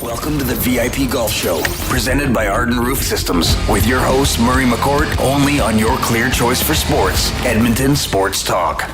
Welcome to the VIP Golf Show, presented by Arden Roof Systems, with your host, Murray McCourt, only on your clear choice for sports, Edmonton Sports Talk.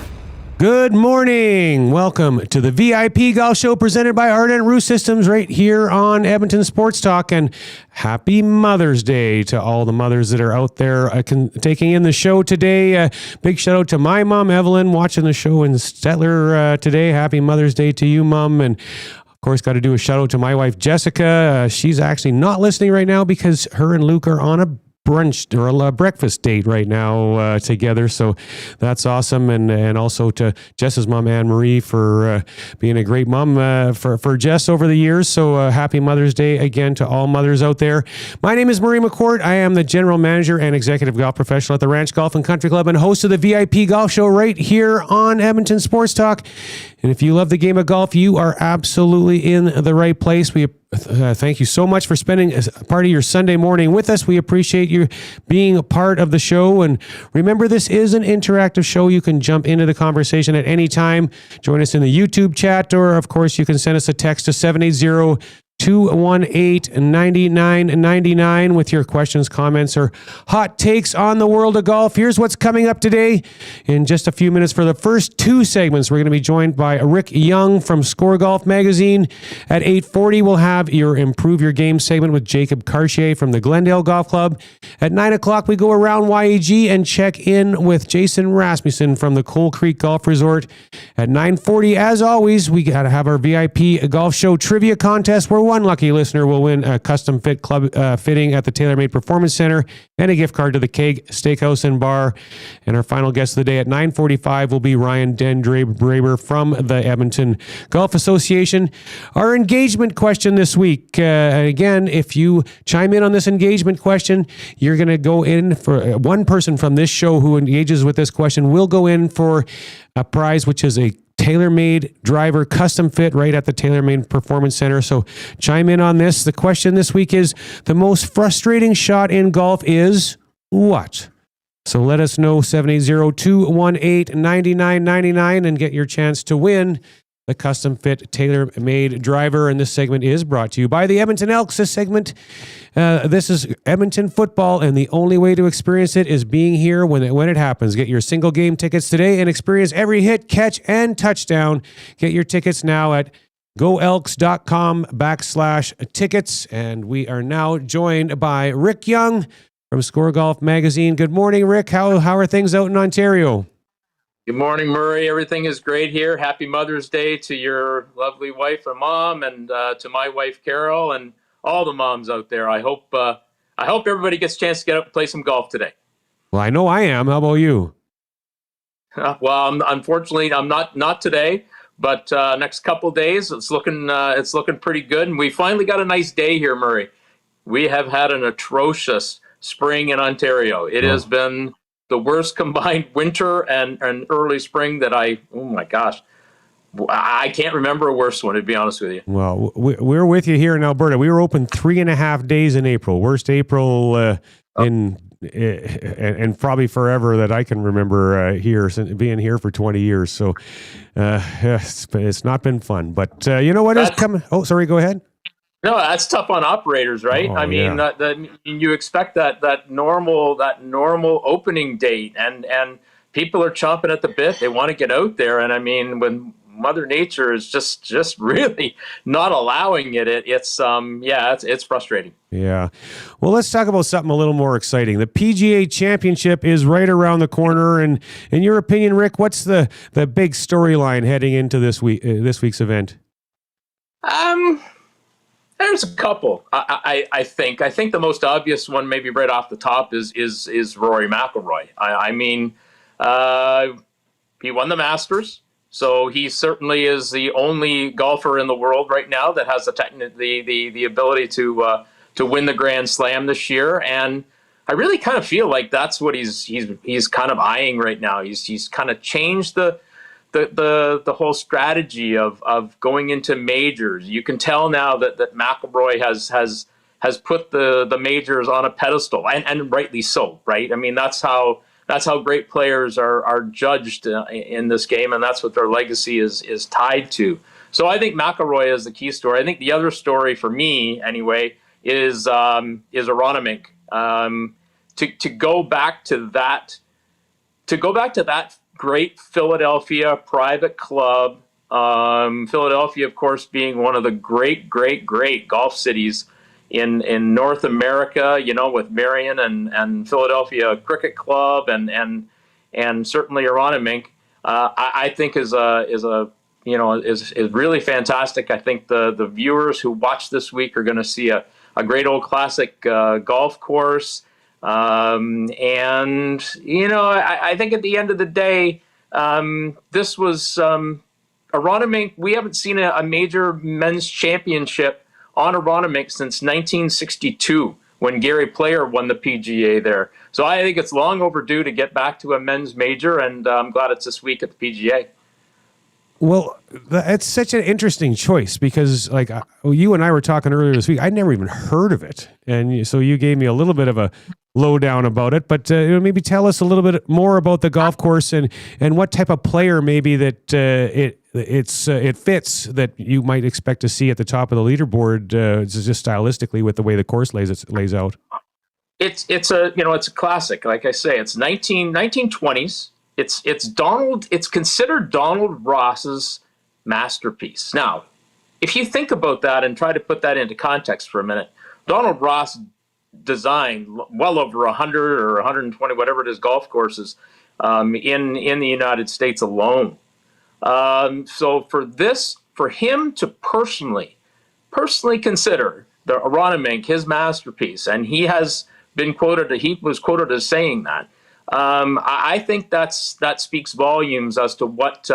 Good morning. Welcome to the VIP Golf Show presented by Arden Roof Systems right here on Edmonton Sports Talk. And happy Mother's Day to all the mothers that are out there taking in the show today. Big shout out to my mom, Evelyn, watching the show in Stettler today. Happy Mother's Day to you, Mom. And of course, got to do a shout out to my wife, Jessica. She's actually not listening right now because her and Luke are on a brunch or a breakfast date right now together. So that's awesome. And also to Jess's mom, Anne Marie, for being a great mom for Jess over the years. So happy Mother's Day again to all mothers out there. My name is Murray McCourt. I am the general manager and executive golf professional at the Ranch Golf and Country Club and host of the VIP Golf Show right here on Edmonton Sports Talk. And if you love the game of golf, you are absolutely in the right place. We thank you so much for spending a part of your Sunday morning with us. We appreciate you being a part of the show. And remember, this is an interactive show. You can jump into the conversation at any time. Join us in the YouTube chat, or of course, you can send us a text to 780-218-9999 with your questions, comments, or hot takes on the world of golf. Here's what's coming up today. In just a few minutes for the first two segments, we're going to be joined by Rick Young from Score Golf Magazine. At 8:40, we'll have your Improve Your Game segment with Jacob Cartier from the Glendale Golf Club. At 9 o'clock, we go around YAG and check in with Jason Rasmussen from the Coal Creek Golf Resort. At 9:40, as always, we got to have our VIP Golf Show trivia contest where one lucky listener will win a custom fit club fitting at the TaylorMade Performance Center and a gift card to the Keg Steakhouse and Bar. And our final guest of the day at 9:45 will be Ryan Dendraber from the Edmonton Golf Association. Our engagement question this week. Again, if you chime in on this engagement question, you're going to go in for one person from this show who engages with this question will go in for a prize, which is a TaylorMade driver custom fit right at the TaylorMade Performance Center. So chime in on this. The question this week is, the most frustrating shot in golf is what? So let us know, 780-218-9999, and get your chance to win the custom fit TaylorMade driver. And this segment is brought to you by the Edmonton Elks. This segment, this is Edmonton football, and the only way to experience it is being here when it happens. Get your single game tickets today and experience every hit, catch, and touchdown. Get your tickets now at goelks.com/tickets. And we are now joined by Rick Young from Score Golf Magazine. Good morning, Rick. How are things out in Ontario? Good morning, Murray. Everything is great here. Happy Mother's Day to your lovely wife and mom, and to my wife, Carol, and all the moms out there. I hope everybody gets a chance to get up and play some golf today. Well, I know I am. How about you? Well, unfortunately, I'm not today, but next couple of days, it's looking pretty good. And we finally got a nice day here, Murray. We have had an atrocious spring in Ontario. It has been the worst combined winter and early spring that I can't remember a worse one, to be honest with you. Well, we're with you here in Alberta. We were open 3.5 days in April. Worst April and probably forever that I can remember here, since being here for 20 years. So it's not been fun. But you know what is coming? Oh, sorry, go ahead. No, that's tough on operators, right? Oh, I mean, you expect that normal opening date, and people are chomping at the bit. They want to get out there, and I mean, when Mother Nature is just really not allowing it, it's frustrating. Yeah. Well, let's talk about something a little more exciting. The PGA Championship is right around the corner, and in your opinion, Rick, what's the big storyline heading into this week's event? There's a couple. I think the most obvious one, maybe right off the top, is Rory McIlroy. I mean, he won the Masters, so he certainly is the only golfer in the world right now that has the ability to win the Grand Slam this year. And I really kind of feel like that's what he's kind of eyeing right now. He's kind of changed the whole strategy of going into majors. You can tell now that McIlroy has has put the majors on a pedestal, and rightly so, right? I mean, that's how great players are judged in this game, and that's what their legacy is tied to. So I think McIlroy is the key story. I think the other story for me, anyway, is Aronimink. To go back to that great Philadelphia private club. Philadelphia, of course, being one of the great golf cities in North America, with Marion and Philadelphia Cricket Club and certainly Aronimink, I think is really fantastic. I think the viewers who watch this week are going to see a great old classic golf course. I think at the end of the day, this was Aronimink. We haven't seen a major men's championship on Aronimink since 1962 when Gary Player won the PGA there. So I think it's long overdue to get back to a men's major, and I'm glad it's this week at the PGA. Well, it's such an interesting choice because, you and I were talking earlier this week. I'd never even heard of it, and so you gave me a little bit of a lowdown about it. But maybe tell us a little bit more about the golf course and what type of player maybe that it fits that you might expect to see at the top of the leaderboard, just stylistically with the way the course lays out. It's a classic. Like I say, it's 1920s. It's considered Donald Ross's masterpiece. Now, if you think about that and try to put that into context for a minute, Donald Ross designed well over 100 or 120, whatever it is, golf courses in the United States alone. So for him to personally consider the Aronimink his masterpiece, and he was quoted as saying that. I think that speaks volumes as to what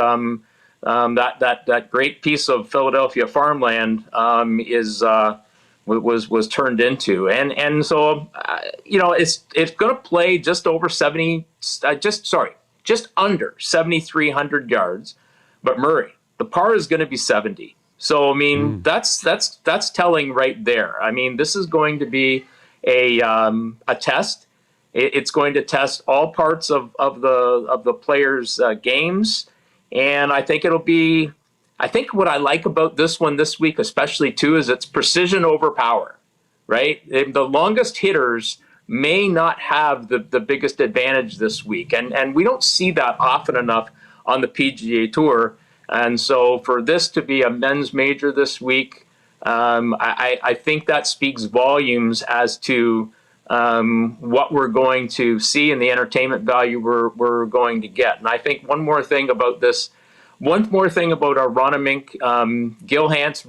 that great piece of Philadelphia farmland was turned into, and so it's going to play just over just under 7,300 yards, but Murray, the par is going to be 70. So I mean that's telling right there. I mean, this is going to be a test. It's going to test all parts of the players' games, and I think what I like about this one this week, especially too, is it's precision over power. Right, the longest hitters may not have the biggest advantage this week, and we don't see that often enough on the PGA Tour. And so for this to be a men's major this week, I think that speaks volumes as to what we're going to see and the entertainment value we're going to get. And I think one more thing about Aronimink, Gil Hanse,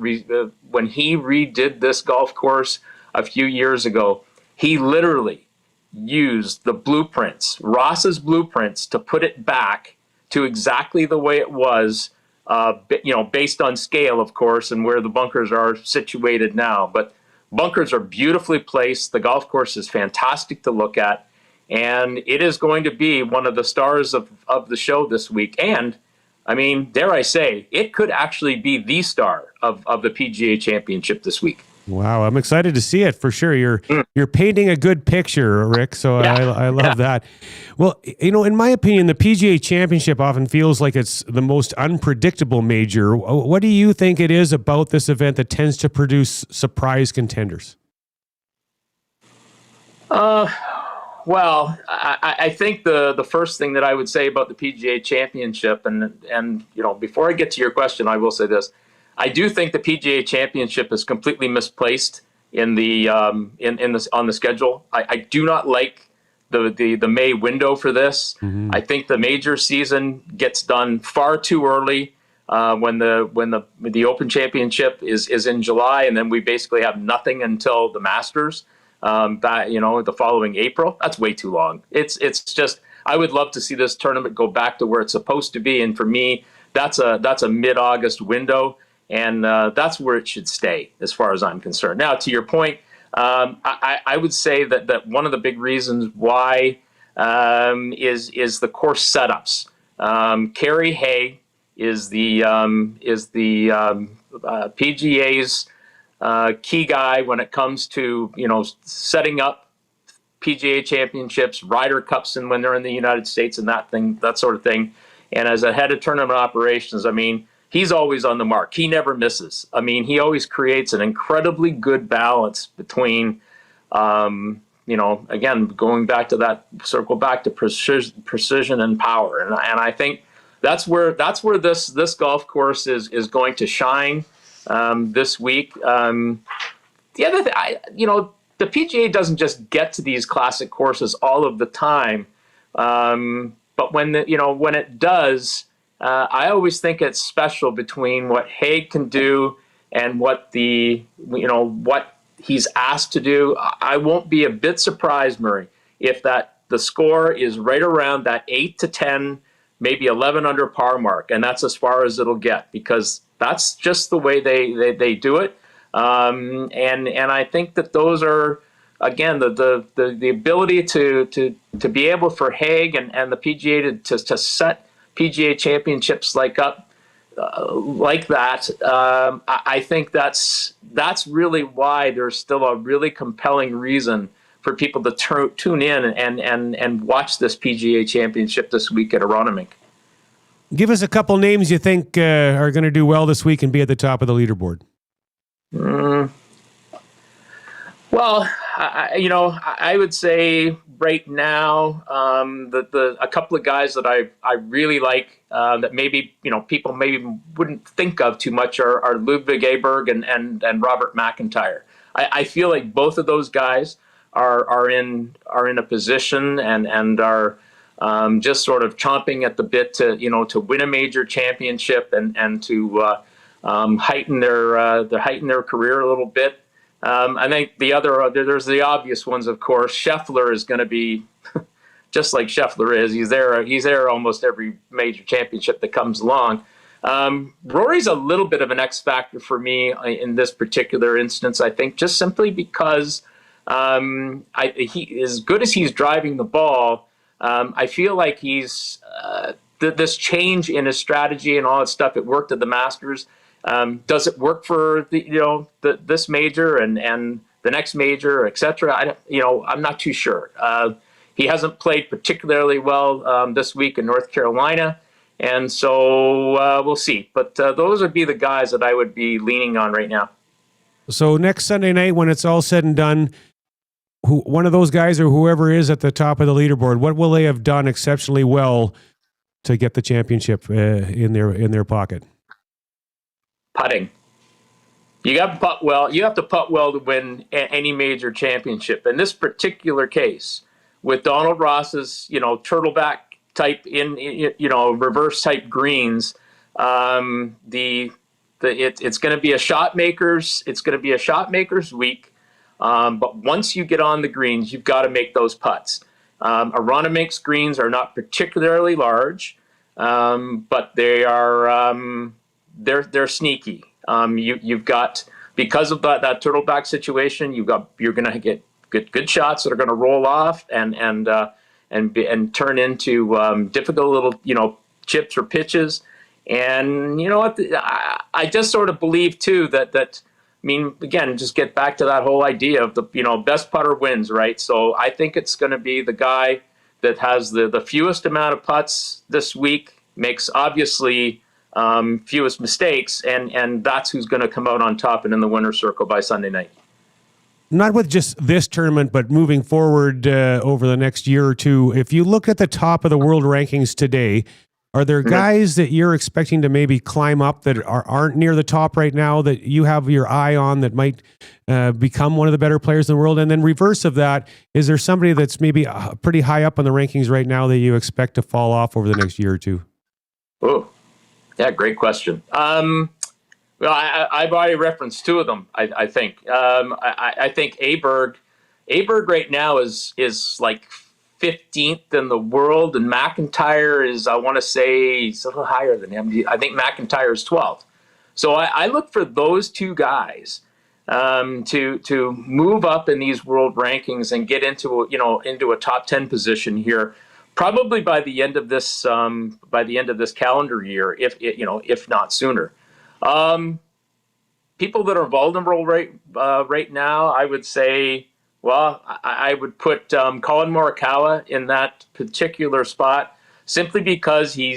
when he redid this golf course a few years ago, he literally used the blueprints, Ross's blueprints, to put it back to exactly the way it was, based on scale, of course, and where the bunkers are situated now. But bunkers are beautifully placed. The golf course is fantastic to look at, and it is going to be one of the stars of the show this week. And, I mean, dare I say, it could actually be the star of the PGA Championship this week. Wow, I'm excited to see it for sure. You're painting a good picture, Rick, so yeah. I love that. Well, in my opinion, the PGA Championship often feels like it's the most unpredictable major. What do you think it is about this event that tends to produce surprise contenders? Well, I think the first thing that I would say about the PGA Championship, and before I get to your question, I will say this. I do think the PGA Championship is completely misplaced on the schedule. I do not like the May window for this. Mm-hmm. I think the major season gets done far too early when the Open Championship is in July, and then we basically have nothing until the Masters the following April. That's way too long. It's just, I would love to see this tournament go back to where it's supposed to be, and for me, that's a mid-August window. And that's where it should stay, as far as I'm concerned. Now, to your point, I would say that one of the big reasons why is the course setups. Kerry Hay is the PGA's key guy when it comes to, setting up PGA Championships, Ryder Cups, and when they're in the United States and that sort of thing. And as a head of tournament operations, I mean, he's always on the mark. He never misses. I mean, he always creates an incredibly good balance between, again, going back to that, circle back to precision and power. And I think that's where this golf course is going to shine this week. The other thing, the PGA doesn't just get to these classic courses all of the time, but when it does, I always think it's special between what Haig can do and what what he's asked to do. I won't be a bit surprised, Murray, if the score is right around that 8 to 10, maybe 11 under par mark, and that's as far as it'll get, because that's just the way they do it. And I think that those are, again, the ability to be able for Haig and the PGA to set PGA championships like that. I think that's really why there's still a really compelling reason for people to tune in and watch this PGA championship this week at Aronimink. Give us a couple names you think are going to do well this week and be at the top of the leaderboard. Well, I would say right now a couple of guys that I really like that maybe people maybe wouldn't think of too much are Ludwig Aberg and Robert McIntyre. I feel like both of those guys are in a position and are just sort of chomping at the bit to win a major championship and to heighten their career a little bit. I think there's the obvious ones, of course. Scheffler is going to be just like Scheffler is. He's there almost every major championship that comes along. Rory's a little bit of an X factor for me in this particular instance, I think, just simply because he, as good as he's driving the ball, I feel like he's this change in his strategy and all that stuff. It worked at the Masters. Does it work for this major and the next major, etc.? I'm not too sure. He hasn't played particularly well this week in North Carolina, and so we'll see. But those would be the guys that I would be leaning on right now. So next Sunday night, when it's all said and done, one of those guys or whoever is at the top of the leaderboard, what will they have done exceptionally well to get the championship in their pocket? Putting. You have to putt well. You have to putt well to win any major championship. In this particular case, with Donald Ross's, turtleback type reverse type greens, it's going to be a shot makers. It's going to be a shot makers week. But once you get on the greens, you've got to make those putts. Aronimink's greens are not particularly large, but they are. They're sneaky. You've got, because of that turtleback situation, you're going to get good shots that are going to roll off and turn into difficult little chips or pitches. And I just sort of believe too that I mean, again, just get back to that whole idea of the best putter wins, right? So I think it's going to be the guy that has the fewest amount of putts this week, makes obviously fewest mistakes, and that's who's going to come out on top and in the winner's circle by Sunday night. Not with just this tournament, but moving forward over the next year or two, if you look at the top of the world rankings today, are there guys that you're expecting to maybe climb up that aren't near the top right now that you have your eye on that might become one of the better players in the world? And then reverse of that, is there somebody that's maybe pretty high up on the rankings right now that you expect to fall off over the next year or two? Oh, yeah, great question. Well, I've already referenced two of them, I think. I think Aberg right now is like 15th in the world, and McIntyre is, I want to say, he's a little higher than him. I think McIntyre is 12th. So I look for those two guys to move up in these world rankings and get into a top 10 position here, probably by the end of this calendar year, if not sooner. people that are vulnerable right now, I would say, well, I would put Colin Morikawa in that particular spot, simply because he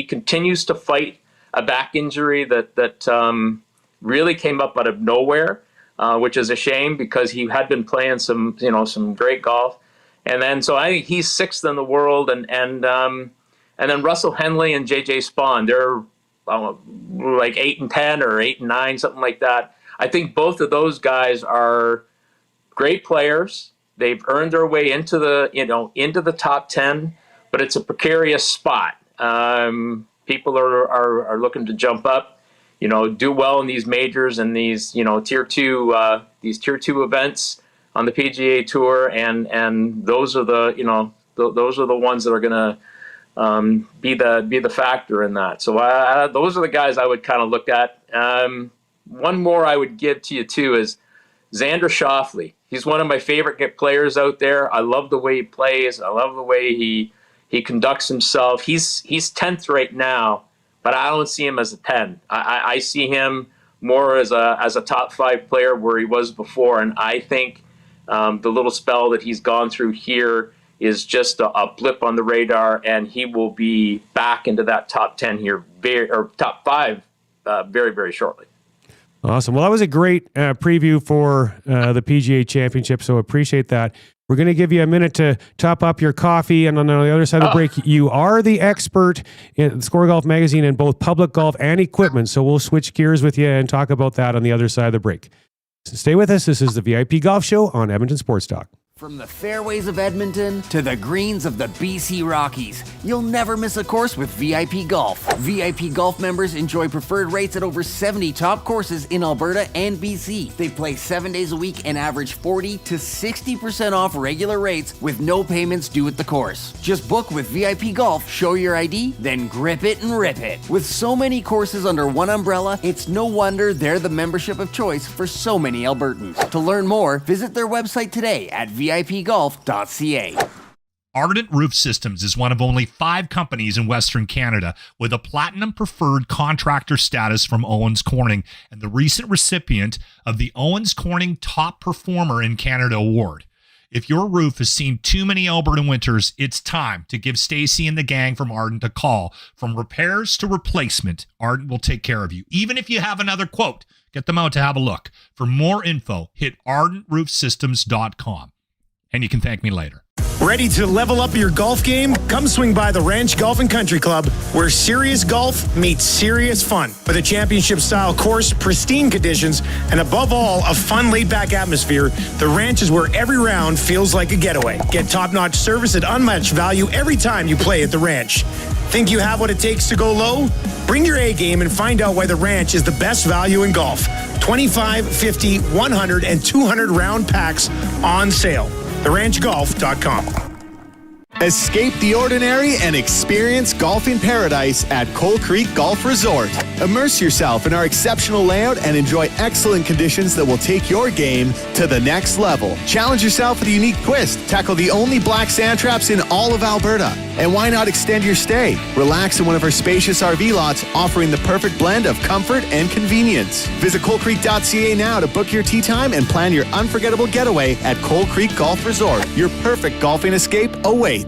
continues to fight a back injury that really came up out of nowhere, which is a shame because he had been playing some great golf. And then so I think he's 6th in the world, and then Russell Henley and JJ Spawn, they're like 8 and 10 or 8 and 9, something like that. I think both of those guys are great players. They've earned their way into the top 10, but it's a precarious spot. People are looking to jump up, do well in these majors and these tier 2 events on the PGA Tour, and those are the ones that are going to be the factor in that. So those are the guys I would kind of look at. One more I would give to you too is Xander Schauffele. He's one of my favorite players out there. I love the way he plays. I love the way he conducts himself. He's 10th right now, but I don't see him as a 10. I see him more as a top 5 player where he was before, and I think the little spell that he's gone through here is just a blip on the radar, and he will be back into that top 10 here, or top 5 very, very shortly. Awesome. Well, that was a great preview for the PGA Championship, so appreciate that. We're going to give you a minute to top up your coffee, and on the other side of the break, you are the expert in Score Golf Magazine in both public golf and equipment, so we'll switch gears with you and talk about that on the other side of the break. So stay with us. This is the VIP Golf Show on Edmonton Sports Talk. From the fairways of Edmonton to the greens of the BC Rockies, you'll never miss a course with VIP Golf. VIP Golf members enjoy preferred rates at over 70 top courses in Alberta and BC. They play 7 days a week and average 40 to 60% off regular rates with no payments due at the course. Just book with VIP Golf, show your ID, then grip it and rip it. With so many courses under one umbrella, it's no wonder they're the membership of choice for so many Albertans. To learn more, visit their website today at VIPgolf.ca. Ardent Roof Systems is one of only 5 companies in Western Canada with a Platinum Preferred Contractor status from Owens Corning and the recent recipient of the Owens Corning Top Performer in Canada Award. If your roof has seen too many Alberta winters, it's time to give Stacy and the gang from Ardent a call. From repairs to replacement, Ardent will take care of you. Even if you have another quote, get them out to have a look. For more info, hit ardentroofsystems.com. And you can thank me later. Ready to level up your golf game? Come swing by the Ranch Golf and Country Club, where serious golf meets serious fun. With a championship-style course, pristine conditions, and above all, a fun laid-back atmosphere, the Ranch is where every round feels like a getaway. Get top-notch service at unmatched value every time you play at the Ranch. Think you have what it takes to go low? Bring your A game and find out why the Ranch is the best value in golf. 25, 50, 100, and 200 round packs on sale. TheRanchGolf.com. Escape the ordinary and experience golfing paradise at Coal Creek Golf Resort. Immerse yourself in our exceptional layout and enjoy excellent conditions that will take your game to the next level. Challenge yourself with a unique twist. Tackle the only black sand traps in all of Alberta. And why not extend your stay? Relax in one of our spacious RV lots, offering the perfect blend of comfort and convenience. Visit coalcreek.ca now to book your tee time and plan your unforgettable getaway at Coal Creek Golf Resort. Your perfect golfing escape awaits.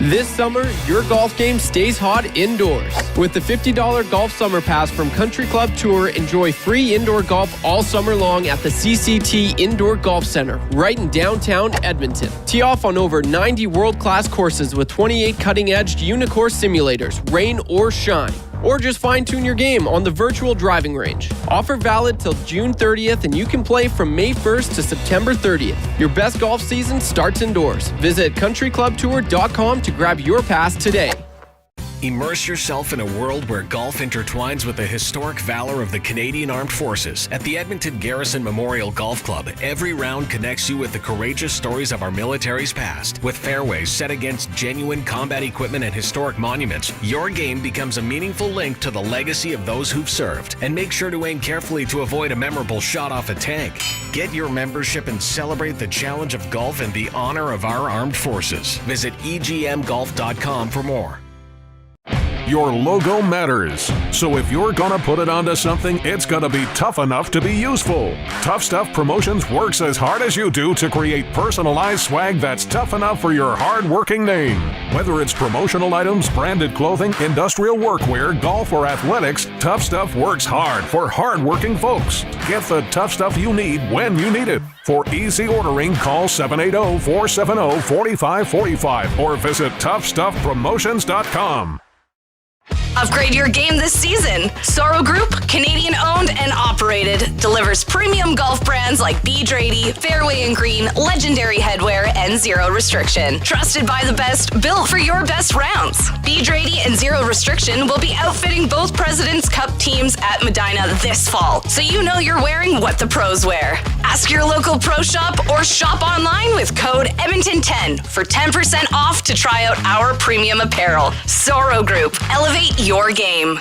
This summer, your golf game stays hot indoors. With the $50 Golf Summer Pass from Country Club Tour, enjoy free indoor golf all summer long at the CCT Indoor Golf Center, right in downtown Edmonton. Tee off on over 90 world-class courses with 28 cutting-edge Unicourse simulators, rain or shine. Or just fine-tune your game on the virtual driving range. Offer valid till June 30th, and you can play from May 1st to September 30th. Your best golf season starts indoors. Visit countryclubtour.com to grab your pass today. Immerse yourself in a world where golf intertwines with the historic valor of the Canadian Armed Forces. At the Edmonton Garrison Memorial Golf Club, every round connects you with the courageous stories of our military's past. With fairways set against genuine combat equipment and historic monuments, your game becomes a meaningful link to the legacy of those who've served. And make sure to aim carefully to avoid a memorable shot off a tank. Get your membership and celebrate the challenge of golf and the honor of our armed forces. Visit egmgolf.com for more. Your logo matters. So if you're gonna put it onto something, it's gonna be tough enough to be useful. Tough Stuff Promotions works as hard as you do to create personalized swag that's tough enough for your hard-working name. Whether it's promotional items, branded clothing, industrial workwear, golf, or athletics, Tough Stuff works hard for hard-working folks. Get the tough stuff you need when you need it. For easy ordering, call 780-470-4545 or visit toughstuffpromotions.com. Upgrade your game this season. Soro Group, Canadian owned and operated, delivers premium golf brands like Bedrady, Fairway and Green, Legendary Headwear, and Zero Restriction. Trusted by the best, built for your best rounds. Bedrady and Zero Restriction will be outfitting both President's Cup teams at Medina this fall, so you know you're wearing what the pros wear. Ask your local pro shop or shop online with code Edmonton10 for 10% off to try out our premium apparel. Soro Group, elevate your game.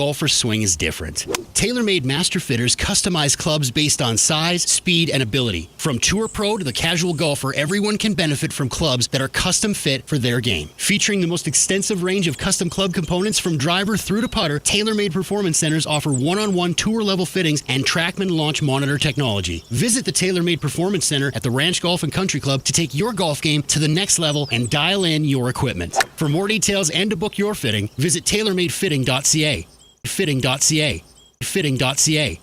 Golfer's swing is different. TaylorMade Master Fitters customize clubs based on size, speed, and ability. From tour pro to the casual golfer, everyone can benefit from clubs that are custom fit for their game. Featuring the most extensive range of custom club components from driver through to putter, TaylorMade Performance Centers offer one-on-one tour-level fittings and TrackMan launch monitor technology. Visit the TaylorMade Performance Center at the Ranch Golf and Country Club to take your golf game to the next level and dial in your equipment. For more details and to book your fitting, visit TaylorMadeFitting.ca. Fitting.ca. Fitting.ca.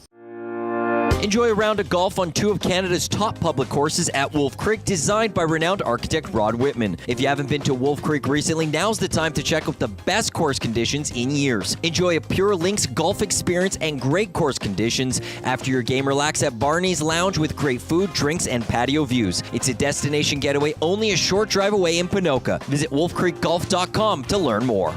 Enjoy a round of golf on two of Canada's top public courses at Wolf Creek, designed by renowned architect Rod Whitman. If you haven't been to Wolf Creek recently, now's the time to check out the best course conditions in years. Enjoy a pure links golf experience and great course conditions. After your game, relax at Barney's Lounge with great food, drinks, and patio views. It's a destination getaway only a short drive away in Ponoka. Visit wolfcreekgolf.com to learn more.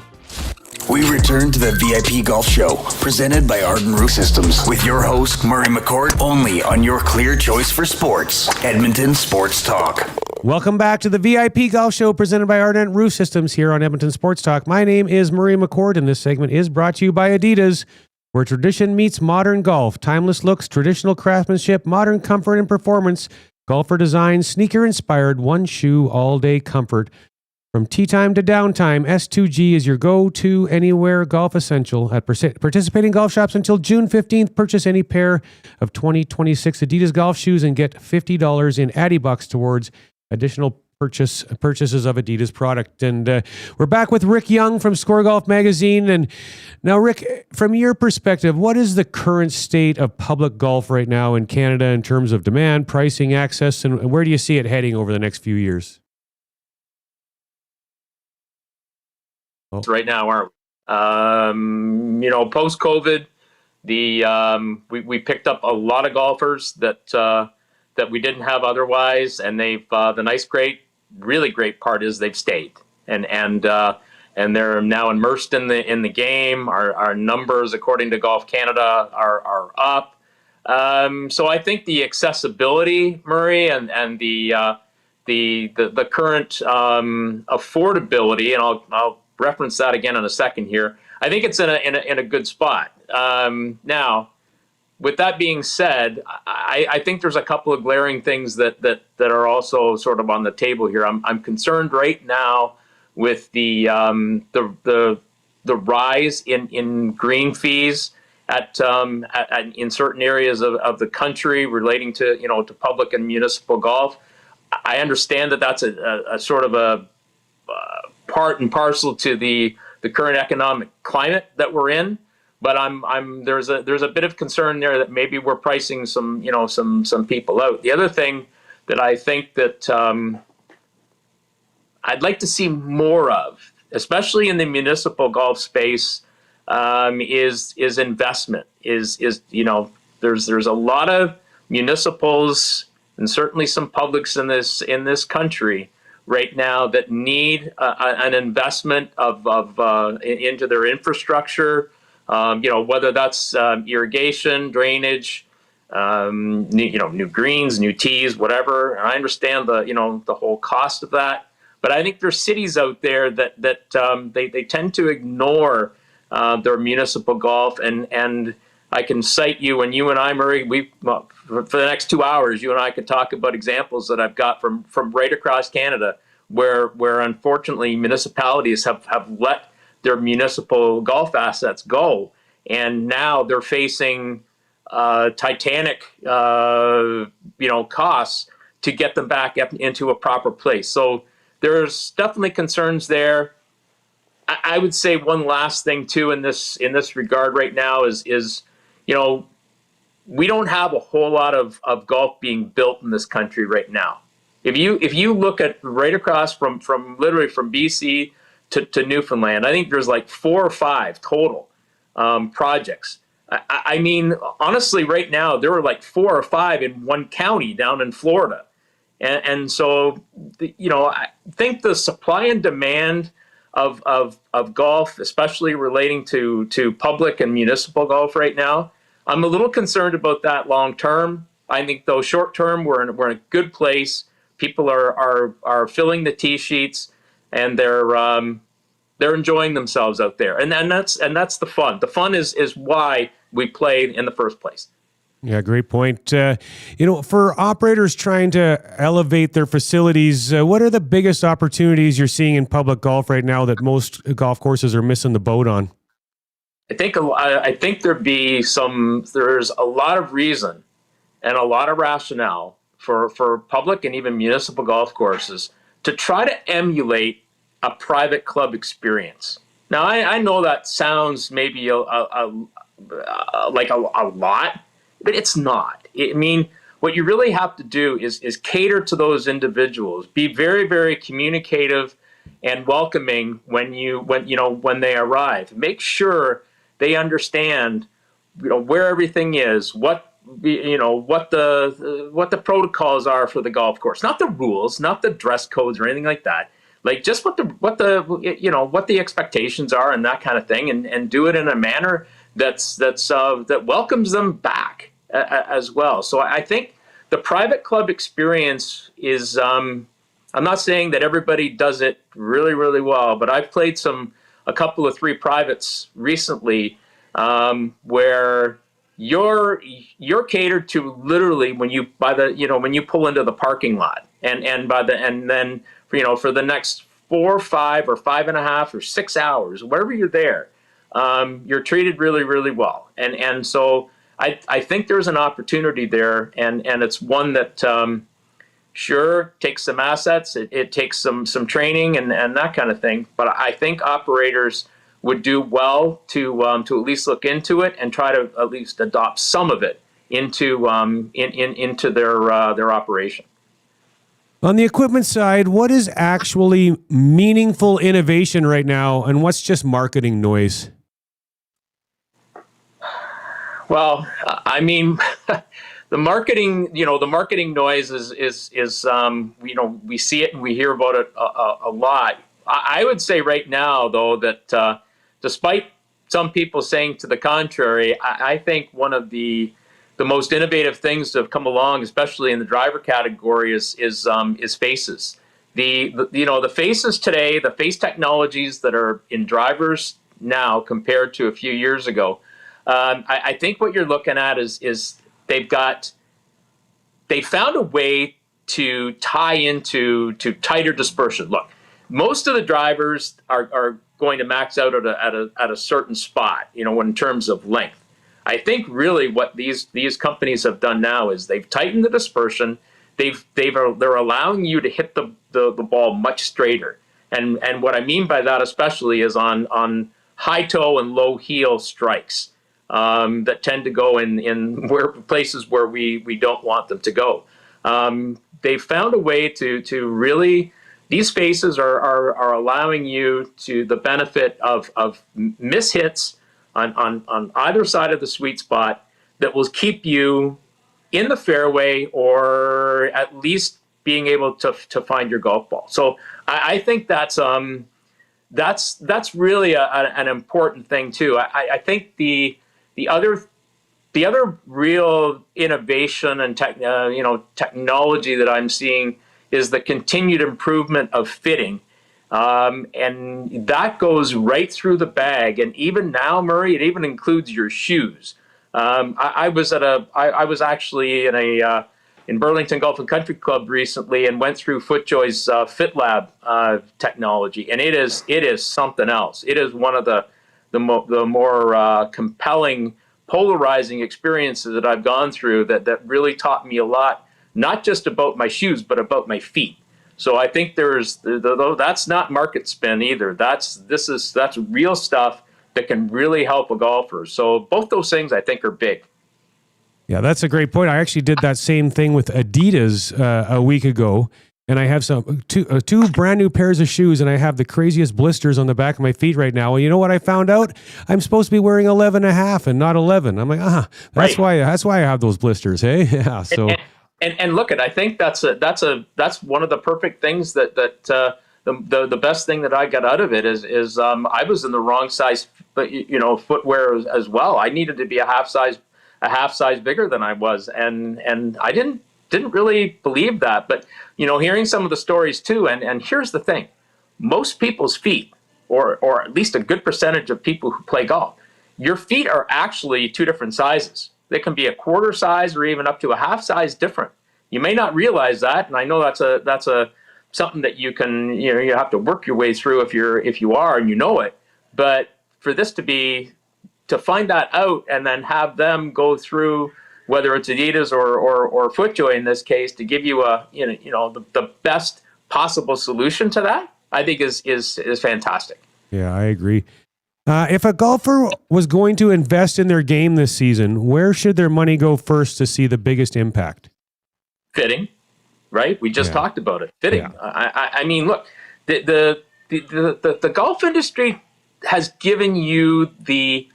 We return to the VIP Golf Show, presented by Arden Roof Systems, with your host, Murray McCord, only on your clear choice for sports, Edmonton Sports Talk. Welcome back to the VIP Golf Show, presented by Ardent Roof Systems here on Edmonton Sports Talk. My name is Murray McCord, and this segment is brought to you by Adidas, where tradition meets modern golf. Timeless looks, traditional craftsmanship, modern comfort and performance. Golfer design, sneaker-inspired, one shoe, all-day comfort. From tee time to downtime, S2G is your go-to anywhere golf essential at participating golf shops until June 15th. Purchase any pair of 2026 Adidas golf shoes and get $50 in Addy Bucks towards additional purchases of Adidas product. And we're back with Rick Young from Score Golf Magazine. And now, Rick, from your perspective, what is the current state of public golf right now in Canada in terms of demand, pricing, access, and where do you see it heading over the next few years? Right now, aren't we? Post COVID, we picked up a lot of golfers that we didn't have otherwise, and they've really great part is they've stayed, and they're now immersed in the game. Our numbers, according to Golf Canada, are up. So I think the accessibility, Murray, and the current affordability, and I'll reference that again in a second here. I think it's in a good spot. Now, with that being said, I think there's a couple of glaring things that are also sort of on the table here. I'm concerned right now with the rise in green fees at in certain areas of the country relating to to public and municipal golf. I understand that that's a sort of a part and parcel to the current economic climate that we're in, but there's a bit of concern there that maybe we're pricing some people out. The other thing that I think that I'd like to see more of, especially in the municipal golf space, is investment. There's a lot of municipals and certainly some publics in this country right now that need an investment into their infrastructure, whether that's irrigation, drainage, new greens, new tees, whatever. And I understand the whole cost of that, but I think there's cities out there that they tend to ignore their municipal golf, and I can cite you, and you and I, Murray, for the next 2 hours, you and I could talk about examples that I've got from right across Canada where unfortunately municipalities have let municipal golf assets go. And now they're facing titanic, costs to get them back up into a proper place. So there's definitely concerns there. I would say one last thing too in this regard right now is we don't have a whole lot of golf being built in this country right now. If you look at right across from literally from BC to Newfoundland, I think there's like 4 or 5 total projects. I mean, honestly, right now there are like 4 or 5 in one county down in Florida, and so I think the supply and demand of golf, especially relating to public and municipal golf right now, I'm a little concerned about that long term. I think though short term we're in a good place. People are filling the tee sheets and they're enjoying themselves out there, and that's the fun. The fun is why we played in the first place. Yeah, great point. For operators trying to elevate their facilities, what are the biggest opportunities you're seeing in public golf right now that most golf courses are missing the boat on? I think there's a lot of reason and a lot of rationale for public and even municipal golf courses to try to emulate a private club experience. Now, I know that sounds maybe like a lot, but it's not. I mean, what you really have to do is cater to those individuals. Be very, very communicative and welcoming when they arrive. Make sure they understand, where everything is, what the protocols are for the golf course, not the rules, not the dress codes or anything like that. Like just what the expectations are and that kind of thing, and do it in a manner that welcomes them back as well. So I think the private club experience is. I'm not saying that everybody does it really, really well, but I've played a couple of 3 privates recently where you're catered to literally when you pull into the parking lot, and then for the next 4 or 5 or 5.5 or 6 hours, wherever you're there, you're treated really, really well. And so I think there's an opportunity there, and it's one that sure takes some assets, it takes some training and that kind of thing. But I think operators would do well to at least look into it and try to at least adopt some of it into their operation. On the equipment side, what is actually meaningful innovation right now, and what's just marketing noise? Well, I mean, the marketing noise is we see it and we hear about it a lot. I would say right now, though, that despite some people saying to the contrary, I think one of the most innovative things that have come along, especially in the driver category, is faces. The faces today, the face technologies that are in drivers now compared to a few years ago. I think what you're looking at is they found a way to tie into tighter dispersion. Look, most of the drivers are going to max out at a certain spot, in terms of length. I think really what these companies have done now is they've tightened the dispersion. They're allowing you to hit the ball much straighter. And what I mean by that especially is on high toe and low heel strikes that tend to go in places where we don't want them to go. They've found a way to really, these faces are allowing you to the benefit of miss hits on either side of the sweet spot that will keep you in the fairway or at least being able to find your golf ball. So I think that's really an important thing too. I think the other real innovation and technology that I'm seeing is the continued improvement of fitting. And that goes right through the bag. And even now, Murray, it even includes your shoes. I was actually in in Burlington Golf and Country Club recently and went through FootJoy's FitLab technology, and it is something else. It is one of the more compelling, polarizing experiences that I've gone through that really taught me a lot, not just about my shoes, but about my feet. So I think that's not market spin either. That's real stuff that can really help a golfer. So both those things I think are big. Yeah, that's a great point. I actually did that same thing with Adidas a week ago, and I have two brand new pairs of shoes, and I have the craziest blisters on the back of my feet right now. Well, you know what I found out? I'm supposed to be wearing 11.5 and not 11. I'm like, that's why I have those blisters. Hey, yeah. So and look, I think that's one of the perfect things that the best thing that I got out of it is I was in the wrong size, footwear as well. I needed to be a half size bigger than I was, and I didn't really believe that. But hearing some of the stories too, and here's the thing: most people's feet, or at least a good percentage of people who play golf, your feet are actually two different sizes. They can be a quarter size or even up to a half size different. You may not realize that, and I know that's a something that you can you have to work your way through if you are and you know it. But for this to find that out and then have them go through, whether it's Adidas or FootJoy in this case, to give you the best possible solution to that, I think is fantastic. Yeah, I agree. If a golfer was going to invest in their game this season, where should their money go first to see the biggest impact? Fitting, right? We just talked about it. Fitting. Yeah. I mean, look, the golf industry has given you the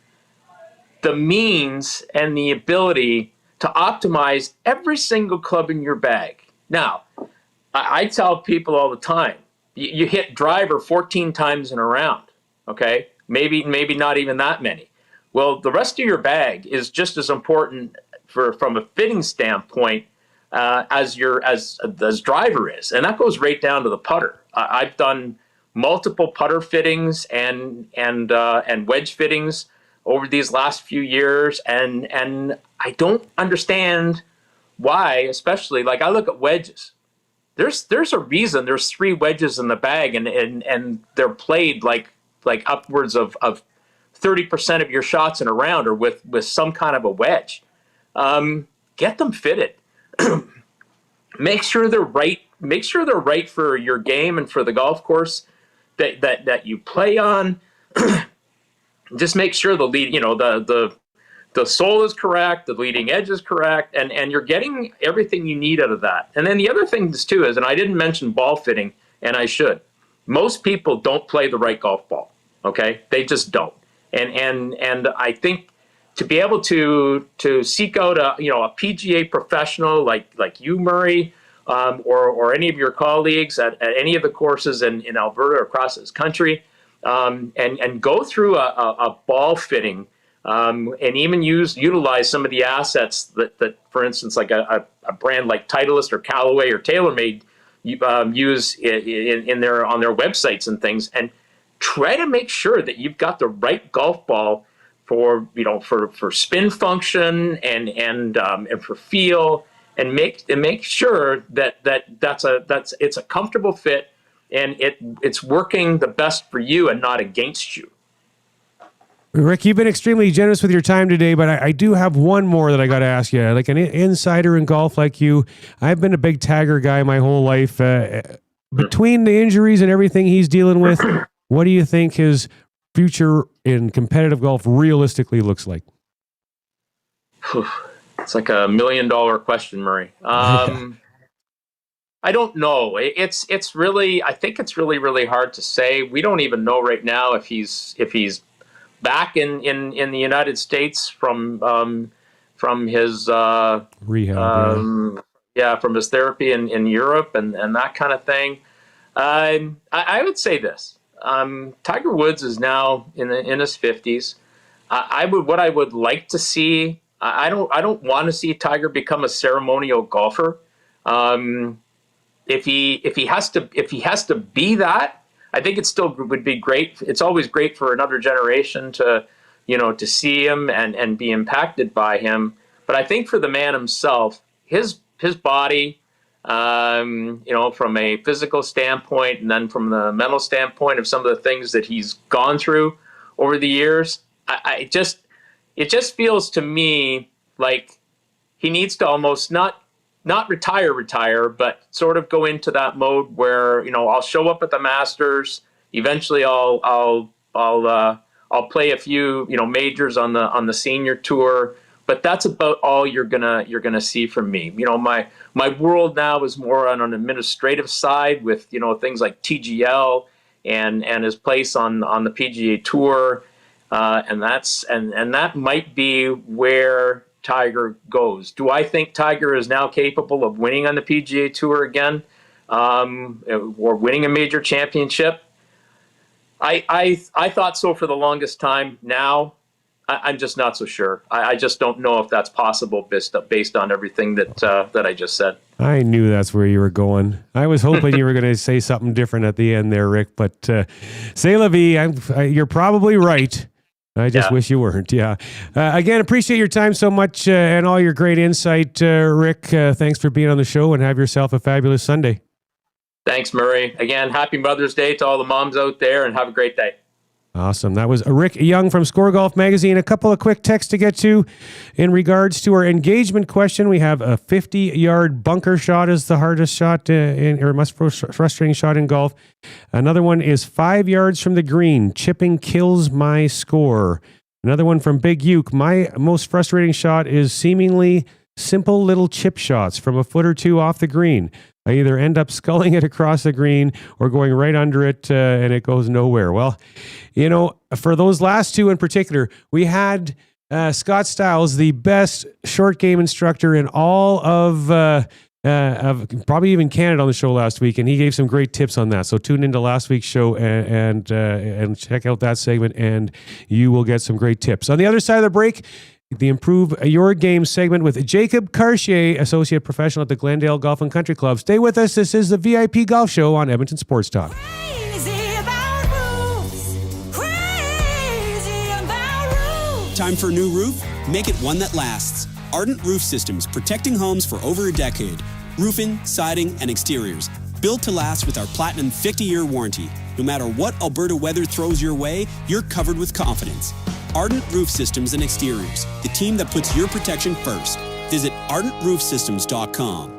means and the ability to optimize every single club in your bag. Now, I tell people all the time, you hit driver 14 times in a round, okay? Maybe not even that many. Well, the rest of your bag is just as important from a fitting standpoint as driver is, and that goes right down to the putter. I've done multiple putter fittings and wedge fittings over these last few years, and I don't understand why, especially like I look at wedges. There's a reason there's 3 wedges in the bag, and they're played like upwards of 30% of your shots in a round are with some kind of a wedge. Get them fitted. Make sure they're right. Make sure they're right for your game and for the golf course that you play on. Just make sure the sole is correct, the leading edge is correct, and you're getting everything you need out of that. And then the other thing too is, and I didn't mention ball fitting, and I should. Most people don't play the right golf ball. Okay, they just don't. And I think to be able to seek out a PGA professional like you, Murray, or any of your colleagues at any of the courses in Alberta or across this country, and go through a ball fitting, and even utilize some of the assets that for instance, like a brand like Titleist or Callaway or TaylorMade use on their websites and things, and try to make sure that you've got the right golf ball for spin function and for feel, and make sure that it's a comfortable fit and it's working the best for you and not against you. Rick, you've been extremely generous with your time today, but I do have one more that I got to ask you. Like an insider in golf like you, I've been a big Tiger guy my whole life. Between the injuries and everything he's dealing with, what do you think his future in competitive golf realistically looks like? It's like $1 million question, Murray. I don't know. It's really, I think it's really, really hard to say. We don't even know right now if he's back in the United States from his rehab, from his therapy in Europe and that kind of thing. I would say this: Tiger Woods is now in his 50s. What I would like to see. I don't want to see Tiger become a ceremonial golfer. If he has to be that, I think it still would be great. It's always great for another generation to see him and be impacted by him. But I think for the man himself, his his body, from a physical standpoint, and then from the mental standpoint of some of the things that he's gone through over the years, it just feels to me like he needs to almost not retire, but sort of go into that mode where, I'll show up at the Masters. Eventually I'll play a few, majors on the senior tour, but that's about all you're gonna see from me. My world now is more on an administrative side with, things like TGL and his place on the PGA Tour. And that might be where Tiger goes. Do I think Tiger is now capable of winning on the PGA Tour again, or winning a major championship? I thought so for the longest time. Now, I'm just not so sure. I just don't know if that's possible based on everything that I just said. I knew that's where you were going. I was hoping you were going to say something different at the end there, Rick, but c'est la vie. You're probably right. I just wish you weren't. Yeah. Again, appreciate your time so much and all your great insight, Rick. Thanks for being on the show, and have yourself a fabulous Sunday. Thanks, Murray. Again, happy Mother's Day to all the moms out there, and have a great day. Awesome. That was Rick Young from Score Golf Magazine. A couple of quick texts to get to in regards to our engagement question. We have a 50-yard bunker shot is the hardest shot or most frustrating shot in golf. Another one is 5 yards from the green. Chipping kills my score. Another one from Big Uke. My most frustrating shot is seemingly simple little chip shots from a foot or two off the green. I either end up sculling it across the green or going right under it and it goes nowhere. Well, for those last two in particular, we had Scott Stiles, the best short game instructor in all of probably even Canada, on the show last week, and he gave some great tips on that. So tune into last week's show and check out that segment, and you will get some great tips. On the other side of the break, the Improve Your Game segment with Jacob Cartier, Associate Professional at the Glendale Golf and Country Club. Stay with us. This is the VIP Golf Show on Edmonton Sports Talk. Time for a new roof? Make it one that lasts. Ardent Roof Systems, protecting homes for over a decade. Roofing, siding, and exteriors. Built to last with our Platinum 50-year warranty. No matter what Alberta weather throws your way, you're covered with confidence. Ardent Roof Systems and Exteriors, the team that puts your protection first. Visit ardentroofsystems.com.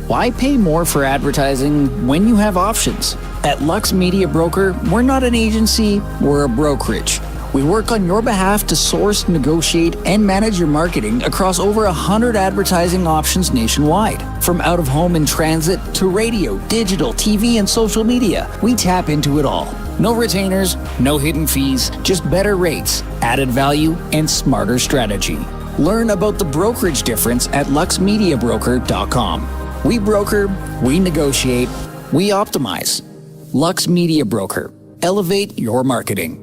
Why pay more for advertising when you have options? At Lux Media Broker, we're not an agency, we're a brokerage. We work on your behalf to source, negotiate, and manage your marketing across over 100 advertising options nationwide. From out-of-home and transit to radio, digital, TV, and social media, we tap into it all. No retainers, no hidden fees, just better rates, added value, and smarter strategy. Learn about the brokerage difference at luxmediabroker.com. We broker, we negotiate, we optimize. Lux Media Broker. Elevate your marketing.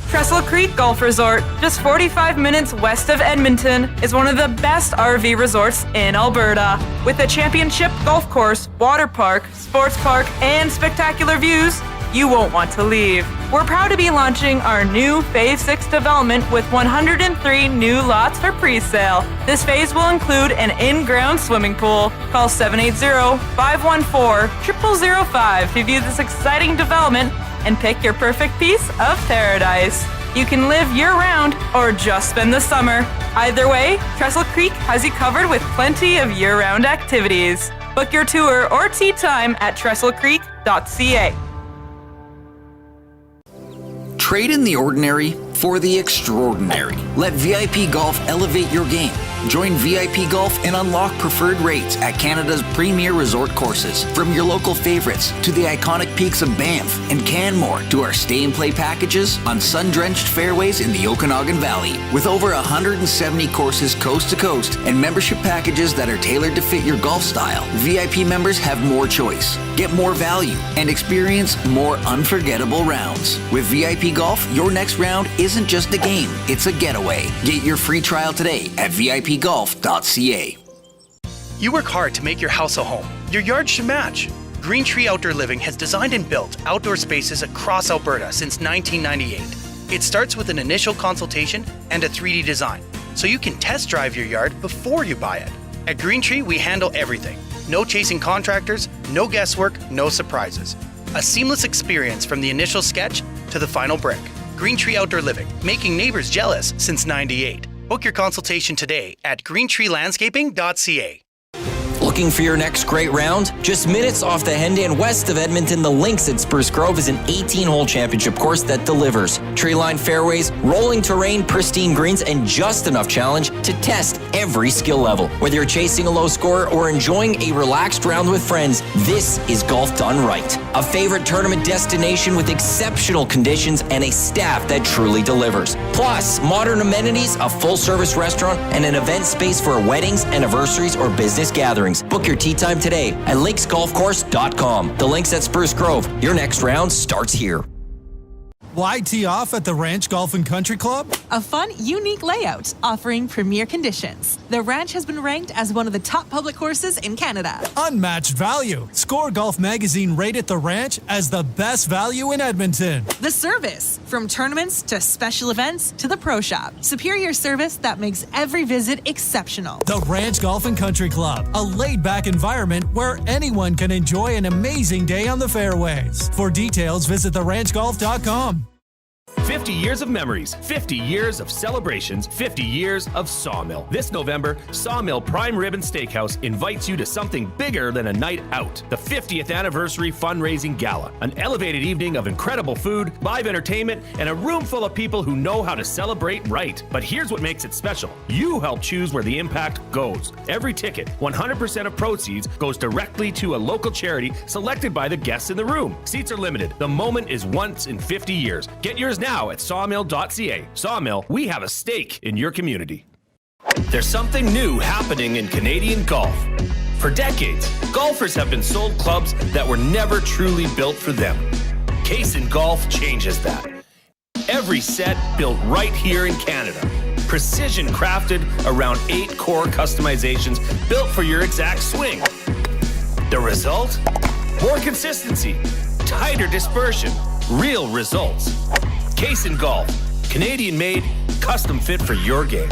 Trestle Creek Golf Resort, just 45 minutes west of Edmonton, is one of the best RV resorts in Alberta. With a championship golf course, water park, sports park, and spectacular views, you won't want to leave. We're proud to be launching our new Phase 6 development with 103 new lots for pre-sale. This phase will include an in-ground swimming pool. Call 780-514-0005 to view this exciting development and pick your perfect piece of paradise. You can live year-round or just spend the summer. Either way, Trestle Creek has you covered with plenty of year-round activities. Book your tour or tee time at trestlecreek.ca. Trade in the ordinary for the extraordinary. Let VIP Golf elevate your game. Join VIP Golf and unlock preferred rates at Canada's premier resort courses. From your local favorites to the iconic peaks of Banff and Canmore to our stay and play packages on sun-drenched fairways in the Okanagan Valley. With over 170 courses coast to coast and membership packages that are tailored to fit your golf style, VIP members have more choice, get more value, and experience more unforgettable rounds. With VIP Golf, your next round isn't just a game, it's a getaway. Get your free trial today at VIPGolf.ca. You work hard to make your house a home. Your yard should match. Green Tree Outdoor Living has designed and built outdoor spaces across Alberta since 1998. It starts with an initial consultation and a 3D design, so you can test drive your yard before you buy it. At Green Tree, we handle everything. No chasing contractors, no guesswork, no surprises. A seamless experience from the initial sketch to the final brick. Green Tree Outdoor Living, making neighbors jealous since '98. Book your consultation today at greentreelandscaping.ca. Looking for your next great round? Just minutes off the Hendan west of Edmonton, the Links at Spruce Grove is an 18-hole championship course that delivers. Tree-lined fairways, rolling terrain, pristine greens, and just enough challenge to test every skill level. Whether you're chasing a low score or enjoying a relaxed round with friends, this is golf done right. A favorite tournament destination with exceptional conditions and a staff that truly delivers. Plus, modern amenities, a full-service restaurant, and an event space for weddings, anniversaries, or business gatherings. Book your tee time today at linksgolfcourse.com. The Links at Spruce Grove. Your next round starts here. Why tee off at the Ranch Golf and Country Club? A fun, unique layout offering premier conditions. The Ranch has been ranked as one of the top public courses in Canada. Unmatched value. Score Golf Magazine rated the Ranch as the best value in Edmonton. The service, from tournaments to special events to the pro shop. Superior service that makes every visit exceptional. The Ranch Golf and Country Club, a laid-back environment where anyone can enjoy an amazing day on the fairways. For details, visit theranchgolf.com. 50 years of memories, 50 years of celebrations, 50 years of Sawmill. This November, Sawmill Prime Rib and Steakhouse invites you to something bigger than a night out. The 50th Anniversary Fundraising Gala. An elevated evening of incredible food, live entertainment, and a room full of people who know how to celebrate right. But here's what makes it special. You help choose where the impact goes. Every ticket, 100% of proceeds, goes directly to a local charity selected by the guests in the room. Seats are limited. The moment is once in 50 years. Get yours now at sawmill.ca. Sawmill, we have a stake in your community. There's something new happening in Canadian golf. For decades, golfers have been sold clubs that were never truly built for them. Case Golf changes that. Every set built right here in Canada. Precision crafted around 8 core customizations built for your exact swing. The result? More consistency, tighter dispersion, real results. Case Golf, Canadian made, custom fit for your game.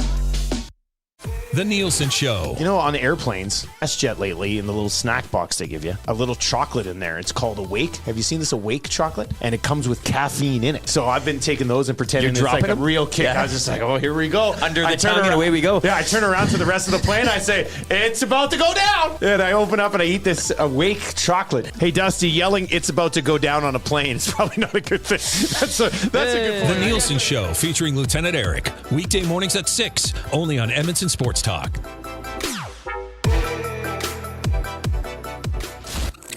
The Nielsen Show. You know, on airplanes, WestJet lately, in the little snack box they give you, a little chocolate in there. It's called Awake. Have you seen this Awake chocolate? And it comes with caffeine in it. So I've been taking those and pretending it's like a real kick. Yeah. I was just like, oh, here we go. Under the tongue and away we go. Yeah, I turn around to the rest of the plane. I say, it's about to go down. And I open up and I eat this Awake chocolate. Hey, Dusty, yelling it's about to go down on a plane is probably not a good thing. That's a good point. The Nielsen Show featuring Lieutenant Eric. Weekday mornings at 6, only on Edmonton Sports Talk.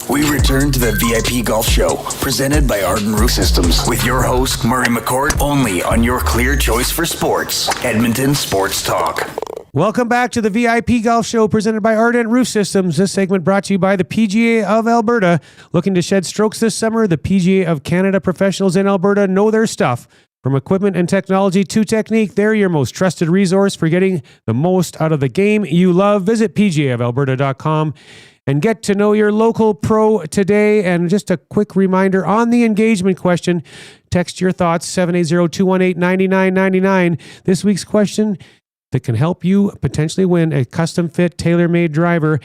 We return to the VIP Golf Show, presented by Arden Roof Systems, with your host, Murray McCord, only on your clear choice for sports, Edmonton Sports Talk. Welcome back to the VIP Golf Show presented by Ardent Roof Systems. This segment brought to you by the PGA of Alberta. Looking to shed strokes this summer? The PGA of Canada professionals in Alberta know their stuff. From equipment and technology to technique, they're your most trusted resource for getting the most out of the game you love. Visit pgaofalberta.com and get to know your local pro today. And just a quick reminder on the engagement question, text your thoughts, 780-218-9999. This week's question that can help you potentially win a custom-fit, tailor-made driver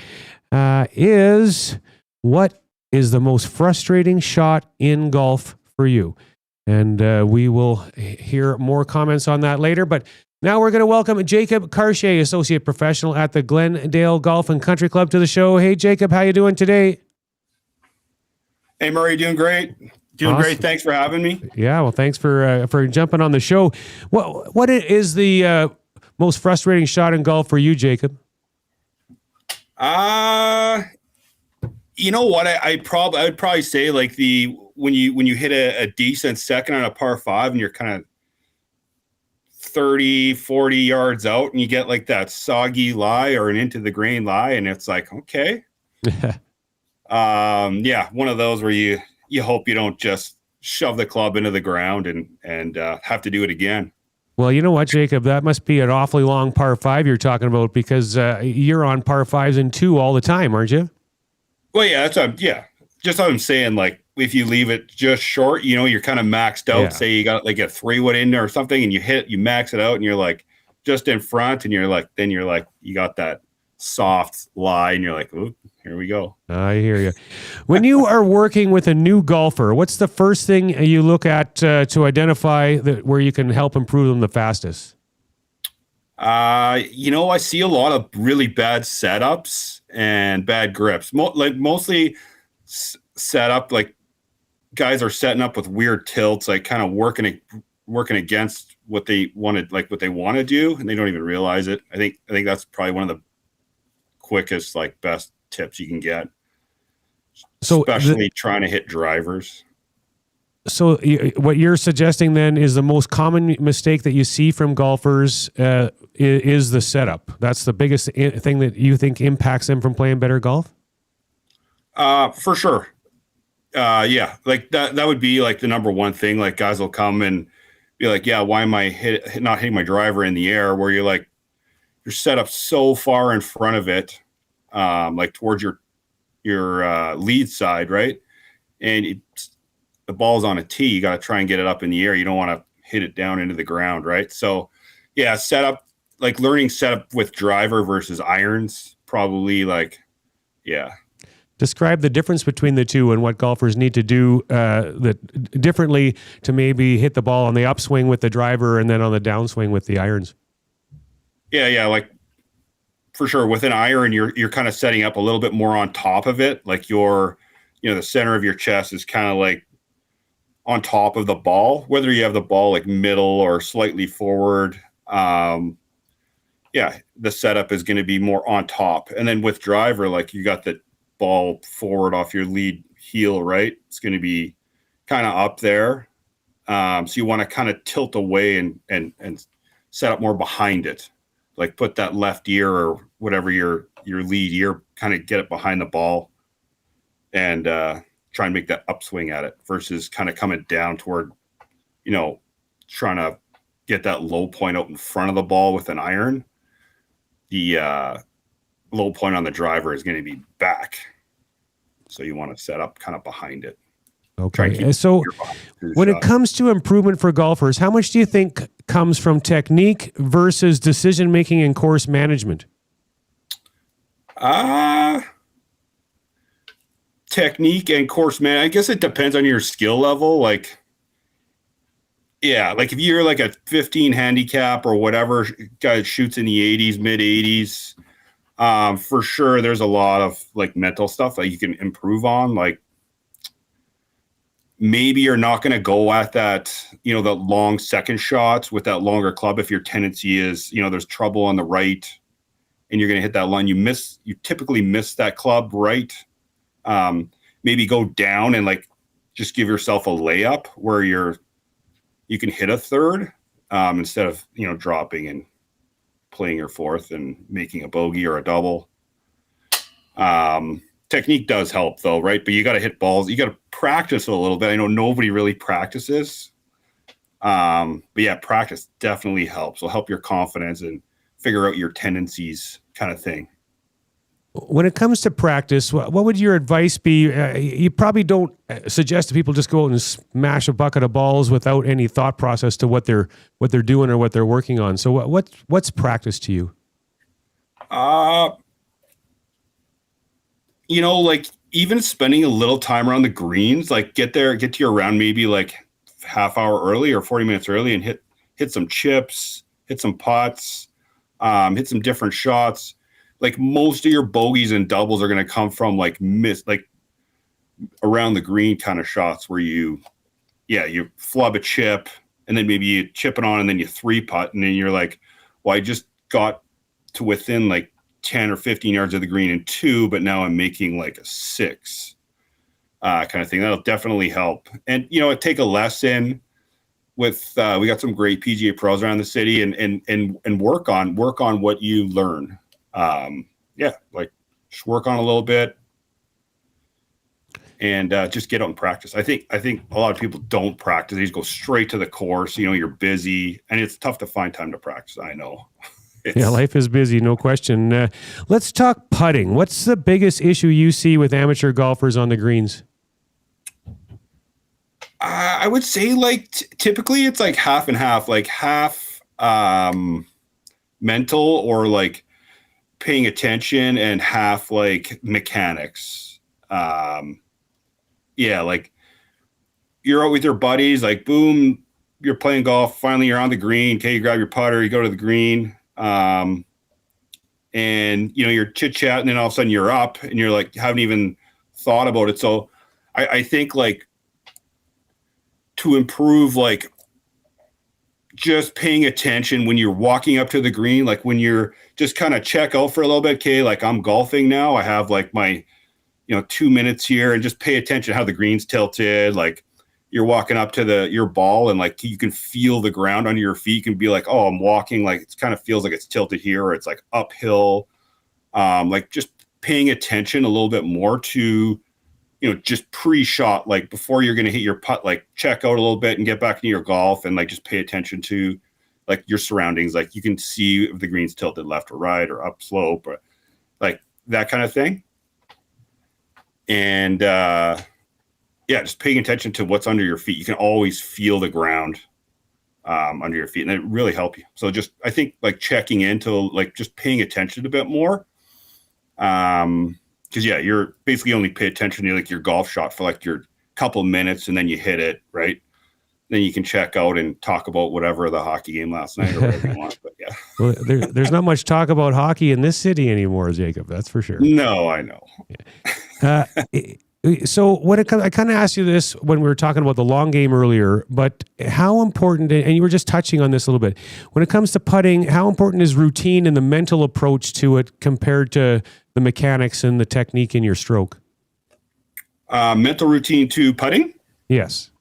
is, what is the most frustrating shot in golf for you? And we will hear more comments on that later. But now we're going to welcome Jacob Cartier, Associate Professional at the Glendale Golf and Country Club, to the show. Hey, Jacob, how you doing today? Hey, Murray, doing great. Doing Awesome. Great. Thanks for having me. Yeah, well, thanks for jumping on the show. What is the most frustrating shot in golf for you, Jacob? You know what? I would probably say like when you hit a decent second on a par 5 and you're kind of 30, 40 yards out and you get like that soggy lie or an into the grain lie, and it's like, okay. Yeah, one of those where you hope you don't just shove the club into the ground and have to do it again. Well, you know what, Jacob? That must be an awfully long par 5 you're talking about, because you're on par 5s and 2 all the time, aren't you? Well, yeah, just what I'm saying. Like, if you leave it just short, you're kind of maxed out. Yeah. Say you got like a 3-wood in there or something, and you max it out, and you're like just in front, and you got that soft lie, and you're like, "Ooh, here we go." I hear you. When you are working with a new golfer, what's the first thing you look at to identify where you can help improve them the fastest? I see a lot of really bad setups and bad grips. Mostly setup, like guys are setting up with weird tilts, like kind of working against what they wanted, like what they want to do, and they don't even realize it. I think that's probably one of the quickest, like best tips you can get. So especially trying to hit drivers. So what you're suggesting then is the most common mistake that you see from golfers is the setup. That's the biggest thing that you think impacts them from playing better golf? For sure. Yeah, like that would be like the number one thing. Like guys will come and be like, yeah, why am I not hitting my driver in the air? Where you're set up so far in front of it, like towards your lead side, right? And the ball's on a tee. You got to try and get it up in the air. You don't want to hit it down into the ground, right? So, yeah, setup, like learning setup with driver versus irons, probably Describe the difference between the two and what golfers need to do differently to maybe hit the ball on the upswing with the driver and then on the downswing with the irons. Yeah, like for sure. With an iron, you're kind of setting up a little bit more on top of it. Like the center of your chest is kind of like on top of the ball, whether you have the ball like middle or slightly forward. The setup is going to be more on top. And then with driver, like you got the ball forward off your lead heel, right? It's going to be kind of up there. So you want to kind of tilt away and set up more behind it. Like put that left ear or whatever your lead ear, kind of get it behind the ball and try and make that upswing at it versus kind of coming down toward, trying to get that low point out in front of the ball with an iron. The low point on the driver is going to be back. So you want to set up kind of behind it. Okay. So when it comes to improvement for golfers, how much do you think comes from technique versus decision-making and course management? Technique and course man. I guess it depends on your skill level. Like if you're like a 15 handicap or whatever, guy shoots in the 80s, mid 80s, for sure there's a lot of like mental stuff that you can improve on. Like maybe you're not going to go at that, the long second shots with that longer club. If your tendency is, there's trouble on the right and you're going to hit that line, you typically miss that club right. Maybe go down and like just give yourself a layup where you can hit a third instead of dropping and playing your fourth and making a bogey or a double. Technique does help though, right? But you got to hit balls. You got to practice a little bit. I know nobody really practices, but yeah, practice definitely helps. It'll help your confidence and figure out your tendencies, kind of thing. When it comes to practice, what would your advice be? You probably don't suggest that people just go out and smash a bucket of balls without any thought process to what they're doing or what they're working on. So what's practice to you? Like even spending a little time around the greens, like get to your round maybe like half hour early or 40 minutes early and hit some chips, hit some putts, hit some different shots. Like most of your bogeys and doubles are going to come from like around the green kind of shots where you flub a chip and then maybe you chip it on and then you 3-putt and then you're like, well, I just got to within like 10 or 15 yards of the green in 2, but now I'm making like a 6 kind of thing. That'll definitely help. And, take a lesson with, we got some great PGA pros around the city and work on what you learn. Just work on a little bit and just get out and practice. I think a lot of people don't practice. They just go straight to the course. You're busy and it's tough to find time to practice. I know. Yeah, life is busy, no question. Let's talk putting. What's the biggest issue you see with amateur golfers on the greens? I would say like typically it's like half and half, like half mental or like paying attention and half like mechanics. Yeah, like you're out with your buddies, like boom, you're playing golf. Finally, you're on the green. Okay, you grab your putter, you go to the green, and you're chit chatting, and all of a sudden you're up, and you're like haven't even thought about it. So I think like to improve, like just paying attention when you're walking up to the green, like when you're just kind of check out for a little bit. Okay, like I'm golfing now. I have like my 2 minutes here, and just pay attention how the green's tilted. Like you're walking up to your ball, and like you can feel the ground under your feet. You can be like, oh, I'm walking, like it kind of feels like it's tilted here, or it's like uphill. Like just paying attention a little bit more to, just pre-shot, like before you're going to hit your putt, like check out a little bit and get back into your golf, and like just pay attention to like your surroundings. Like you can see if the green's tilted left or right or up slope, or like that kind of thing. And just paying attention to what's under your feet. You can always feel the ground under your feet, and it really help you. So just, I think like checking into like just paying attention a bit more. Because you're basically only pay attention to like your golf shot for like your couple minutes, and then you hit it, right? Then you can check out and talk about whatever the hockey game last night or whatever you want. But yeah, well, there's not much talk about hockey in this city anymore, Jacob. That's for sure. No, I know. So when it comes, I kind of asked you this when we were talking about the long game earlier, but how important, and you were just touching on this a little bit, when it comes to putting, how important is routine and the mental approach to it compared to the mechanics and the technique in your stroke? Mental routine to putting? Yes.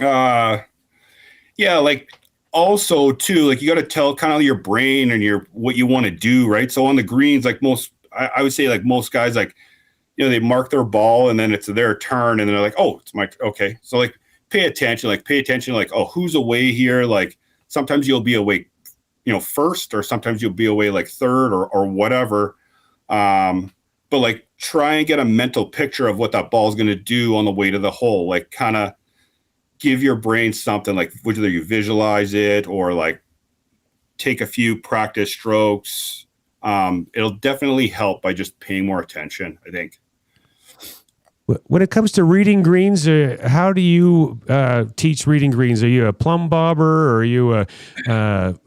Like also too, like you got to tell kind of your brain and what you want to do, right? So on the greens, like I would say like most guys, like, they mark their ball and then it's their turn, and they're like, oh, it's my, okay. So like pay attention, like, oh, who's away here? Like sometimes you'll be away, first, or sometimes you'll be away like third or whatever. But like try and get a mental picture of what that ball is going to do on the way to the hole. Like kind of give your brain something, like whether you visualize it or like take a few practice strokes. It'll definitely help by just paying more attention, I think. When it comes to reading greens, how do you teach reading greens? Are you a plumb bobber, or are you a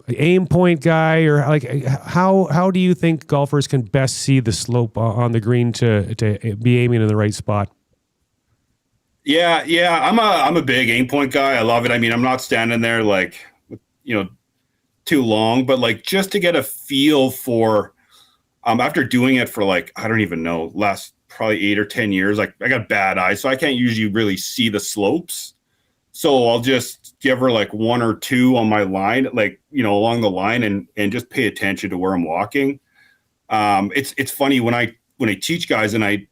aim point guy, or like how do you think golfers can best see the slope on the green to be aiming in the right spot? Yeah, I'm a big aim point guy. I love it. I mean, I'm not standing there like too long, but like just to get a feel for, after doing it for like, I don't even know, last probably 8 or 10 years, like I got bad eyes, so I can't usually really see the slopes. So I'll just give her like 1 or 2 on my line, like, along the line, and just pay attention to where I'm walking. It's funny when I teach guys and I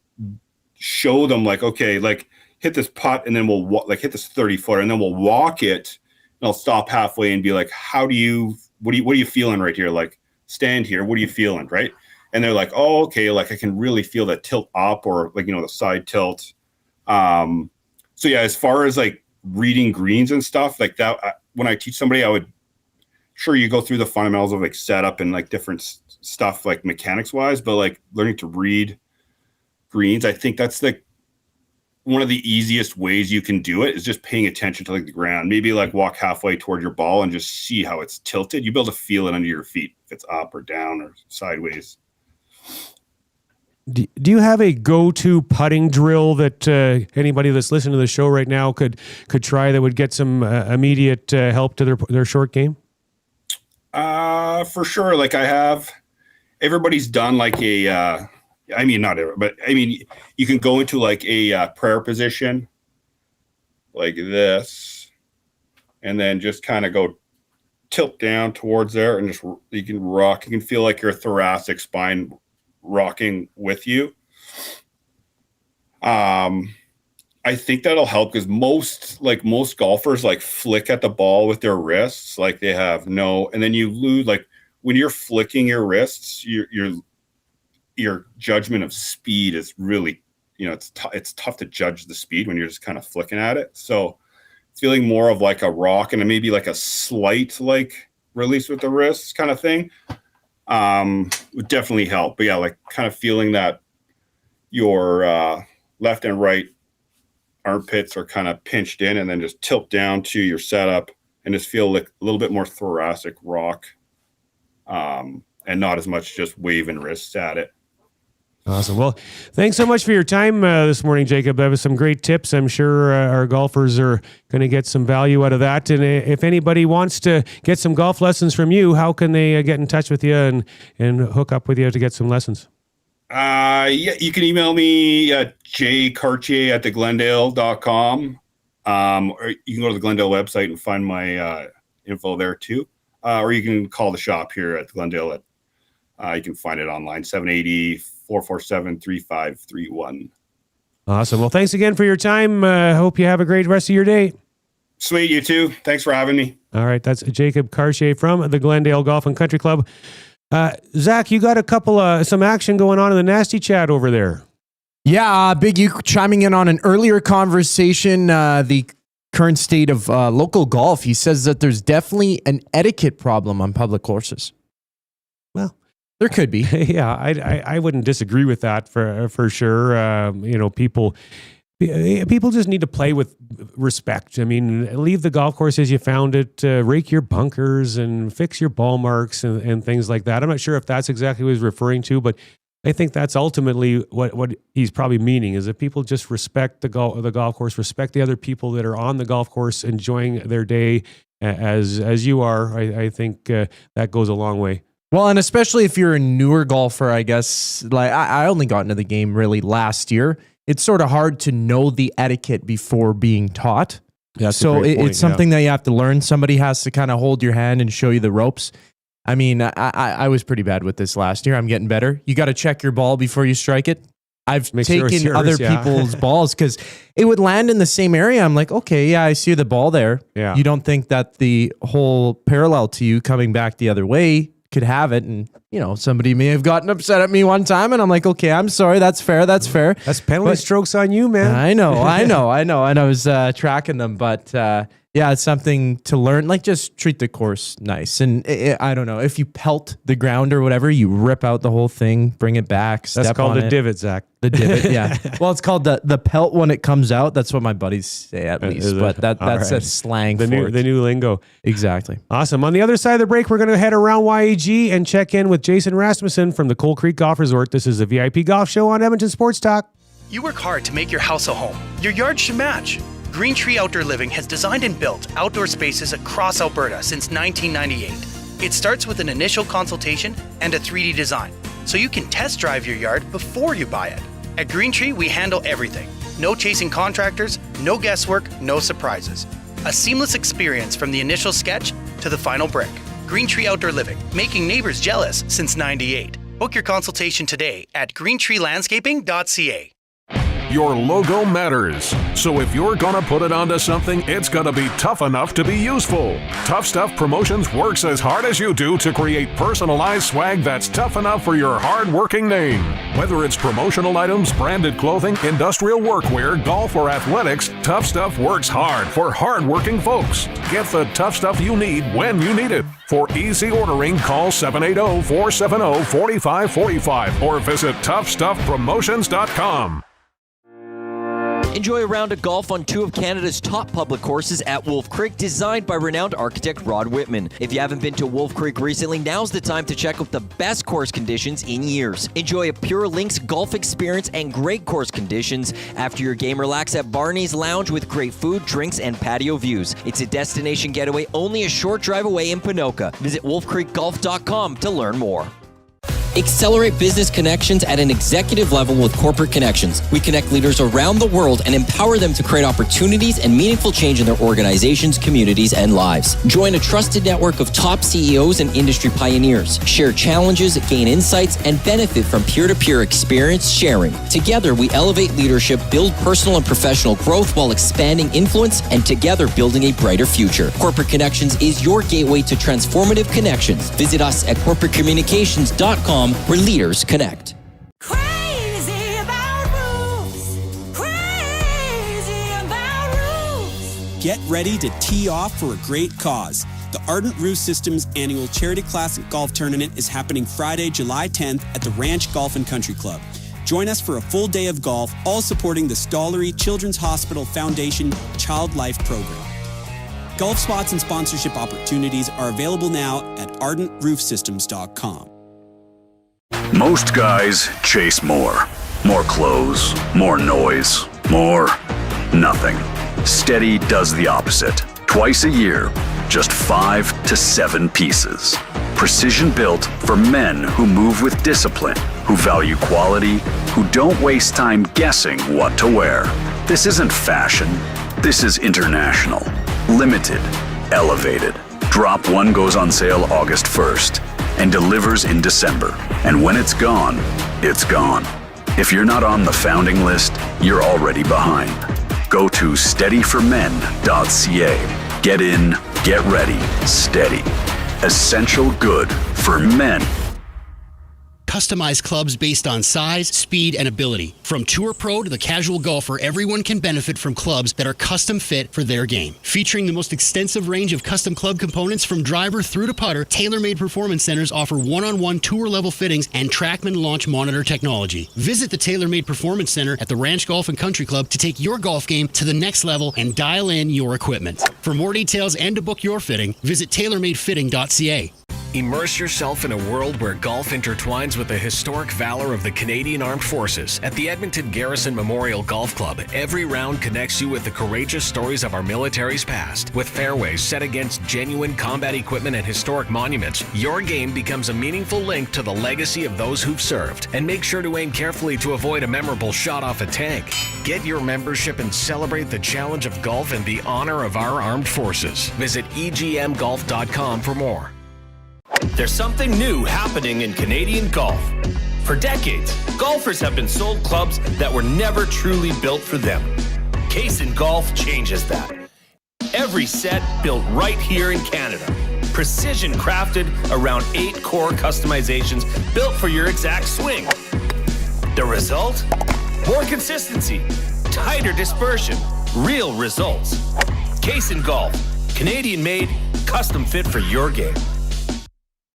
show them like, okay, like hit this putt, and then we'll hit this 30-footer, and then we'll walk it, and I'll stop halfway and be like, what are you feeling right here? Like stand here. What are you feeling? Right. And they're like, oh, okay. Like I can really feel that tilt up, or like, the side tilt. So yeah, as far as like reading greens and stuff like that, when I teach somebody, you go through the fundamentals of like setup and like different stuff, like mechanics wise, but like learning to read greens, I think that's like one of the easiest ways you can do it is just paying attention to like the ground. Maybe like walk halfway toward your ball and just see how it's tilted. You'll be able to feel it under your feet, if it's up or down or sideways. Do you have a go-to putting drill that anybody that's listening to the show right now could try that would get some immediate help to their short game? For sure. Like everybody's done like not everybody, but you can go into like a prayer position like this, and then just kind of go tilt down towards there, and just you can rock. You can feel like your thoracic spine rocking with you. I think that'll help, because most golfers like flick at the ball with their wrists, like they have and then you lose, like when you're flicking your wrists, your judgment of speed is really, it's tough to judge the speed when you're just kind of flicking at it. So feeling more of like a rock and maybe like a slight like release with the wrists kind of thing. would definitely help. But yeah, like kind of feeling that your left and right armpits are kind of pinched in, and then just tilt down to your setup and just feel like a little bit more thoracic rock, and not as much just waving wrists at it. Awesome. Well, thanks so much for your time this morning, Jacob. That was some great tips. I'm sure our golfers are going to get some value out of that. And if anybody wants to get some golf lessons from you, how can they get in touch with you and hook up with you to get some lessons? Yeah, you can email me at jcartier@theglendale.com. Or you can go to the Glendale website and find my info there too. Or you can call the shop here at Glendale. You can find it online, 780-447-3531. Awesome. Well, thanks again for your time. Hope you have a great rest of your day. Sweet, you too. Thanks for having me. All right, that's Jacob Cartier from the Glendale Golf and Country Club. Zach, you got some action going on in the Nasty Chat over there. Yeah, Big U chiming in on an earlier conversation, the current state of local golf. He says that there's definitely an etiquette problem on public courses. Well, there could be. Yeah, I wouldn't disagree with that for sure. People just need to play with respect. I mean, leave the golf course as you found it, rake your bunkers and fix your ball marks and things like that. I'm not sure if that's exactly what he's referring to, but I think that's ultimately what he's probably meaning is that people just respect the golf course, respect the other people that are on the golf course enjoying their day as you are. I think that goes a long way. Well, and especially if you're a newer golfer, I guess, like I only got into the game really last year. It's sort of hard to know the etiquette before being taught. That's so a great point, it's something that you have to learn. Somebody has to kind of hold your hand and show you the ropes. I mean, I was pretty bad with this last year. I'm getting better. You got to check your ball before you strike it. I've taken other people's balls because it would land in the same area. I'm like, okay, yeah, I see the ball there. Yeah. You don't think that the whole parallel to you coming back the other way could have it. And, somebody may have gotten upset at me one time and I'm like, okay, I'm sorry. That's fair. That's fair. That's penalty strokes on you, man. I know. And I was tracking them, but yeah, it's something to learn. Like, just treat the course nice. And I don't know, if you pelt the ground or whatever, you rip out the whole thing, bring it back, step on it. That's called a divot, Zach. The divot, yeah. Well, it's called the pelt when it comes out. That's what my buddies say, at least. But that's a slang for it. The new lingo. Exactly. Awesome. On the other side of the break, we're going to head around YAG and check in with Jason Rasmussen from the Coal Creek Golf Resort. This is the VIP Golf Show on Edmonton Sports Talk. You work hard to make your house a home. Your yard should match. Green Tree Outdoor Living has designed and built outdoor spaces across Alberta since 1998. It starts with an initial consultation and a 3D design, so you can test drive your yard before you buy it. At Green Tree, we handle everything. No chasing contractors, no guesswork, no surprises. A seamless experience from the initial sketch to the final brick. Green Tree Outdoor Living, making neighbors jealous since 98. Book your consultation today at greentreelandscaping.ca. Your logo matters. So if you're gonna put it onto something, it's gonna be tough enough to be useful. Tough Stuff Promotions works as hard as you do to create personalized swag that's tough enough for your hard-working name. Whether it's promotional items, branded clothing, industrial workwear, golf, or athletics, Tough Stuff works hard for hard-working folks. Get the tough stuff you need when you need it. For easy ordering, call 780-470-4545 or visit toughstuffpromotions.com. Enjoy a round of golf on two of Canada's top public courses at Wolf Creek, designed by renowned architect Rod Whitman. If you haven't been to Wolf Creek recently, now's the time to check out the best course conditions in years. Enjoy a pure links golf experience and great course conditions. After your game, relax at Barney's Lounge with great food, drinks, and patio views. It's a destination getaway only a short drive away in Ponoka. Visit wolfcreekgolf.com to learn more. Accelerate business connections at an executive level with Corporate Connections. We connect leaders around the world and empower them to create opportunities and meaningful change in their organizations, communities, and lives. Join a trusted network of top CEOs and industry pioneers. Share challenges, gain insights, and benefit from peer-to-peer experience sharing. Together, we elevate leadership, build personal and professional growth while expanding influence, and together building a brighter future. Corporate Connections is your gateway to transformative connections. Visit us at corporatecommunications.com, where leaders connect. Crazy about roofs. Crazy about roofs. Get ready to tee off for a great cause. The Ardent Roof Systems annual Charity Classic Golf Tournament is happening Friday, July 10th at the Ranch Golf and Country Club. Join us for a full day of golf, all supporting the Stollery Children's Hospital Foundation Child Life Program. Golf spots and sponsorship opportunities are available now at ardentroofsystems.com. Most guys chase more. More clothes, more noise, more nothing. Steady does the opposite. Twice a year, just 5 to 7 pieces. Precision built for men who move with discipline, who value quality, who don't waste time guessing what to wear. This isn't fashion. This is international. Limited. Elevated. Drop 1 goes on sale August 1st and delivers in December. And when it's gone, it's gone. If you're not on the founding list, you're already behind. Go to steadyformen.ca. Get in, get ready, steady. Essential good for men. Customize clubs based on size, speed, and ability. From tour pro to the casual golfer, everyone can benefit from clubs that are custom fit for their game. Featuring the most extensive range of custom club components from driver through to putter, TaylorMade Performance Centers offer one-on-one tour-level fittings and TrackMan launch monitor technology. Visit the TaylorMade Performance Center at the Ranch Golf and Country Club to take your golf game to the next level and dial in your equipment. For more details and to book your fitting, visit TaylorMadeFitting.ca. Immerse yourself in a world where golf intertwines with the historic valor of the Canadian Armed Forces. At the Edmonton Garrison Memorial Golf Club, every round connects you with the courageous stories of our military's past. With fairways set against genuine combat equipment and historic monuments, your game becomes a meaningful link to the legacy of those who've served. And make sure to aim carefully to avoid a memorable shot off a tank. Get your membership and celebrate the challenge of golf and the honor of our armed forces. Visit egmgolf.com for more. There's something new happening in Canadian golf. For decades, golfers have been sold clubs that were never truly built for them. Case Golf changes that. Every set built right here in Canada. Precision crafted around 8 core customizations built for your exact swing. The result? More consistency, tighter dispersion, real results. Case Golf, Canadian made, custom fit for your game.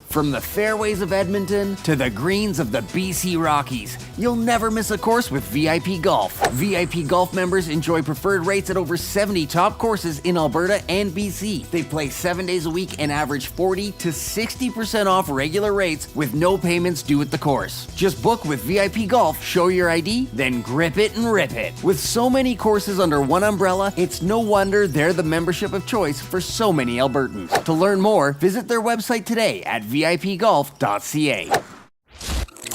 From the fairways of Edmonton to the greens of the BC Rockies, you'll never miss a course with VIP Golf. VIP Golf members enjoy preferred rates at over 70 top courses in Alberta and BC. They play 7 days a week and average 40 to 60% off regular rates with no payments due at the course. Just book with VIP Golf, show your ID, then grip it and rip it. With so many courses under one umbrella, it's no wonder they're the membership of choice for so many Albertans. To learn more, visit their website today at VIPgolf.ca.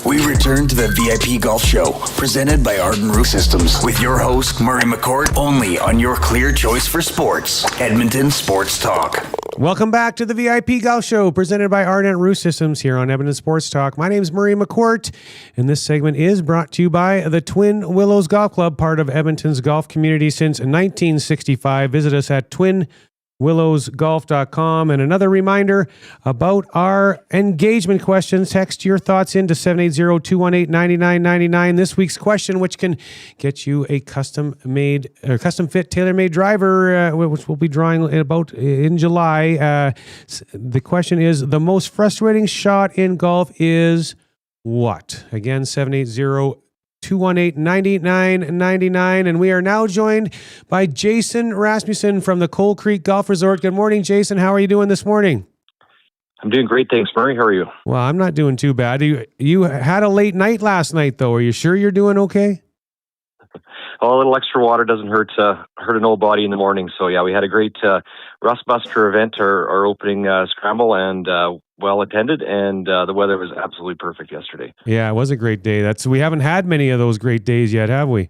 We return to the VIP Golf Show, presented by Ardent Roof Systems, with your host, Murray McCourt, only on your clear choice for sports, Edmonton Sports Talk. Welcome back to the VIP Golf Show, presented by Ardent Roof Systems here on Edmonton Sports Talk. My name is Murray McCourt, and this segment is brought to you by the Twin Willows Golf Club, part of Edmonton's golf community since 1965. Visit us at twinwillowsgolf.com. And another reminder about our engagement questions. Text your thoughts into 780-218-9999. This week's question, which can get you a custom fit tailor-made driver, which we'll be drawing in July. The question is, the most frustrating shot in golf is what? Again, 780-218-9999. And we are now joined by Jason Rasmussen from the Coal Creek Golf Resort. Good morning, Jason. How are you doing this morning? I'm doing great, thanks, Murray. How are you? Well, I'm not doing too bad. You had a late night last night, though. Are you sure you're doing okay? Oh, a little extra water doesn't hurt an old body in the morning. So, yeah, we had a great Rust Buster event, our opening scramble, and well attended, and the weather was absolutely perfect yesterday. Yeah, it was a great day. We haven't had many of those great days yet, have we?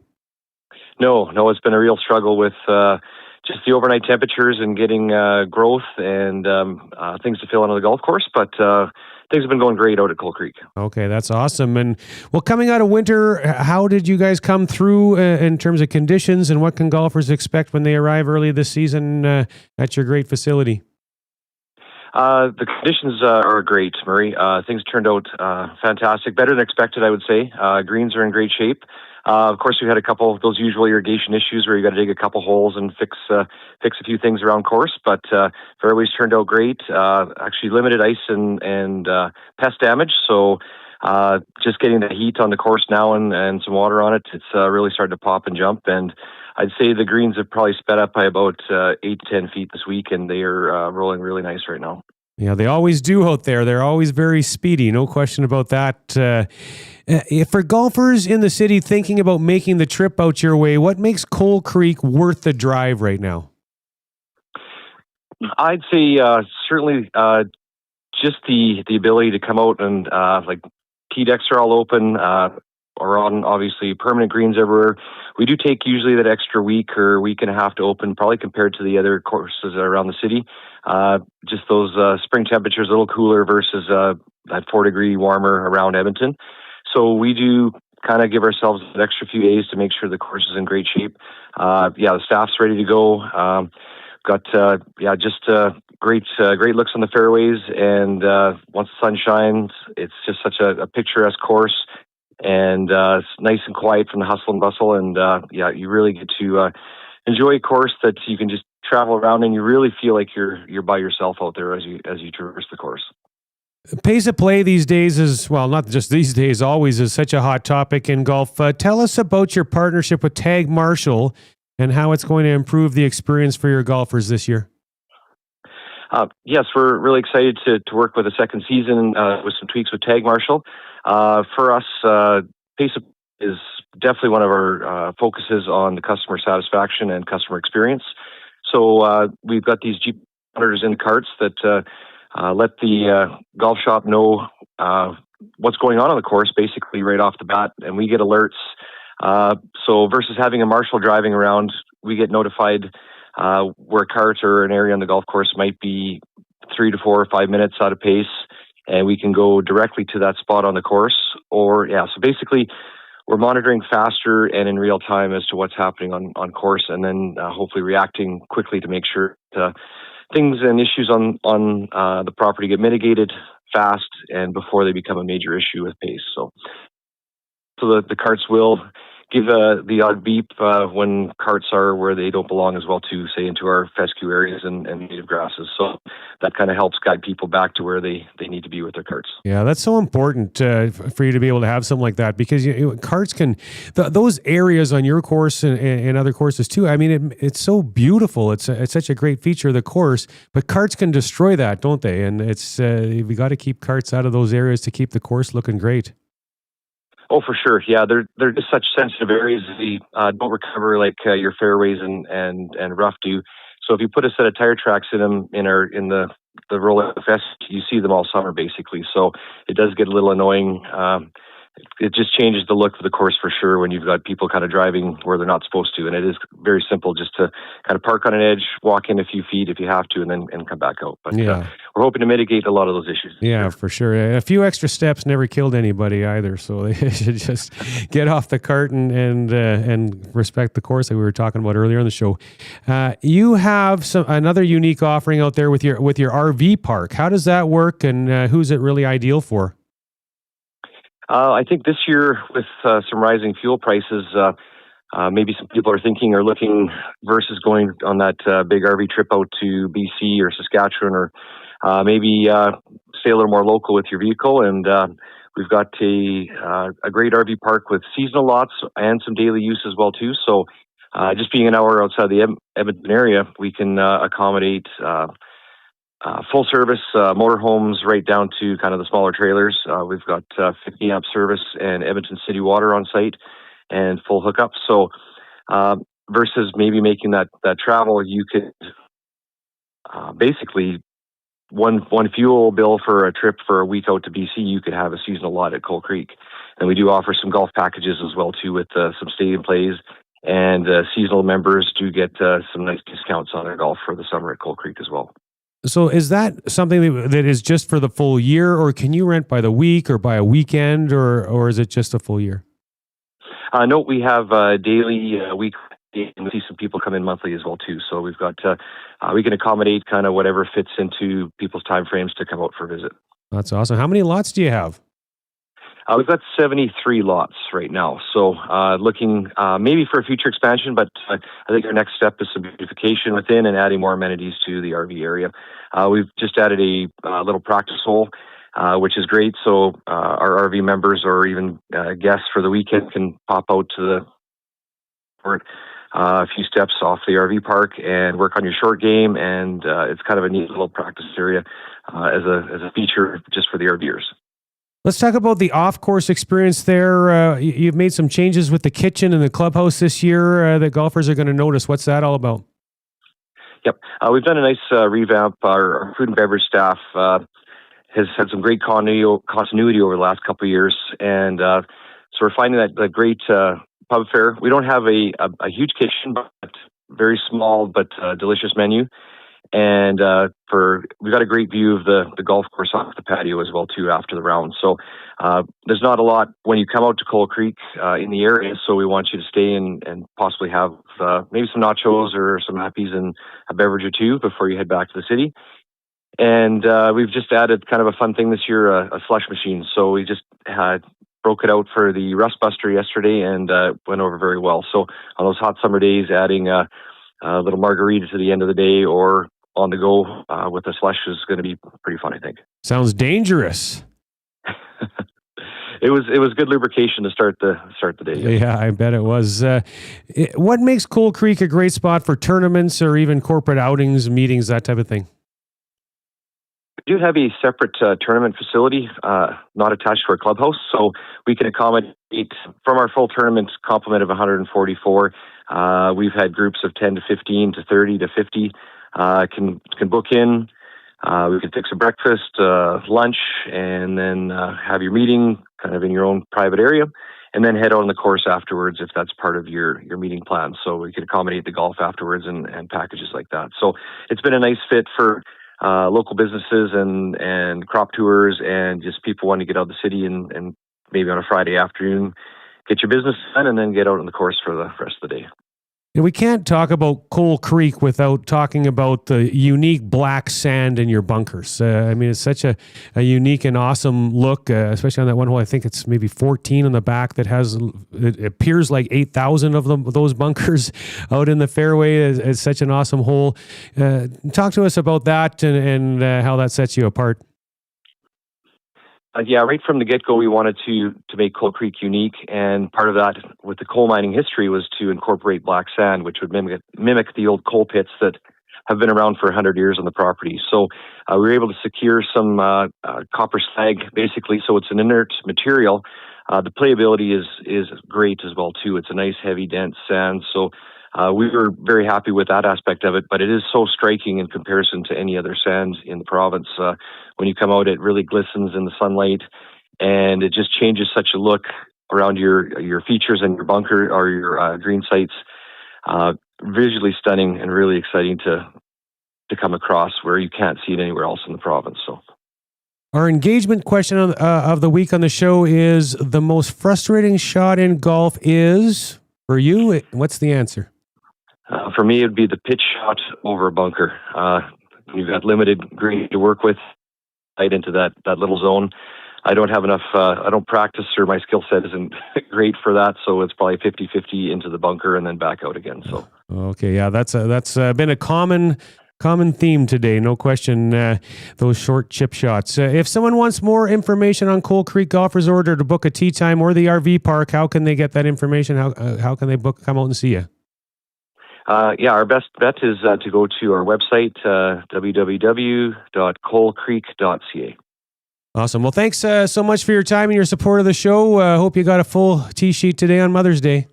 No, it's been a real struggle with just the overnight temperatures and getting growth and things to fill into the golf course, but things have been going great out at Coal Creek. Okay, that's awesome. And well, coming out of winter, how did you guys come through in terms of conditions, and what can golfers expect when they arrive early this season at your great facility? The conditions are great, Murray. Things turned out fantastic, better than expected, I would say. Greens are in great shape. Of course, we had a couple of those usual irrigation issues where you got to dig a couple holes and fix a few things around course. But fairways turned out great. Actually, limited ice and pest damage. So just getting the heat on the course now and some water on it, it's really starting to pop and jump. And I'd say the greens have probably sped up by about 8 to 10 feet this week, and they are rolling really nice right now. Yeah, they always do out there. They're always very speedy. No question about that. For golfers in the city thinking about making the trip out your way, what makes Coal Creek worth the drive right now? I'd say certainly just the ability to come out and like tee decks are all open. Or on obviously permanent greens everywhere. We do take usually that extra week or week and a half to open, probably compared to the other courses around the city. Just those spring temperatures a little cooler versus that 4-degree warmer around Edmonton. So we do kind of give ourselves an extra few days to make sure the course is in great shape. The staff's ready to go. Got great looks on the fairways, and once the sun shines, it's just such a picturesque course. And it's nice and quiet from the hustle and bustle, and you really get to enjoy a course that you can just travel around, and you really feel like you're by yourself out there as you traverse the course. Pace of play these days is, well, not just these days, always is such a hot topic in golf. Tell us about your partnership with Tag Marshall and how it's going to improve the experience for your golfers this year. Yes, we're really excited to work with a second season with some tweaks with Tag Marshall. For us, pace is definitely one of our focuses on the customer satisfaction and customer experience. So we've got these Jeep monitors in the carts that let the golf shop know what's going on the course, basically right off the bat, and we get alerts. So versus having a marshal driving around, we get notified where a cart or an area on the golf course might be 3 to 4 or 5 minutes out of pace, and we can go directly to that spot on the course. So basically we're monitoring faster and in real time as to what's happening on course, and then hopefully reacting quickly to make sure things and issues on the property get mitigated fast and before they become a major issue with pace. So the carts will give the odd beep when carts are where they don't belong as well, too, say into our fescue areas and native grasses. So that kind of helps guide people back to where they need to be with their carts. Yeah, that's so important for you to be able to have something like that, because carts can, those areas on your course and other courses too, I mean, it's so beautiful. It's such a great feature of the course, but carts can destroy that, don't they? And it's we got to keep carts out of those areas to keep the course looking great. Oh, for sure. Yeah, they're just such sensitive areas. They don't recover like your fairways and rough do. So if you put a set of tire tracks in them in the roll fest, you see them all summer basically. So it does get a little annoying. It just changes the look of the course for sure when you've got people kind of driving where they're not supposed to. And it is very simple just to kind of park on an edge, walk in a few feet if you have to, and then come back out. But we're hoping to mitigate a lot of those issues. Yeah, for sure. A few extra steps never killed anybody either. So they should just get off the cart and respect the course that we were talking about earlier in the show. You have another unique offering out there with your RV park. How does that work, and who's it really ideal for? I think this year with some rising fuel prices, maybe some people are thinking or looking versus going on that big RV trip out to BC or Saskatchewan, or maybe stay a little more local with your vehicle. And we've got a great RV park with seasonal lots and some daily use as well too. So just being an hour outside the Edmonton area, we can accommodate full service motorhomes right down to kind of the smaller trailers. We've got 50 amp service and Edmonton City Water on site and full hookup. So versus maybe making that travel, you could basically one fuel bill for a trip for a week out to BC, you could have a seasonal lot at Coal Creek. And we do offer some golf packages as well too with some stadium plays, and seasonal members do get some nice discounts on their golf for the summer at Coal Creek as well. So is that something that is just for the full year, or can you rent by the week or by a weekend, or is it just a full year? No, we have daily, weekly, and we see some people come in monthly as well too. So we've got, we can accommodate kind of whatever fits into people's time frames to come out for a visit. That's awesome. How many lots do you have? We've got 73 lots right now, so looking maybe for a future expansion, but I think our next step is some beautification within and adding more amenities to the RV area. We've just added a little practice hole, which is great, so our RV members or even guests for the weekend can pop out to the a few steps off the RV park and work on your short game, and it's kind of a neat little practice area as a feature just for the RVers. Let's talk about the off-course experience there. You've made some changes with the kitchen and the clubhouse this year that golfers are going to notice. What's that all about? Yep. We've done a nice revamp. Our food and beverage staff has had some great continuity over the last couple of years, and so we're finding that the great pub fare. We don't have a huge kitchen, but very small but delicious menu. And we've got a great view of the golf course off the patio as well too after the round. So there's not a lot when you come out to Coal Creek in the area. So we want you to stay and possibly have maybe some nachos or some Appies and a beverage or two before you head back to the city. And we've just added kind of a fun thing this year, a slush machine. So we just broke it out for the Rust Buster yesterday and went over very well. So on those hot summer days, adding a little margarita to the end of the day or on the go with a slush is going to be pretty fun, I think. Sounds dangerous. It was good lubrication to start the day. Yeah, I bet it was. What makes Coal Creek a great spot for tournaments or even corporate outings, meetings, that type of thing? We do have a separate tournament facility, not attached to our clubhouse, so we can accommodate from our full tournament complement of 144. We've had groups of 10 to 15 to 30 to 50 can book in. We can fix a breakfast, lunch, and then have your meeting kind of in your own private area, and then head out on the course afterwards if that's part of your meeting plan. So we can accommodate the golf afterwards and packages like that. So it's been a nice fit for local businesses and crop tours and just people wanting to get out of the city and maybe on a Friday afternoon, get your business done and then get out on the course for the rest of the day. We can't talk about Coal Creek without talking about the unique black sand in your bunkers. I mean, it's such a unique and awesome look, especially on that one hole. I think it's maybe 14 on the back that has, it appears like 8,000 of them, those bunkers out in the fairway. It's such an awesome hole. Talk to us about that and how that sets you apart. Yeah, right from the get-go, we wanted to make Coal Creek unique, and part of that with the coal mining history was to incorporate black sand, which would mimic the old coal pits that have been around for 100 years on the property. So we were able to secure some copper slag, basically, so it's an inert material. The playability is great as well, too. It's a nice, heavy, dense sand, so we were very happy with that aspect of it, but it is so striking in comparison to any other sand in the province. When you come out, it really glistens in the sunlight, and it just changes such a look around your features and your bunker or your green sites. Visually stunning and really exciting to come across where you can't see it anywhere else in the province. So, our engagement question of the week on the show is: the most frustrating shot in golf is, for you, what's the answer? For me, it'd be the pitch shot over a bunker. You've got limited green to work with, right into that little zone. I don't have enough, I don't practice, or my skill set isn't great for that, so it's probably 50-50 into the bunker and then back out again. So okay, yeah, that's been a common theme today, no question, those short chip shots. If someone wants more information on Coal Creek Golf Resort or to book a tee time or the RV park, how can they get that information? How can they come out and see you? Yeah, our best bet is to go to our website, www.coalcreek.ca. Awesome. Well, thanks so much for your time and your support of the show. Hope you got a full tee sheet today on Mother's Day.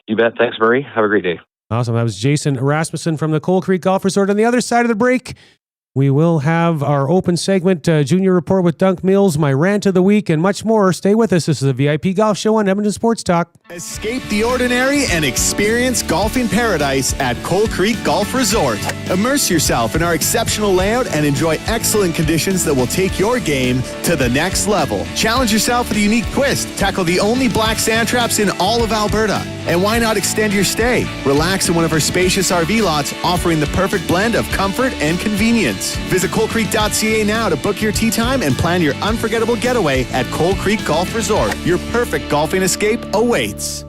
You bet. Thanks, Murray. Have a great day. Awesome. That was Jason Rasmussen from the Coal Creek Golf Resort. On the other side of the break, we will have our open segment, Junior Report with Dunc Mills, my rant of the week, and much more. Stay with us. This is the VIP Golf Show on Edmonton Sports Talk. Escape the ordinary and experience golfing paradise at Coal Creek Golf Resort. Immerse yourself in our exceptional layout and enjoy excellent conditions that will take your game to the next level. Challenge yourself with a unique twist. Tackle the only black sand traps in all of Alberta. And why not extend your stay? Relax in one of our spacious RV lots, offering the perfect blend of comfort and convenience. resorts. Visit coalcreek.ca now to book your tee time and plan your unforgettable getaway at Coal Creek Golf Resort. Your perfect golfing escape awaits.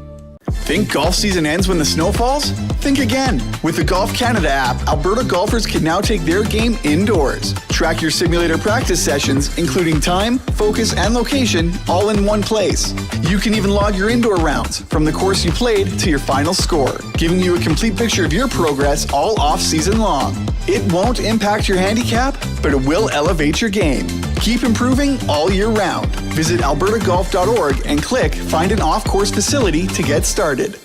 Think golf season ends when the snow falls? Think again. With the Golf Canada app, Alberta golfers can now take their game indoors. Track your simulator practice sessions, including time, focus, and location, all in one place. You can even log your indoor rounds, from the course you played to your final score, giving you a complete picture of your progress all off-season long. It won't impact your handicap, but it will elevate your game. Keep improving all year round. Visit albertagolf.org and click Find an Off-Course Facility to get started.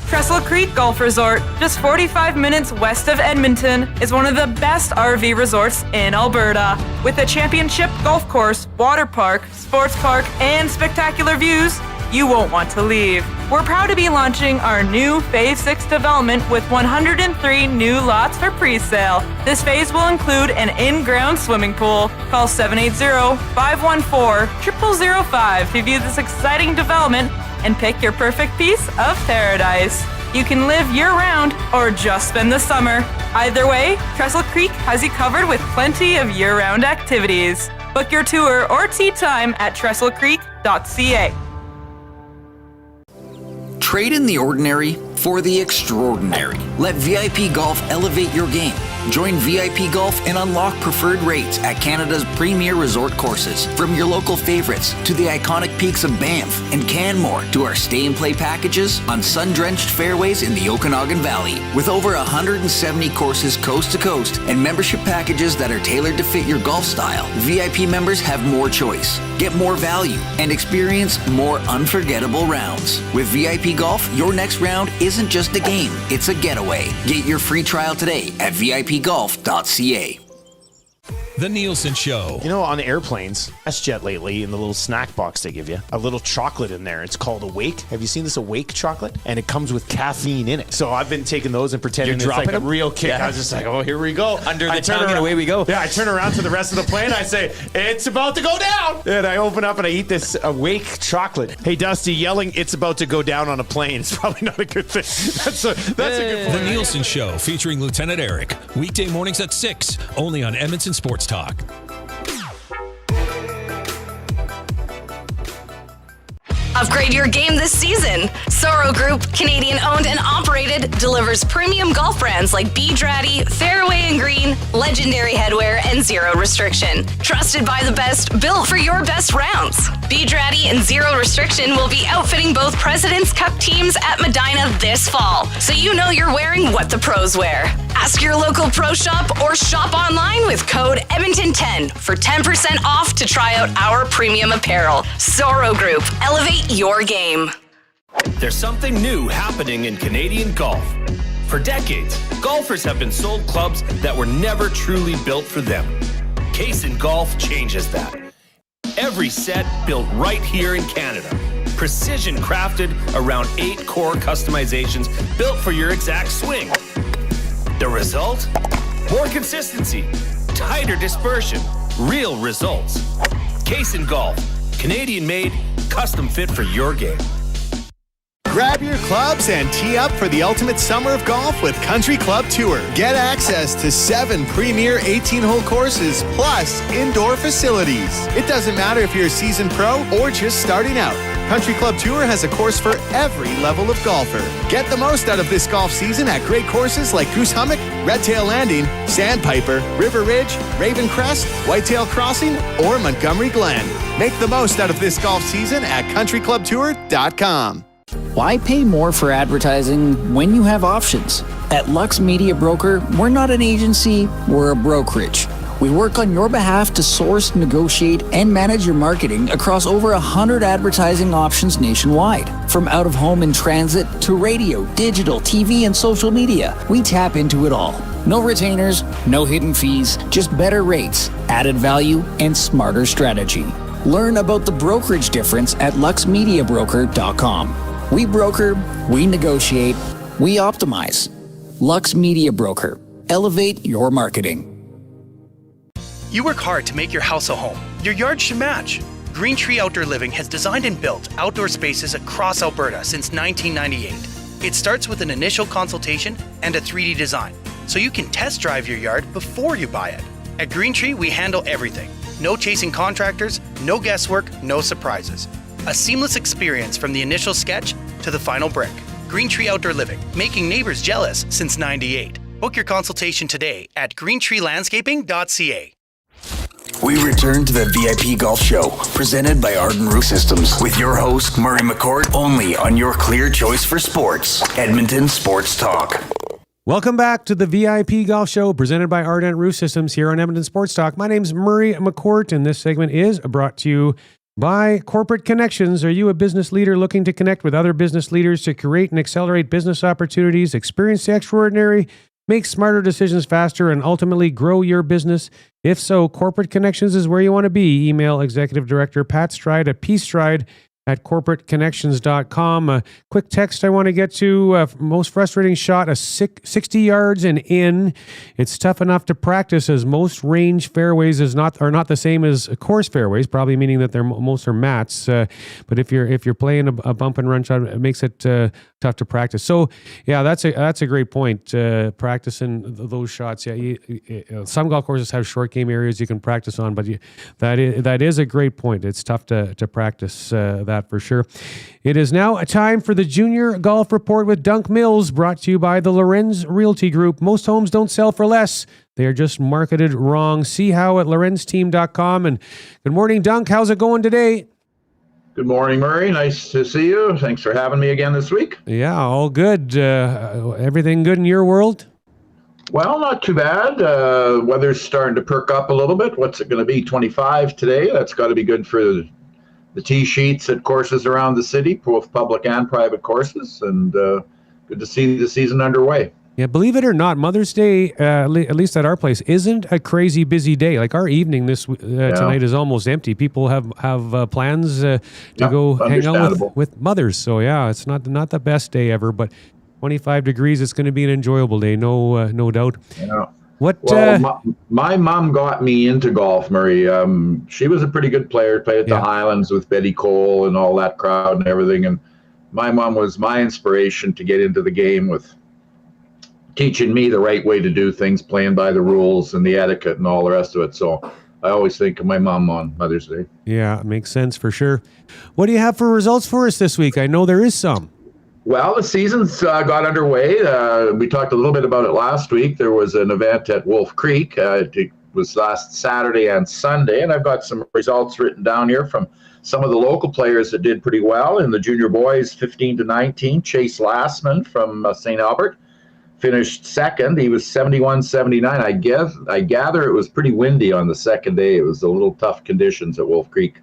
Trestle Creek Golf Resort, just 45 minutes west of Edmonton, is one of the best RV resorts in Alberta. With a championship golf course, water park, sports park, and spectacular views, you won't want to leave. We're proud to be launching our new Phase 6 development with 103 new lots for pre-sale. This phase will include an in-ground swimming pool. Call 780-514-0005 to view this exciting development and pick your perfect piece of paradise. You can live year-round or just spend the summer. Either way, Trestle Creek has you covered with plenty of year-round activities. Book your tour or tee time at trestlecreek.ca. Trade in the ordinary for the extraordinary. Let VIP Golf elevate your game. Join VIP Golf and unlock preferred rates at Canada's premier resort courses. From your local favorites to the iconic peaks of Banff and Canmore to our stay and play packages on sun-drenched fairways in the Okanagan Valley. With over 170 courses coast to coast and membership packages that are tailored to fit your golf style, VIP members have more choice, get more value, and experience more unforgettable rounds. With VIP Golf, your next round isn't just a game, it's a getaway. Get your free trial today at vipgolf.ca. The Nielsen Show. You know, on airplanes, WestJet lately, in the little snack box they give you, a little chocolate in there. It's called Awake. Have you seen this Awake chocolate? And it comes with caffeine in it. So I've been taking those and pretending it's like a real kick. Yeah. I was just like, oh, here we go. Under the tongue and away we go. Yeah, I turn around to the rest of the plane. I say, it's about to go down. And I open up and I eat this Awake chocolate. Hey, Dusty, yelling it's about to go down on a plane is probably not a good thing. That's a good point. The Nielsen Show featuring Lieutenant Eric. Weekday mornings at 6, only on Edmonton Sports Talk. Upgrade your game this season. Soro Group, Canadian owned and operated, delivers premium golf brands like Bedrati, Fairway and Green, Legendary Headwear, and Zero Restriction. Trusted by the best, built for your best rounds. Bedrati and Zero Restriction will be outfitting both President's Cup teams at Medina this fall, so you know you're wearing what the pros wear. Ask your local pro shop or shop online with code Edmonton10 for 10% off to try out our premium apparel. Soro Group, elevate your game. There's something new happening in Canadian golf. For decades, golfers have been sold clubs that were never truly built for them. Case Golf changes that. Every set built right here in Canada. Precision crafted around 8 core customizations built for your exact swing. The result? More consistency, tighter dispersion, real results. Case Golf, Canadian made, custom fit for your game. Grab your clubs and tee up for the ultimate summer of golf with Country Club Tour. Get access to 7 premier 18-hole courses plus indoor facilities. It doesn't matter if you're a seasoned pro or just starting out. Country Club Tour has a course for every level of golfer. Get the most out of this golf season at great courses like Goose Hummock, Redtail Landing, Sandpiper, River Ridge, Raven Crest, Whitetail Crossing, or Montgomery Glen. Make the most out of this golf season at countryclubtour.com. Why pay more for advertising when you have options? At Lux Media Broker, we're not an agency, we're a brokerage. We work on your behalf to source, negotiate, and manage your marketing across over 100 advertising options nationwide. From out-of-home and transit to radio, digital, TV, and social media, we tap into it all. No retainers, no hidden fees, just better rates, added value, and smarter strategy. Learn about the brokerage difference at luxmediabroker.com. We broker, we negotiate, we optimize. Lux Media Broker. Elevate your marketing. You work hard to make your house a home. Your yard should match. Green Tree Outdoor Living has designed and built outdoor spaces across Alberta since 1998. It starts with an initial consultation and a 3D design, so you can test drive your yard before you buy it. At Green Tree, we handle everything. No chasing contractors, no guesswork, no surprises. A seamless experience from the initial sketch to the final brick. Green Tree Outdoor Living, making neighbors jealous since '98. Book your consultation today at greentreelandscaping.ca. We return to the VIP Golf Show, presented by Arden Roof Systems, with your host, Murray McCourt, only on your clear choice for sports, Edmonton Sports Talk. Welcome back to the VIP Golf Show, presented by Ardent Roof Systems here on Edmonton Sports Talk. My name's Murray McCourt, and this segment is brought to you by Corporate Connections. Are you a business leader looking to connect with other business leaders to create and accelerate business opportunities, experience the extraordinary, make smarter decisions faster, and ultimately grow your business? If so, Corporate Connections is where you want to be. Email Executive Director Pat Stride at pstride@corporateconnections.com. A quick text I want to get to. Most frustrating shot, 60 yards and in. It's tough enough to practice, as most range fairways are not the same as course fairways, probably meaning that most are mats. But if you're playing a bump and run shot, it makes it tough to practice. So yeah, that's a great point. Practicing those shots. Yeah, some golf courses have short game areas you can practice on, but that is a great point. It's tough to practice that for sure. It is now a time for the Junior Golf Report with Dunc Mills, brought to you by the Lorenz Realty Group. Most homes don't sell for less. They are just marketed wrong. See how at lorenzteam.com. And good morning, Dunc. How's it going today? Good morning, Murray. Nice to see you. Thanks for having me again this week. Yeah, all good. Everything good in your world? Well, not too bad. Weather's starting to perk up a little bit. What's it going to be, 25 today? That's got to be good for the tee sheets at courses around the city, both public and private courses, and good to see the season underway. Yeah, believe it or not, Mother's Day, at least at our place, isn't a crazy busy day. Like our evening tonight is almost empty. People have plans to go hang out with mothers. So yeah, it's not the best day ever, but 25 degrees, it's going to be an enjoyable day, no doubt. Yeah. My mom got me into golf, Murray. She was a pretty good player, played at the Highlands with Betty Cole and all that crowd and everything. And my mom was my inspiration to get into the game, with teaching me the right way to do things, playing by the rules and the etiquette and all the rest of it. So I always think of my mom on Mother's Day. Yeah, it makes sense for sure. What do you have for results for us this week? I know there is some. Well, the season's got underway. We talked a little bit about it last week. There was an event at Wolf Creek. It was last Saturday and Sunday, and I've got some results written down here from some of the local players that did pretty well. In the junior boys, 15-19, Chase Lassman from St. Albert finished second. He was 71-79. I gather it was pretty windy on the second day. It was a little tough conditions at Wolf Creek.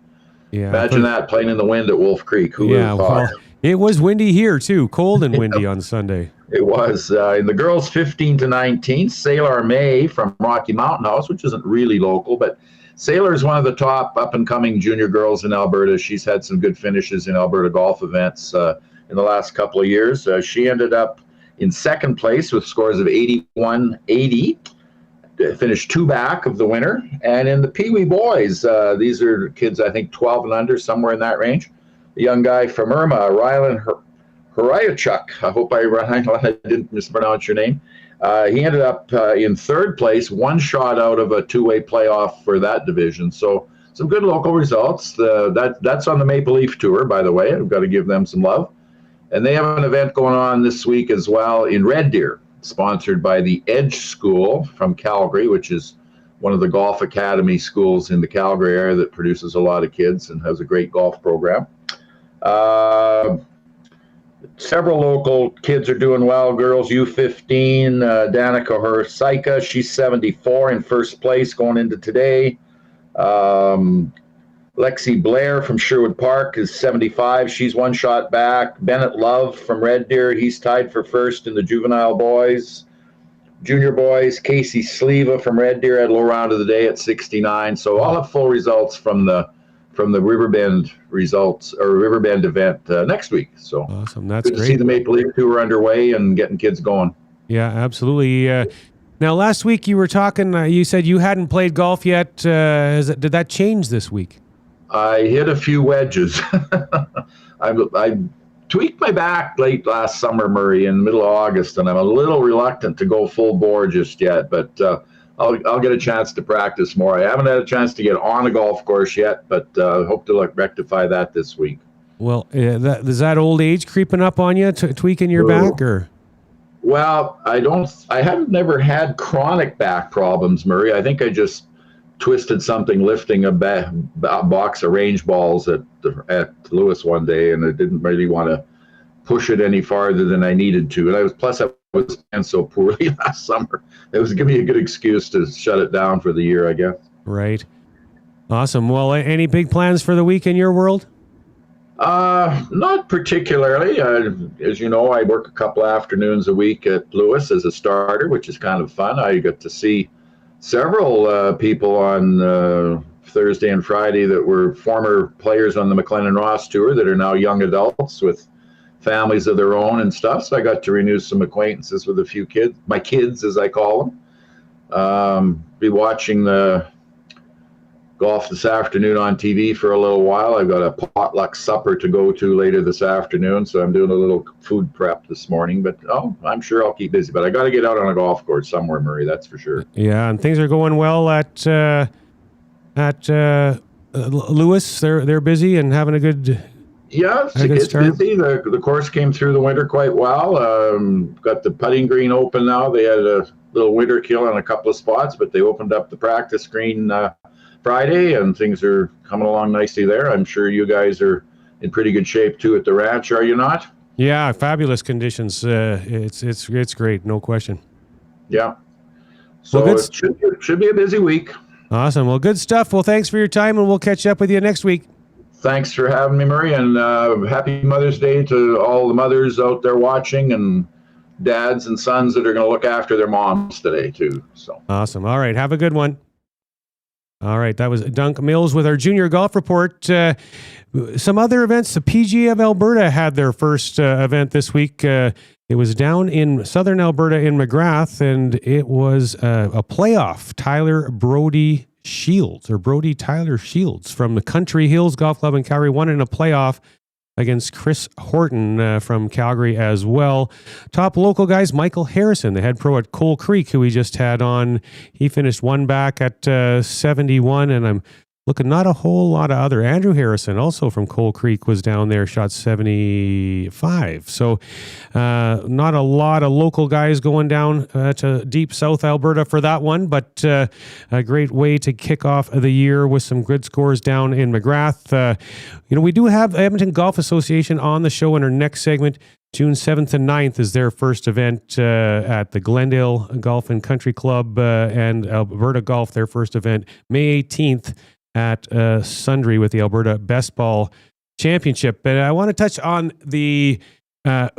Yeah, Imagine that, playing in the wind at Wolf Creek. Who would have thought? Well, it was windy here too, cold and windy on Sunday. It was. In the girls, 15-19, Sailor May from Rocky Mountain House, which isn't really local, but Sailor is one of the top up-and-coming junior girls in Alberta. She's had some good finishes in Alberta golf events in the last couple of years. She ended up in second place with scores of 81-80. Finished two back of the winner. And in the Pee Wee boys, these are kids, I think, 12 and under, somewhere in that range. A young guy from Irma, Rylan Horayachuk. I hope I didn't mispronounce your name. He ended up in third place, one shot out of a two-way playoff for that division. So some good local results. That's on the Maple Leaf Tour, by the way. I've got to give them some love. And they have an event going on this week as well in Red Deer, sponsored by the Edge School from Calgary, which is one of the golf academy schools in the Calgary area that produces a lot of kids and has a great golf program. Several local kids are doing well. Girls U15, Danica Horsaika, she's 74 in first place going into today. Lexi Blair from Sherwood Park is 75. She's one shot back. Bennett Love from Red Deer, he's tied for first in the juvenile boys. Junior boys, Casey Sleva from Red Deer had a low round of the day at 69. So I'll have full results from the Riverbend results or Riverbend event next week. So awesome, that's good great. To see the Maple Leaf Tour underway and getting kids going. Yeah, absolutely. Now, last week you were talking. You said you hadn't played golf yet. Did that change this week? I hit a few wedges. I tweaked my back late last summer, Murray, in the middle of August, and I'm a little reluctant to go full bore just yet, but I'll get a chance to practice more. I haven't had a chance to get on a golf course yet, but hope to rectify that this week. Well, is that old age creeping up on you, tweaking your back, or? Well, I haven't never had chronic back problems, Murray. I think I just twisted something lifting a box of range balls at Lewis one day, and I didn't really want to push it any farther than I needed to. And I was playing so poorly last summer. It was giving me a good excuse to shut it down for the year, I guess. Right. Awesome. Well, any big plans for the week in your world? Not particularly. As you know, I work a couple afternoons a week at Lewis as a starter, which is kind of fun. I got to see several people on Thursday and Friday that were former players on the McLennan Ross Tour that are now young adults with families of their own and stuff. So I got to renew some acquaintances with a few kids, my kids as I call them. Be watching the golf this afternoon on TV for a little while. I've got a potluck supper to go to later this afternoon, so I'm doing a little food prep this morning. But I'm sure I'll keep busy. But I got to get out on a golf course somewhere, Murray. That's for sure. Yeah, and things are going well at Lewis. They're busy and having a good. Yeah, it's busy. The course came through the winter quite well. Got the putting green open now. They had a little winter kill in a couple of spots, but they opened up the practice green Friday, and things are coming along nicely there. I'm sure you guys are in pretty good shape too at the ranch, are you not? Yeah, fabulous conditions. It's great, no question. Yeah. So it should be a busy week. Awesome. Well, good stuff. Well, thanks for your time, and we'll catch up with you next week. Thanks for having me, Murray, and happy Mother's Day to all the mothers out there watching, and dads and sons that are going to look after their moms today too. So awesome. All right, have a good one. All right, that was Dunc Mills with our junior golf report. Some other events. The PGA of Alberta had their first event this week. It was down in southern Alberta in McGrath, and it was a playoff. Brody Tyler Shields from the Country Hills Golf Club in Calgary won in a playoff against Chris Horton from Calgary as well. Top local guys, Michael Harrison, the head pro at Coal Creek, who we just had on. He finished one back at 71, and I'm looking not a whole lot of other. Andrew Harrison, also from Coal Creek, was down there, shot 75. So not a lot of local guys going down to deep South Alberta for that one, but a great way to kick off the year with some good scores down in McGrath. We do have Edmonton Golf Association on the show in our next segment. June 7th and 9th is their first event at the Glendale Golf and Country Club and Alberta Golf, their first event. May 18th at Sundre with the Alberta Best Ball Championship. But I want to touch on the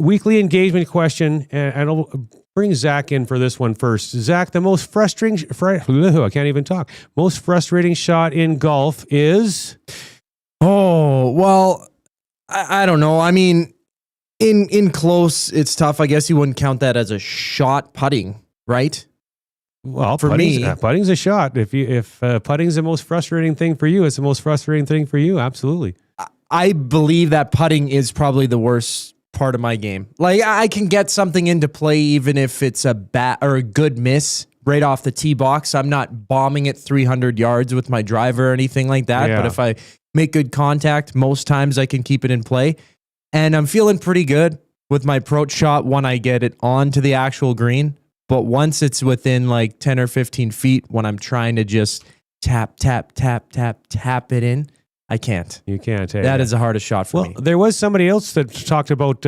weekly engagement question, and I'll bring Zach in for this one first. Zach, the most frustrating, I can't even talk, most frustrating shot in golf is? Oh, well, I don't know. I mean, in close, it's tough. I guess you wouldn't count that as a shot putting, right? Well, for me, putting's a shot. If putting's the most frustrating thing for you, it's the most frustrating thing for you. Absolutely. I believe that putting is probably the worst part of my game. Like, I can get something into play even if it's a bad or a good miss right off the tee box. I'm not bombing it 300 yards with my driver or anything like that. Yeah. But if I make good contact, most times I can keep it in play. And I'm feeling pretty good with my approach shot when I get it onto the actual green. But once it's within like 10 or 15 feet, when I'm trying to just tap it in, I can't. You can't. That is the hardest shot for me. Well, there was somebody else that talked about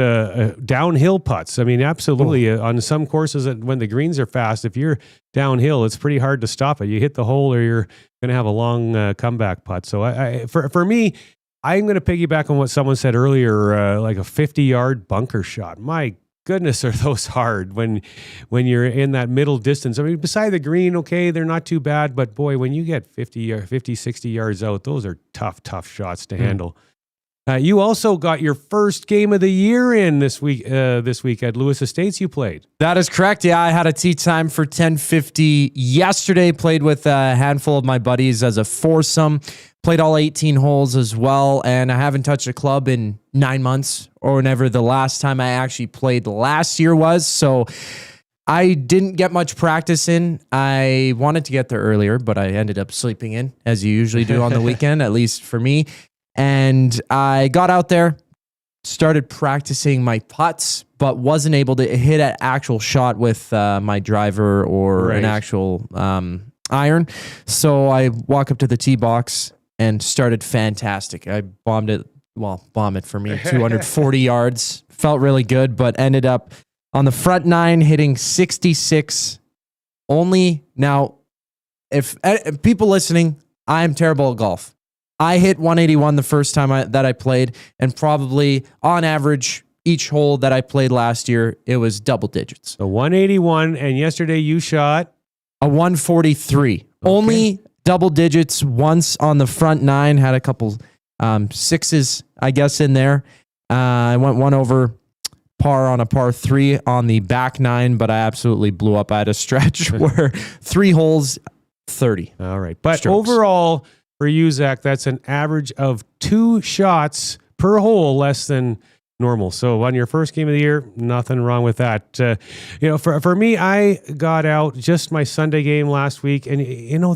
downhill putts. I mean, absolutely. On some courses, when the greens are fast, if you're downhill, it's pretty hard to stop it. You hit the hole or you're going to have a long comeback putt. So for me, I'm going to piggyback on what someone said earlier, like a 50-yard bunker shot. My goodness, are those hard when you're in that middle distance. I mean, beside the green, okay, they're not too bad, but boy, when you get 50 or 50, 60 yards out, those are tough shots to handle. You also got your first game of the year in this week at Lewis Estates you played. That is correct. Yeah, I had a tee time for 10:50 yesterday. Played with a handful of my buddies as a foursome. Played all 18 holes as well, and I haven't touched a club in 9 months or whenever the last time I actually played last year was. So I didn't get much practice in. I wanted to get there earlier, but I ended up sleeping in, as you usually do on the weekend, at least for me. And I got out there, started practicing my putts, but wasn't able to hit an actual shot with my driver or an actual iron. So I walk up to the tee box and started fantastic. I bombed it for me, 240 yards. Felt really good, but ended up on the front nine hitting 66 only. Now, if people listening, I'm terrible at golf. I hit 181 the first time that I played, and probably on average, each hole that I played last year, it was double digits. So 181, and yesterday you shot? A 143. Okay. Only double digits once on the front nine, had a couple sixes, I guess, in there. I went one over par on a par 3 on the back nine, but I absolutely blew up. I had a stretch where 3 holes, 30. All right. But strokes. Overall, for you, Zach, that's an average of 2 shots per hole less than normal. So on your first game of the year, nothing wrong with that. For me, I got out just my Sunday game last week, and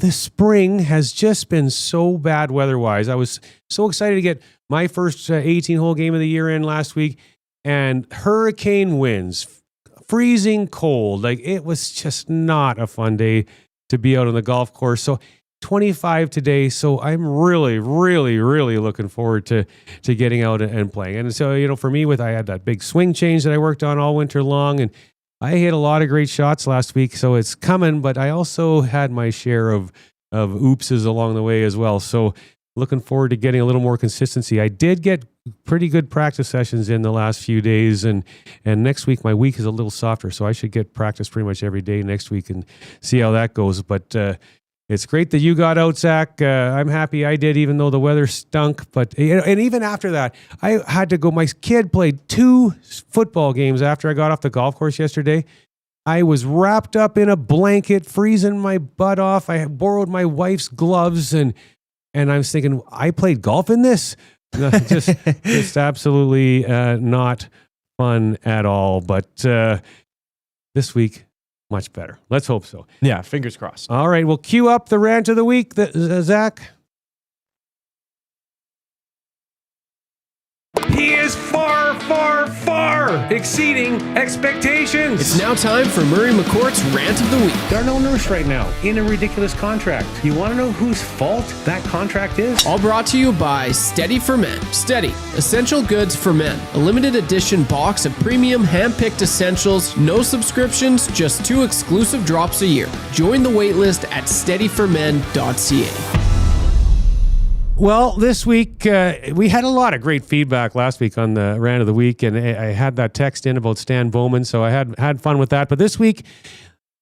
this spring has just been so bad weather-wise. I was so excited to get my first 18-hole game of the year in last week, and hurricane winds, freezing cold. Like, it was just not a fun day to be out on the golf course. So 25 today, so I'm really, really, really looking forward to getting out and playing. And so, for me, I had that big swing change that I worked on all winter long, and I hit a lot of great shots last week, so it's coming, but I also had my share of oopses along the way as well. So looking forward to getting a little more consistency. I did get pretty good practice sessions in the last few days, and next week, my week is a little softer, so I should get practice pretty much every day next week and see how that goes. But it's great that you got out, Zach. I'm happy I did, even though the weather stunk. But and even after that, I had to go. My kid played 2 football games after I got off the golf course yesterday. I was wrapped up in a blanket, freezing my butt off. I borrowed my wife's gloves, and I was thinking, I played golf in this? Just absolutely not fun at all. But this week, much better. Let's hope so. Yeah, fingers crossed. All right, we'll cue up the rant of the week, Zach. He is far, far, far exceeding expectations. It's now time for Murray McCourt's Rant of the Week. Darnell Nurse right now in a ridiculous contract. You want to know whose fault that contract is? All brought to you by Steady for Men. Steady, essential goods for men. A limited edition box of premium hand-picked essentials. No subscriptions, just 2 exclusive drops a year. Join the waitlist at steadyformen.ca. Well, this week, we had a lot of great feedback last week on the Rant of the Week, and I had that text in about Stan Bowman, so I had fun with that. But this week,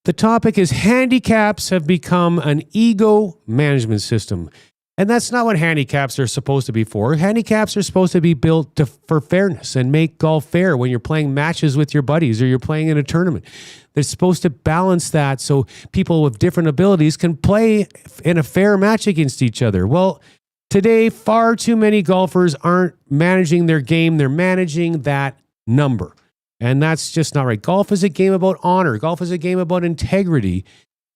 the topic is handicaps have become an ego management system. And that's not what handicaps are supposed to be for. Handicaps are supposed to be built for fairness and make golf fair when you're playing matches with your buddies or you're playing in a tournament. They're supposed to balance that so people with different abilities can play in a fair match against each other. Well, today, far too many golfers aren't managing their game. They're managing that number. And that's just not right. Golf is a game about honor. Golf is a game about integrity.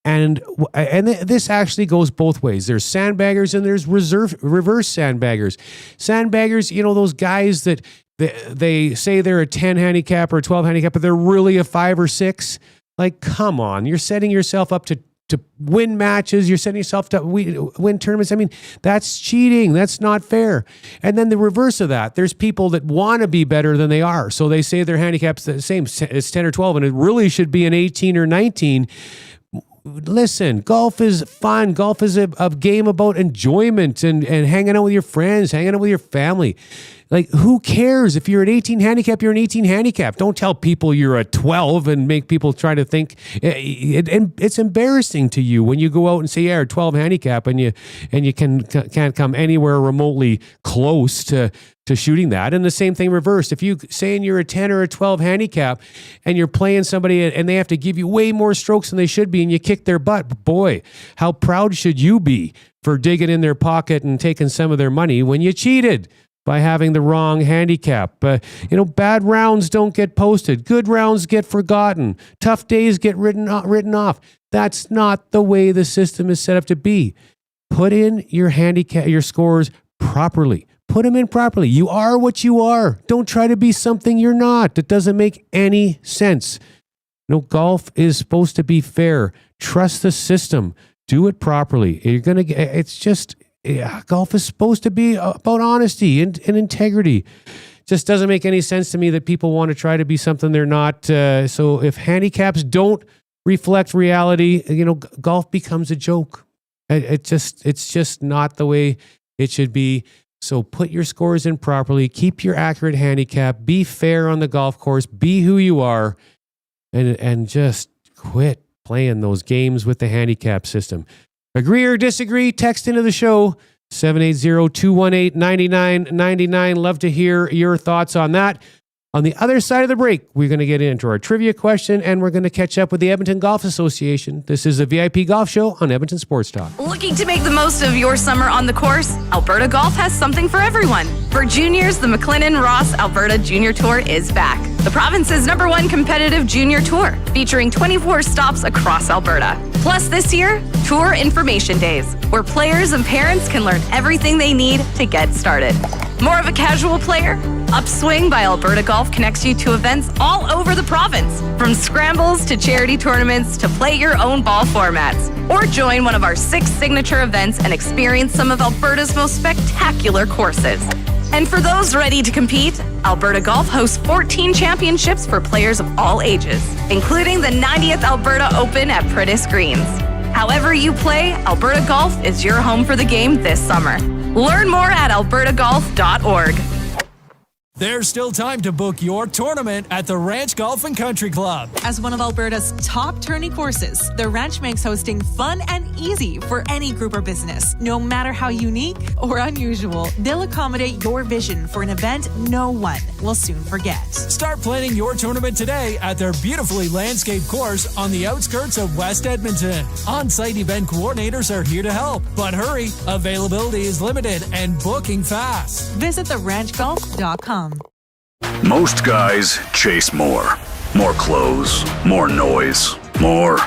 And this actually goes both ways. There's sandbaggers and there's reverse sandbaggers. Sandbaggers, those guys that they say they're a 10 handicap or a 12 handicap, but they're really a 5 or 6. Like, come on. You're setting yourself up to win matches. You're setting yourself to win tournaments. I mean, that's cheating. That's not fair. And then the reverse of that, there's people that want to be better than they are. So they say their handicap's the same. It's 10 or 12, and it really should be an 18 or 19. Listen, golf is fun. Golf is a game about enjoyment and hanging out with your friends, hanging out with your family. Like, who cares? If you're an 18 handicap, you're an 18 handicap. Don't tell people you're a 12 and make people try to think. It's embarrassing to you when you go out and say, yeah, you're a 12 handicap, and you can't come anywhere remotely close to shooting that. And the same thing reversed. If you saying you're a 10 or a 12 handicap and you're playing somebody and they have to give you way more strokes than they should be and you kick their butt, boy, how proud should you be for digging in their pocket and taking some of their money when you cheated by having the wrong handicap. Bad rounds don't get posted. Good rounds get forgotten. Tough days get written off. That's not the way the system is set up to be. Put in your handicap, your scores properly. Put them in properly. You are what you are. Don't try to be something you're not. That doesn't make any sense. Golf is supposed to be fair. Trust the system. Do it properly. Golf is supposed to be about honesty and integrity. Just doesn't make any sense to me that people want to try to be something they're not. So if handicaps don't reflect reality, golf becomes a joke. It's just not the way it should be. So put your scores in properly, keep your accurate handicap, be fair on the golf course, be who you are, and just quit playing those games with the handicap system. Agree or disagree? Text into the show, 780-218-9999. Love to hear your thoughts on that. On the other side of the break, we're going to get into our trivia question, and we're going to catch up with the Edmonton Golf Association. This is the VIP Golf Show on Edmonton Sports Talk. Looking to make the most of your summer on the course? Alberta Golf has something for everyone. For juniors, the McLennan Ross Alberta Junior Tour is back. The province's #1 competitive junior tour, featuring 24 stops across Alberta. Plus this year, Tour Information Days, where players and parents can learn everything they need to get started. More of a casual player? Upswing by Alberta Golf connects you to events all over the province, from scrambles to charity tournaments to play your own ball formats. Or join one of our 6 signature events and experience some of Alberta's most spectacular courses. And for those ready to compete, Alberta Golf hosts 14 championships for players of all ages, including the 90th Alberta Open at Prentice Greens. However you play, Alberta Golf is your home for the game this summer. Learn more at albertagolf.org. There's still time to book your tournament at the Ranch Golf and Country Club. As one of Alberta's top tourney courses, the Ranch makes hosting fun and easy for any group or business. No matter how unique or unusual, they'll accommodate your vision for an event no one will soon forget. Start planning your tournament today at their beautifully landscaped course on the outskirts of West Edmonton. On-site event coordinators are here to help, but hurry, availability is limited and booking fast. Visit theranchgolf.com. Most guys chase more. More clothes, more noise, more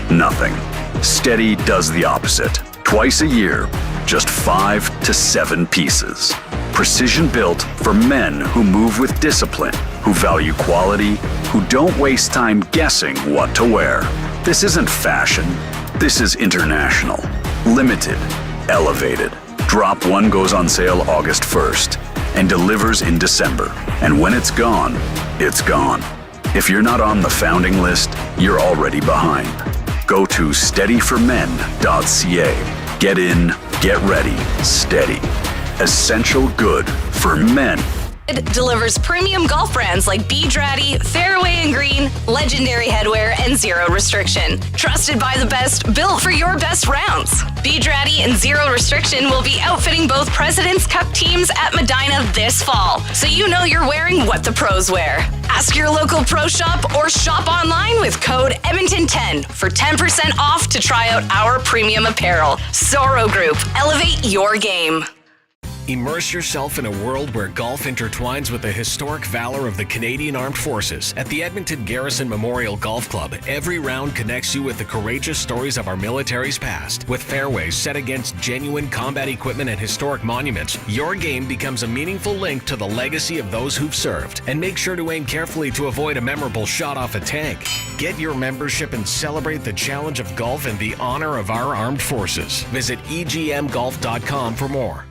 nothing. Steady does the opposite. Twice a year, just 5 to 7 pieces. Precision built for men who move with discipline, who value quality, who don't waste time guessing what to wear. This isn't fashion. This is international. Limited. Elevated. Drop 1 goes on sale August 1st. And delivers in December. And when it's gone, it's gone. If you're not on the founding list, you're already behind. Go to steadyformen.ca. Get in, get ready, steady. Essential good for men. It delivers premium golf brands like Bedrati, Fairway and Green, Legendary Headwear, and Zero Restriction. Trusted by the best, built for your best rounds. Bedrati and Zero Restriction will be outfitting both President's Cup teams at Medina this fall, so you know you're wearing what the pros wear. Ask your local pro shop or shop online with code Edmonton10 for 10% off to try out our premium apparel. Soro Group, elevate your game. Immerse yourself in a world where golf intertwines with the historic valor of the Canadian Armed Forces. At the Edmonton Garrison Memorial Golf Club, every round connects you with the courageous stories of our military's past. With fairways set against genuine combat equipment and historic monuments, your game becomes a meaningful link to the legacy of those who've served. And make sure to aim carefully to avoid a memorable shot off a tank. Get your membership and celebrate the challenge of golf and the honor of our armed forces. Visit egmgolf.com for more.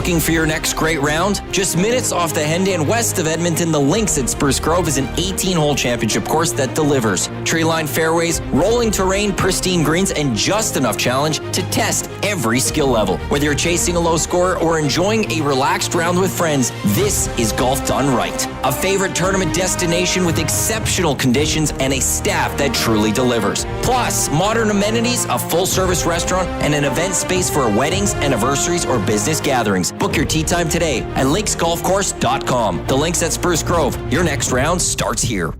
Looking for your next great round? Just minutes off the Hendan west of Edmonton, the Links at Spruce Grove is an 18-hole championship course that delivers. Tree-lined fairways, rolling terrain, pristine greens, and just enough challenge to test every skill level. Whether you're chasing a low score or enjoying a relaxed round with friends, this is golf done right. A favorite tournament destination with exceptional conditions and a staff that truly delivers. Plus, modern amenities, a full-service restaurant, and an event space for weddings, anniversaries, or business gatherings. Book your tee time today at linksgolfcourse.com. The Links at Spruce Grove. Your next round starts here.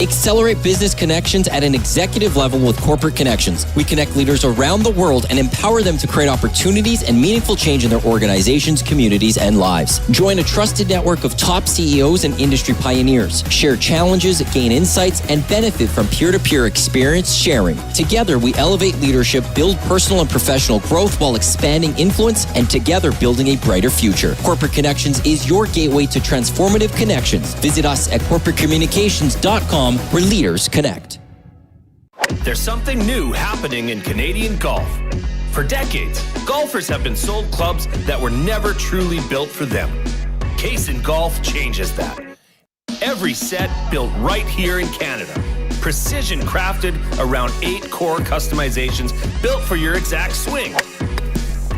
Accelerate business connections at an executive level with Corporate Connections. We connect leaders around the world and empower them to create opportunities and meaningful change in their organizations, communities, and lives. Join a trusted network of top CEOs and industry pioneers. Share challenges, gain insights, and benefit from peer-to-peer experience sharing. Together, we elevate leadership, build personal and professional growth while expanding influence, and together building a brighter future. Corporate Connections is your gateway to transformative connections. Visit us at corporatecommunications.com, where leaders connect. There's something new happening in Canadian golf. For decades, golfers have been sold clubs that were never truly built for them. Case Golf changes that. Every set built right here in Canada. Precision crafted around 8 core customizations built for your exact swing.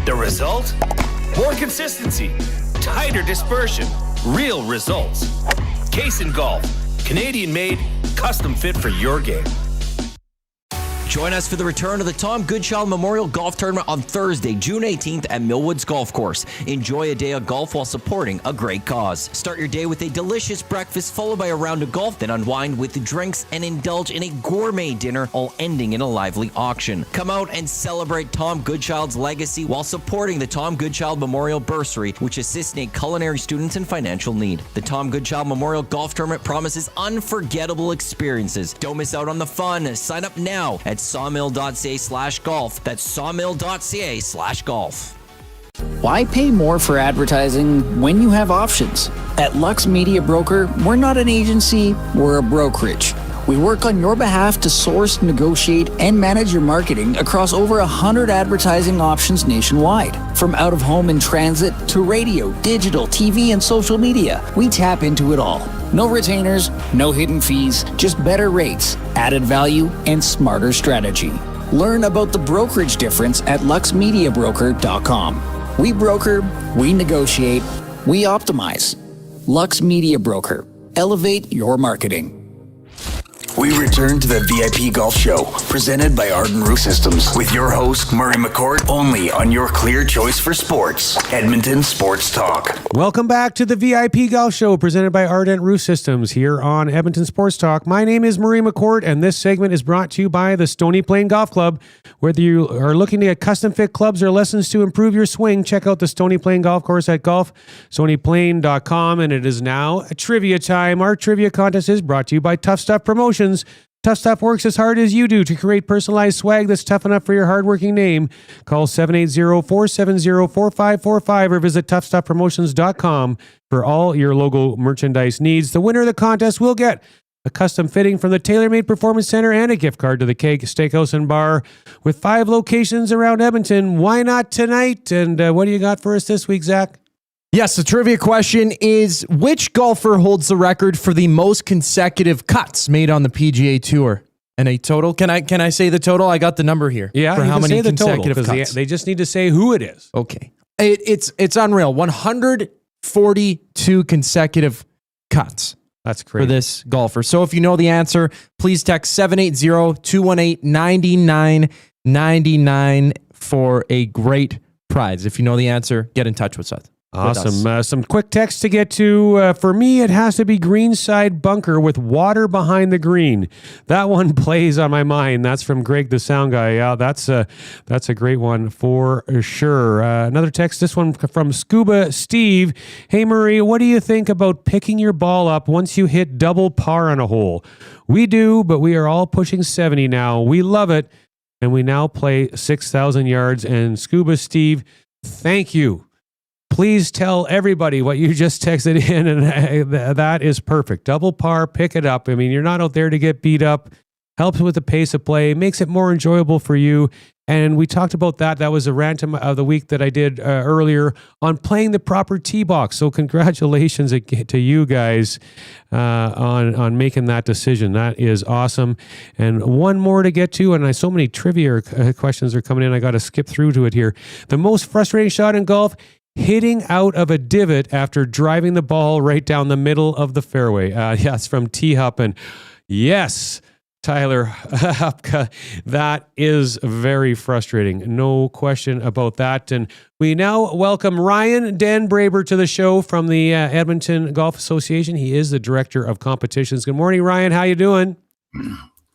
The result? More consistency, tighter dispersion, real results. Case Golf, Canadian made, custom fit for your game. Join us for the return of the Tom Goodchild Memorial Golf Tournament on Thursday, June 18th at Millwoods Golf Course. Enjoy a day of golf while supporting a great cause. Start your day with a delicious breakfast followed by a round of golf, then unwind with drinks and indulge in a gourmet dinner, all ending in a lively auction. Come out and celebrate Tom Goodchild's legacy while supporting the Tom Goodchild Memorial Bursary, which assists culinary students in financial need. The Tom Goodchild Memorial Golf Tournament promises unforgettable experiences. Don't miss out on the fun. Sign up now at sawmill.ca/golf. That's sawmill.ca/golf. Why pay more for advertising when you have options? At Lux Media Broker, we're not an agency, we're a brokerage. We work on your behalf to source, negotiate, and manage your marketing across over 100 advertising options nationwide. From out-of-home and transit to radio, digital, TV, and social media, we tap into it all. No retainers, no hidden fees, just better rates, added value, and smarter strategy. Learn about the brokerage difference at luxmediabroker.com. We broker, we negotiate, we optimize. Lux Media Broker. Elevate your marketing. We return to the VIP Golf Show, presented by Arden Roof Systems, with your host, Murray McCourt, only on your clear choice for sports, Edmonton Sports Talk. Welcome back to the VIP Golf Show, presented by Ardent Roof Systems here on Edmonton Sports Talk. My name is Murray McCourt, and this segment is brought to you by the Stony Plain Golf Club. Whether you are looking to get custom fit clubs or lessons to improve your swing, check out the Stony Plain Golf Course at golfstonyplain.com, and it is now a trivia time. Our trivia contest is brought to you by Tough Stuff Promotions. Tough Stuff works as hard as you do to create personalized swag that's tough enough for your hardworking name. Call 780-470-4545 or visit toughstuffpromotions.com for all your logo merchandise needs. The winner of the contest will get a custom fitting from the TaylorMade Performance Center and a gift card to the Keg Steakhouse and Bar with 5 locations around Edmonton. Why not tonight? And what do you got for us this week, Zach? Yes, the trivia question is, which golfer holds the record for the most consecutive cuts made on the PGA Tour? And a total? Can I say the total? I got the number here. Yeah, for how many say the consecutive total, cuts. they just need to say who it is. Okay. It's unreal. 142 consecutive cuts. That's crazy. For this golfer. So if you know the answer, please text 780-218-9999 for a great prize. If you know the answer, get in touch with us. Awesome. Some quick text to get to. For me, it has to be greenside bunker with water behind the green. That one plays on my mind. That's from Greg, the sound guy. Yeah, that's a great one for sure. Another text, this one from Scuba Steve. Hey, Murray, what do you think about picking your ball up once you hit double par on a hole? We do, but we are all pushing 70 now. We love it, and we now play 6,000 yards. And Scuba Steve, thank you. Please tell everybody what you just texted in, and that is perfect. Double par, pick it up. I mean, you're not out there to get beat up. helps with the pace of play, makes it more enjoyable for you. And we talked about that. That was a rant of the week that I did earlier on playing the proper tee box. So congratulations to you guys on making that decision. That is awesome. And one more to get to, and so many trivia questions are coming in. I got to skip through to it here. The most frustrating shot in golf, hitting out of a divot after driving the ball right down the middle of the fairway. Yes, from T-Hup. And yes, Tyler Hupka, that is very frustrating. No question about that. And we now welcome Ryan Dan Braber to the show from the Edmonton Golf Association. He is the Director of Competitions. Good morning, Ryan. How you doing?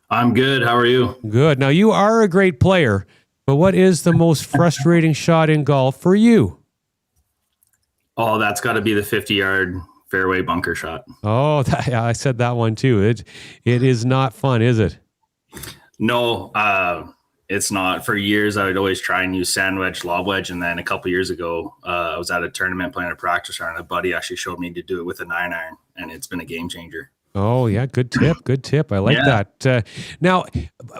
I'm good. How are you? Good. Now, you are a great player, but what is the most frustrating shot in golf for you? Oh, that's got to be the 50-yard fairway bunker shot. Oh, I said that one too. It is not fun, is it? No, it's not. For years, I would always try and use sand wedge, lob wedge, and then a couple years ago, I was at a tournament playing a practice round. A buddy actually showed me to do it with a 9-iron, and it's been a game changer. Oh, yeah. Good tip. Good tip. I like that. Now,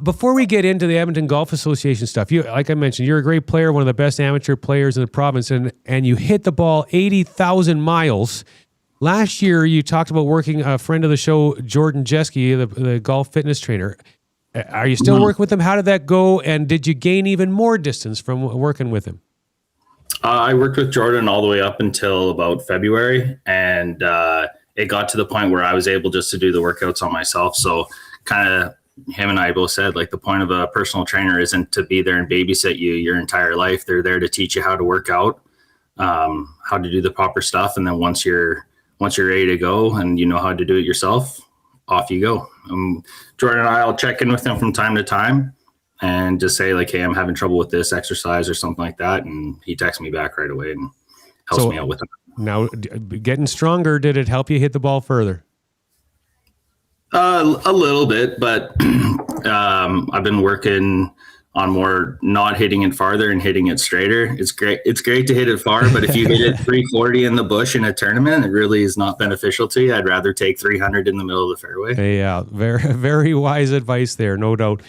before we get into the Edmonton Golf Association stuff, like I mentioned, you're a great player, one of the best amateur players in the province, and you hit the ball 80,000 miles. Last year, you talked about working a friend of the show, Jordan Jeske, the golf fitness trainer. Are you still working with him? How did that go? And did you gain even more distance from working with him? I worked with Jordan all the way up until about February, and it got to the point where I was able just to do the workouts on myself. So kind of him and I both said, like, the point of a personal trainer isn't to be there and babysit you your entire life. They're there to teach you how to work out, how to do the proper stuff. And then once you're ready to go and you know how to do it yourself, off you go. Jordan and I will check in with him from time to time and just say, like, hey, I'm having trouble with this exercise or something like that. And he texts me back right away and helps me out with it. Now, getting stronger, did it help you hit the ball further? A little bit, but I've been working on more not hitting it farther and hitting it straighter. It's great. It's great to hit it far, but if you hit it 340 in the bush in a tournament, it really is not beneficial to you. I'd rather take 300 in the middle of the fairway. Yeah, very, very wise advice there, no doubt.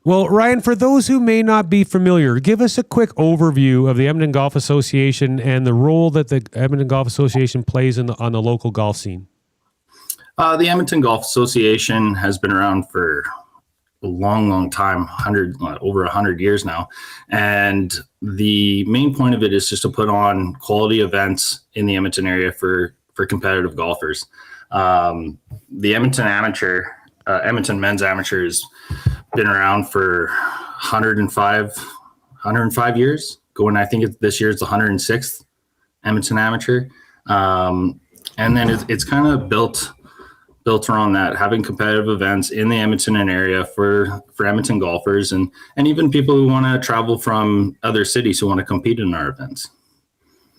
Well, Ryan, for those who may not be familiar, give us a quick overview of the Edmonton Golf Association and the role that the Edmonton Golf Association plays on the local golf scene. The Edmonton Golf Association has been around for a long time, over 100 years now. And the main point of it is just to put on quality events in the Edmonton area for competitive golfers. The Edmonton men's amateur has been around for 105 years. I think this year it's the 106th Edmonton amateur. And then it's kind of built around that, having competitive events in the Edmonton area for Edmonton golfers and even people who want to travel from other cities who want to compete in our events.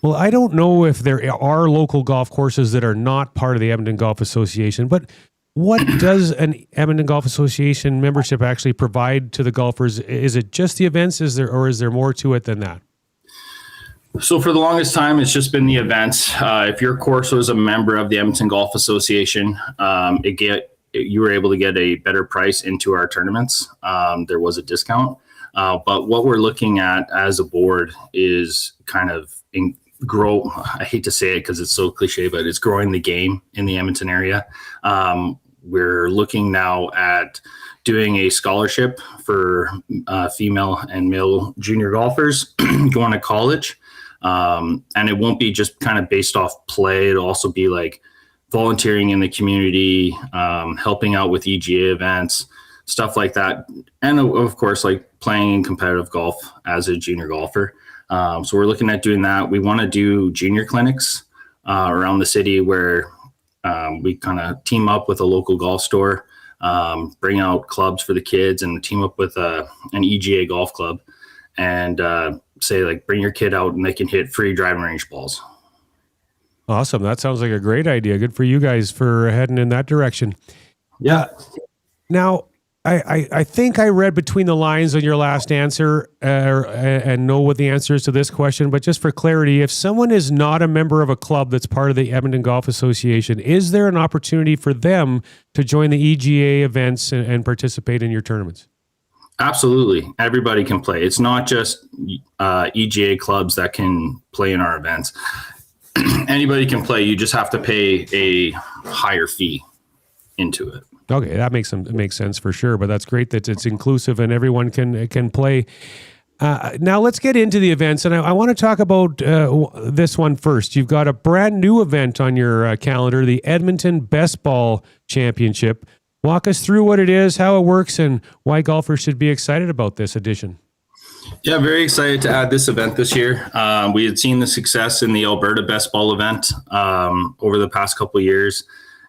Well, I don't know if there are local golf courses that are not part of the Edmonton Golf Association, but what does an Edmonton Golf Association membership actually provide to the golfers? Is it just the events, is there more to it than that? So for the longest time, it's just been the events. If your course was a member of the Edmonton Golf Association, you were able to get a better price into our tournaments. There was a discount. But what we're looking at as a board is kind of grow. I hate to say it because it's so cliche, but it's growing the game in the Edmonton area. We're looking now at doing a scholarship for female and male junior golfers going to college. And it won't be just kind of based off play. It'll also be like volunteering in the community, helping out with EGA events, stuff like that. And of course, like playing in competitive golf as a junior golfer. So we're looking at doing that. We want to do junior clinics around the city where we kind of team up with a local golf store, bring out clubs for the kids and team up with an EGA golf club and say, like, bring your kid out and they can hit free driving range balls. Awesome. That sounds like a great idea. Good for you guys for heading in that direction. Yeah. Now, I think I read between the lines on your last answer and know what the answer is to this question, but just for clarity, if someone is not a member of a club that's part of the Edmonton Golf Association, is there an opportunity for them to join the EGA events and participate in your tournaments? Absolutely. Everybody can play. It's not just EGA clubs that can play in our events. Anybody can play. You just have to pay a higher fee into it. Okay, that makes sense for sure. But that's great that it's inclusive and everyone can play. Now let's get into the events, and I want to talk about this one first. You've got a brand new event on your calendar, the Edmonton Best Ball Championship. Walk us through what it is, how it works, and why golfers should be excited about this edition. Yeah, very excited to add this event this year. We had seen the success in the Alberta Best Ball event over the past couple of years.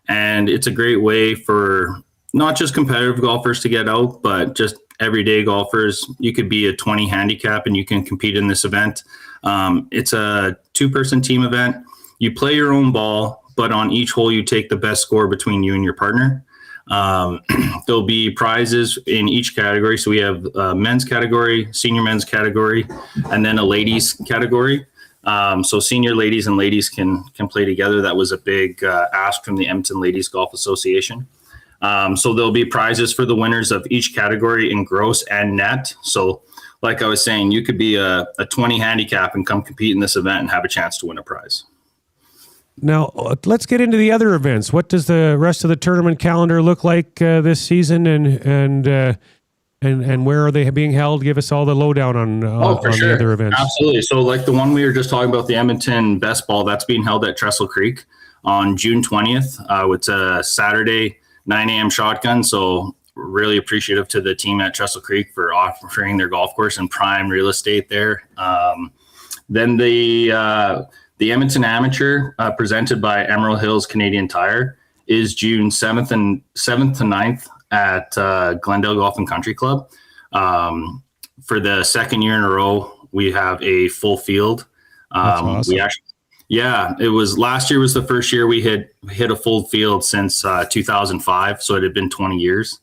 And it's a great way for not just competitive golfers to get out, but just everyday golfers. You could be a 20 handicap and you can compete in this event. It's a 2-person team event. You play your own ball, but on each hole you take the best score between you and your partner. There'll be prizes in each category. So we have a men's category, senior men's category, and then a ladies category. So senior ladies and ladies can play together. That was a big ask from the Edmonton Ladies Golf Association. So there'll be prizes for the winners of each category in gross and net. So like I was saying, you could be a 20 handicap and come compete in this event and have a chance to win a prize. Now, let's get into the other events. What does the rest of the tournament calendar look like this season, and where are they being held? Give us all the lowdown on the other events. Absolutely. So like the one we were just talking about, the Edmonton Best Ball, that's being held at Trestle Creek on June 20th. It's a Saturday, 9 a.m. shotgun. So really appreciative to the team at Trestle Creek for offering their golf course and prime real estate there. Then the Edmonton Amateur, presented by Emerald Hills Canadian Tire, is June 7th to 9th at Glendale Golf and Country Club. For the second year in a row, we have a full field. That's awesome. It was last year was the first year we hit a full field since 2005, so it had been 20 years.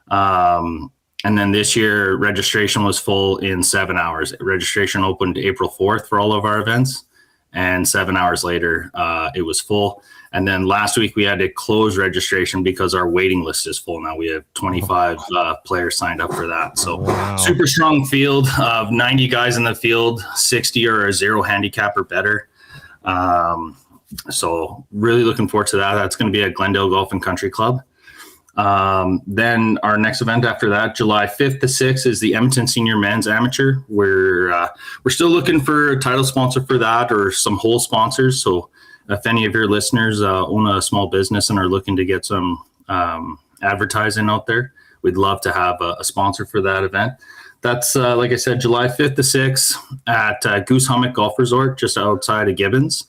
And then this year, registration was full in 7 hours. Registration opened April 4th for all of our events, and 7 hours later, it was full. And then last week we had to close registration because our waiting list is full now. We have 25 players signed up for that. So Super strong field of 90 guys in the field, 60 are a 0 handicap or better. So really looking forward to that. That's going to be at Glendale Golf and Country Club. Then our next event after that, July 5th to 6th, is the Edmonton Senior Men's Amateur. We're still looking for a title sponsor for that or some hole sponsors. So if any of your listeners own a small business and are looking to get some advertising out there, we'd love to have a sponsor for that event. That's, like I said, July 5th to 6th at Goose Hummock Golf Resort, just outside of Gibbons.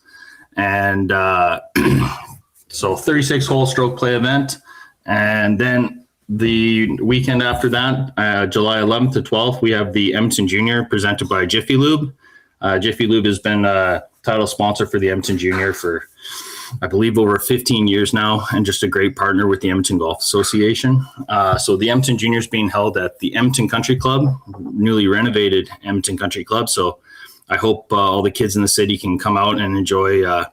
And so 36-hole stroke play event. And then the weekend after that, July 11th to 12th, we have the Edmonton Junior presented by Jiffy Lube. Jiffy Lube has been a title sponsor for the Edmonton Junior for, I believe, over 15 years now, and just a great partner with the Edmonton Golf Association. So the Edmonton Junior is being held at the Edmonton Country Club, newly renovated Edmonton Country Club. So I hope all the kids in the city can come out and enjoy a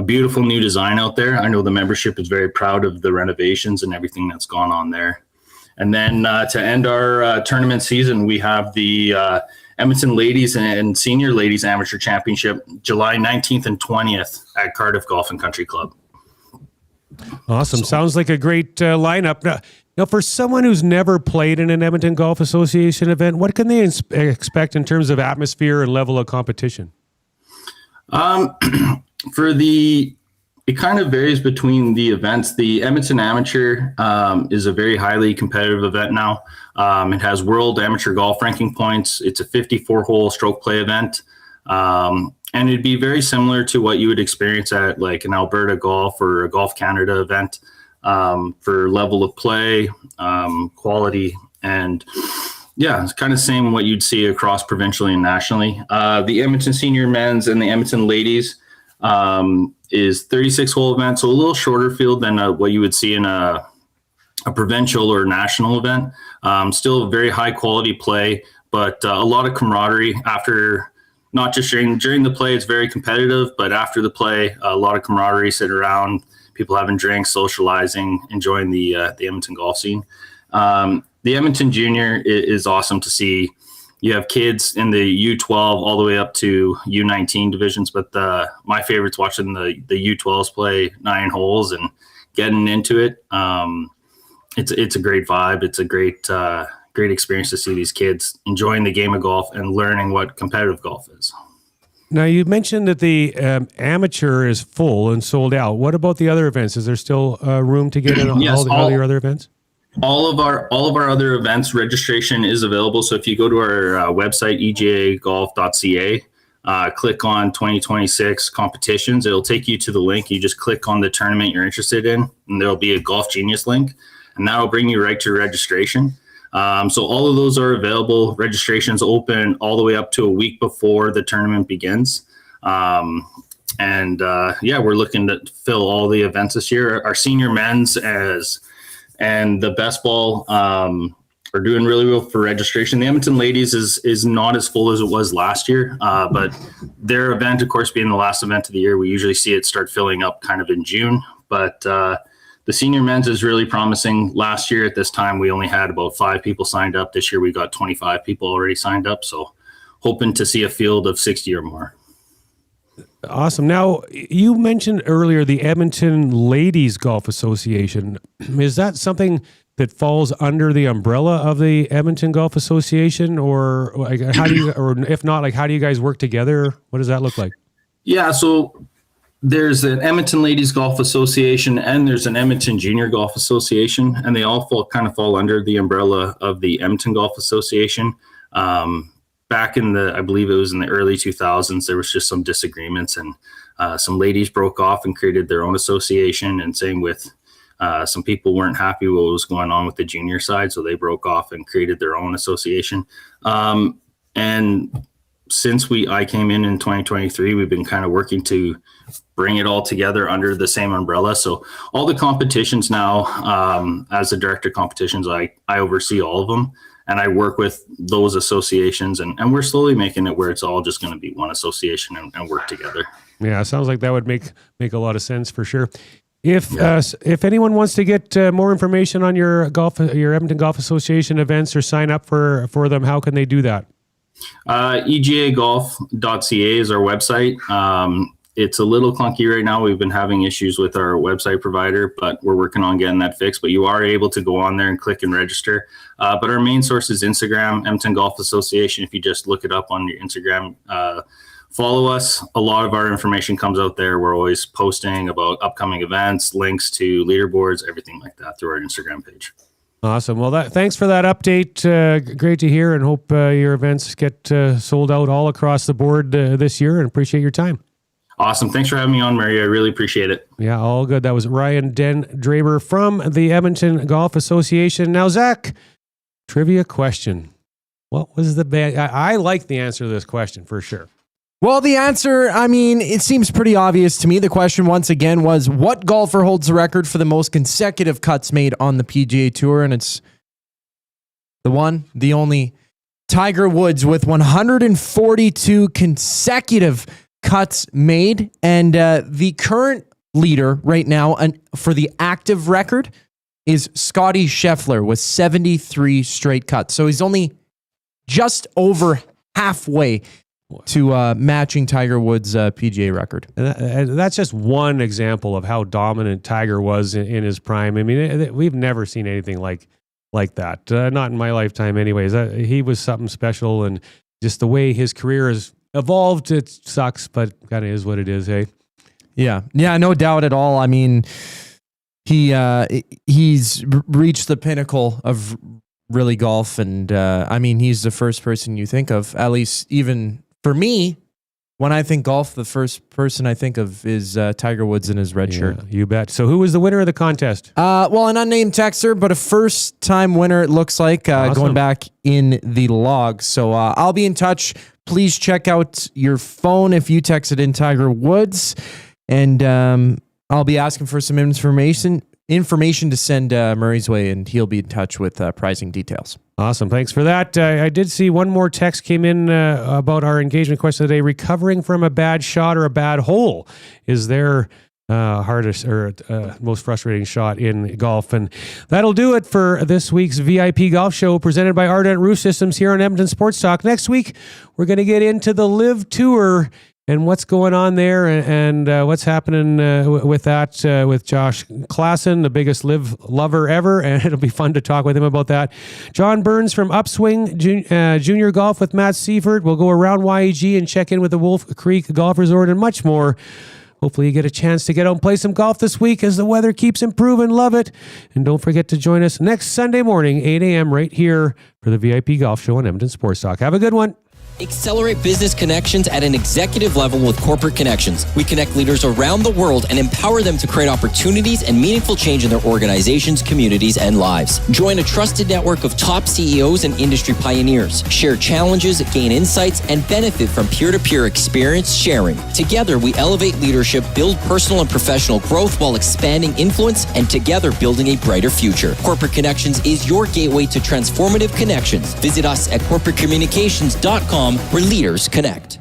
beautiful new design out there. I know the membership is very proud of the renovations and everything that's gone on there. And then to end our tournament season, we have the Edmonton Ladies and Senior Ladies Amateur Championship, July 19th and 20th at Cardiff Golf and Country Club. Awesome. Sounds like a great lineup. Now, for someone who's never played in an Edmonton Golf Association event, what can they expect in terms of atmosphere and level of competition? It kind of varies between the events. The Edmonton Amateur is a very highly competitive event now. It has world amateur golf ranking points. It's a 54-hole stroke play event. And it'd be very similar to what you would experience at like an Alberta Golf or a Golf Canada event for level of play, quality, and yeah, it's kind of same what you'd see across provincially and nationally. The Edmonton Senior Men's and the Edmonton Ladies is 36-hole event, so a little shorter field than what you would see in a a provincial or national event. Still very high quality play, but a lot of camaraderie after. Not just during the play, it's very competitive, but after the play, a lot of camaraderie, sit around, people having drinks, socializing, enjoying the Edmonton golf scene. The Edmonton Junior is awesome to see. You have kids in the U12 all the way up to U19 divisions, but my favorite's watching the U12s play 9 holes and getting into it. It's a great vibe. It's a great experience to see these kids enjoying the game of golf and learning what competitive golf is. Now, you mentioned that the amateur is full and sold out. What about the other events? Is there still room to get in on all your other events? All of our other events, registration is available. So if you go to our website, egagolf.ca, click on 2026 competitions, it'll take you to the link. You just click on the tournament you're interested in, and there'll be a Golf Genius link, and that'll bring you right to registration. So all of those are available. Registration's open all the way up to a week before the tournament begins. We're looking to fill all the events this year. Our senior men's and the best ball are doing really well for registration. The Edmonton ladies is not as full as it was last year, but their event, of course, being the last event of the year, we usually see it start filling up kind of in June. But the senior men's is really promising. Last year at this time, we only had about 5 people signed up. This year, we got 25 people already signed up. So hoping to see a field of 60 or more. Awesome. Now, you mentioned earlier the Edmonton Ladies Golf Association. Is that something that falls under the umbrella of the Edmonton Golf Association, or how do you, or if not, how do you guys work together? What does that look like? Yeah, so there's an Edmonton Ladies Golf Association and there's an Edmonton Junior Golf Association, and they all fall under the umbrella of the Edmonton Golf Association. Back in I believe it was in the early 2000s, there was just some disagreements, and some ladies broke off and created their own association, and same with some people weren't happy with what was going on with the junior side, so they broke off and created their own association. And since I came in 2023, we've been kind of working to bring it all together under the same umbrella. So all the competitions now, as the director of competitions, I oversee all of them, and I work with those associations, and we're slowly making it where it's all just going to be one association and work together. Yeah, it sounds like that would make a lot of sense for sure. If anyone wants to get more information on your Edmonton Golf Association events or sign up for them, how can they do that? egagolf.ca is our website. It's a little clunky right now. We've been having issues with our website provider, but we're working on getting that fixed. But you are able to go on there and click and register. But our main source is Instagram, Edmonton Golf Association. If you just look it up on your Instagram, follow us. A lot of our information comes out there. We're always posting about upcoming events, links to leaderboards, everything like that through our Instagram page. Awesome. Well, thanks for that update. Great to hear, and hope your events get sold out all across the board this year, and appreciate your time. Awesome. Thanks for having me on, Murray. I really appreciate it. Yeah, all good. That was Ryan Den Draber from the Edmonton Golf Association. Now, Zach, trivia question. What was the bad? I like the answer to this question for sure. Well, the answer, it seems pretty obvious to me. The question, once again, was what golfer holds the record for the most consecutive cuts made on the PGA Tour? And it's the one, the only, Tiger Woods, with 142 consecutive cuts made. And the current leader right now for the active record is Scottie Scheffler with 73 straight cuts. So he's only just over halfway to matching Tiger Woods' PGA record. And that's just one example of how dominant Tiger was in his prime. I mean, we've never seen anything like that. Not in my lifetime anyways. He was something special, and just the way his career has evolved, it sucks, but kind of is what it is, hey? Yeah, no doubt at all. I mean, he's reached the pinnacle of really golf, and he's the first person you think of, at least even for me. When I think golf, the first person I think of is Tiger Woods in his red shirt. You bet. So who was the winner of the contest? Well, an unnamed texter, but a first-time winner, it looks like, awesome. Going back in the log. So I'll be in touch. Please check out your phone if you texted in Tiger Woods, and I'll be asking for some information information to send Murray's way, and he'll be in touch with pricing details. Awesome. Thanks for that. I did see one more text came in about our engagement question today. Recovering from a bad shot or a bad hole is their hardest or most frustrating shot in golf. And that'll do it for this week's VIP Golf Show presented by Ardent Roof Systems here on Edmonton Sports Talk. Next week, we're going to get into the Live Tour and what's going on there and what's happening with that with Josh Klassen, the biggest live lover ever, and it'll be fun to talk with him about that. John Burns from Upswing Junior Golf with Matt Seifert. We'll go around YEG and check in with the Wolf Creek Golf Resort and much more. Hopefully you get a chance to get out and play some golf this week as the weather keeps improving. Love it. And don't forget to join us next Sunday morning, 8 a.m. right here for the VIP Golf Show on Edmonton Sports Talk. Have a good one. Accelerate business connections at an executive level with Corporate Connections. We connect leaders around the world and empower them to create opportunities and meaningful change in their organizations, communities, and lives. Join a trusted network of top CEOs and industry pioneers. Share challenges, gain insights, and benefit from peer-to-peer experience sharing. Together, we elevate leadership, build personal and professional growth while expanding influence, and together building a brighter future. Corporate Connections is your gateway to transformative connections. Visit us at corporatecommunications.com, where leaders connect.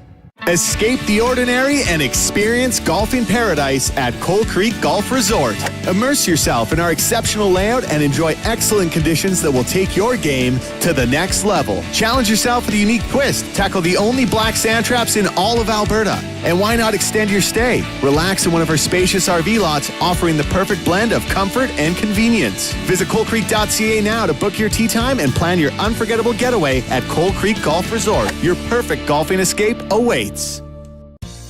Escape the ordinary and experience golfing paradise at Coal Creek Golf Resort. Immerse yourself in our exceptional layout and enjoy excellent conditions that will take your game to the next level. Challenge yourself with a unique twist. Tackle the only black sand traps in all of Alberta. And why not extend your stay? Relax in one of our spacious RV lots, offering the perfect blend of comfort and convenience. Visit coalcreek.ca now to book your tee time and plan your unforgettable getaway at Coal Creek Golf Resort. Your perfect golfing escape awaits.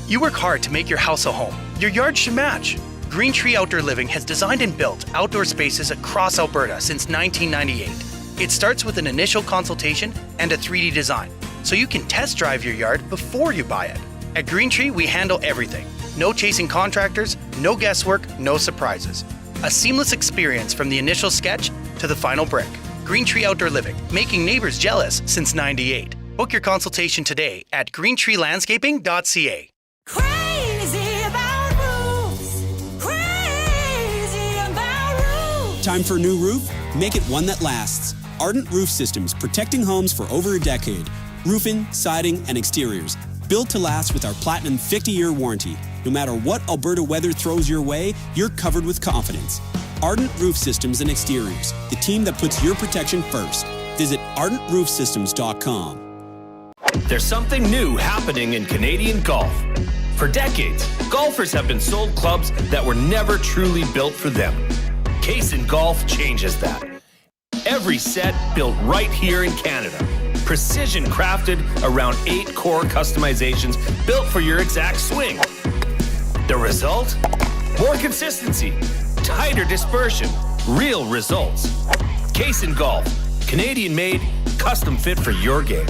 You work hard to make your house a home. Your yard should match. Green Tree Outdoor Living has designed and built outdoor spaces across Alberta since 1998. It starts with an initial consultation and a 3D design, so you can test drive your yard before you buy it. At Green Tree, we handle everything. No chasing contractors, no guesswork, no surprises. A seamless experience from the initial sketch to the final brick. Green Tree Outdoor Living, making neighbors jealous since '98. Book your consultation today at greentreelandscaping.ca. Crazy about roofs. Crazy about roofs. Time for a new roof? Make it one that lasts. Ardent Roof Systems, protecting homes for over a decade. Roofing, siding, and exteriors. Built to last with our Platinum 50-year warranty. No matter what Alberta weather throws your way, you're covered with confidence. Ardent Roof Systems and Exteriors, the team that puts your protection first. Visit ardentroofsystems.com. There's something new happening in Canadian golf. For decades, golfers have been sold clubs that were never truly built for them. Case Golf changes that. Every set built right here in Canada. Precision crafted around 8 core customizations built for your exact swing. The result? More consistency, tighter dispersion, real results. Case Golf, Canadian made, custom fit for your game.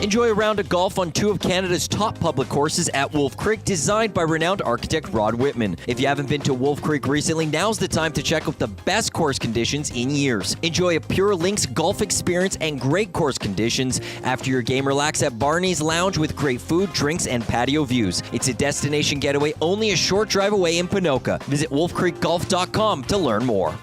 Enjoy a round of golf on 2 of Canada's top public courses at Wolf Creek, designed by renowned architect Rod Whitman. If you haven't been to Wolf Creek recently, now's the time to check out the best course conditions in years. Enjoy a pure links golf experience and great course conditions. After your game, relax at Barney's Lounge with great food, drinks, and patio views. It's a destination getaway only a short drive away in Ponoka. Visit wolfcreekgolf.com to learn more.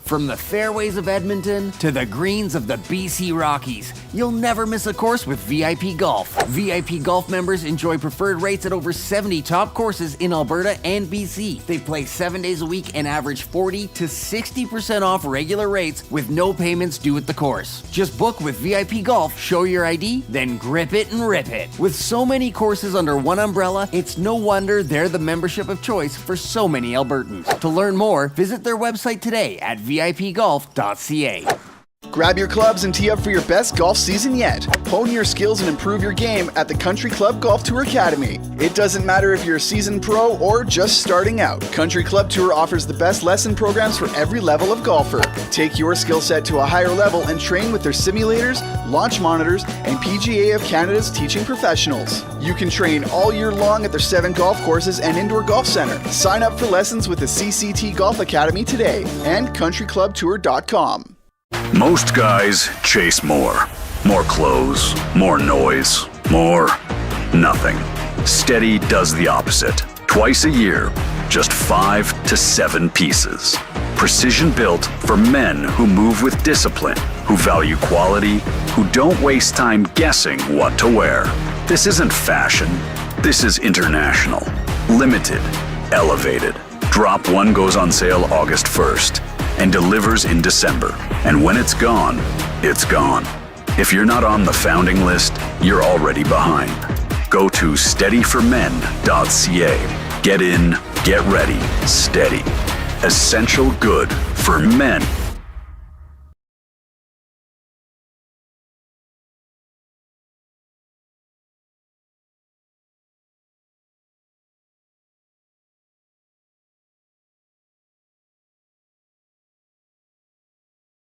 From the fairways of Edmonton to the greens of the BC Rockies, you'll never miss a course with VIP Golf. VIP Golf members enjoy preferred rates at over 70 top courses in Alberta and BC. They play 7 days a week and average 40 to 60% off regular rates with no payments due at the course. Just book with VIP Golf, show your ID, then grip it and rip it. With so many courses under one umbrella, it's no wonder they're the membership of choice for so many Albertans. To learn more, visit their website today at vipgolf.ca. Grab your clubs and tee up for your best golf season yet. Hone your skills and improve your game at the Country Club Golf Tour Academy. It doesn't matter if you're a seasoned pro or just starting out. Country Club Tour offers the best lesson programs for every level of golfer. Take your skill set to a higher level and train with their simulators, launch monitors, and PGA of Canada's teaching professionals. You can train all year long at their 7 golf courses and indoor golf center. Sign up for lessons with the CCT Golf Academy today and countryclubtour.com. Most guys chase more. More clothes, more noise, more nothing. Steady does the opposite. Twice a year, just 5 to 7 pieces. Precision built for men who move with discipline, who value quality, who don't waste time guessing what to wear. This isn't fashion. This is international. Limited. Elevated. Drop 1 goes on sale August 1st and delivers in December. And when it's gone, it's gone. If you're not on the founding list, you're already behind. Go to steadyformen.ca. Get in, get ready, steady. Essential good for men.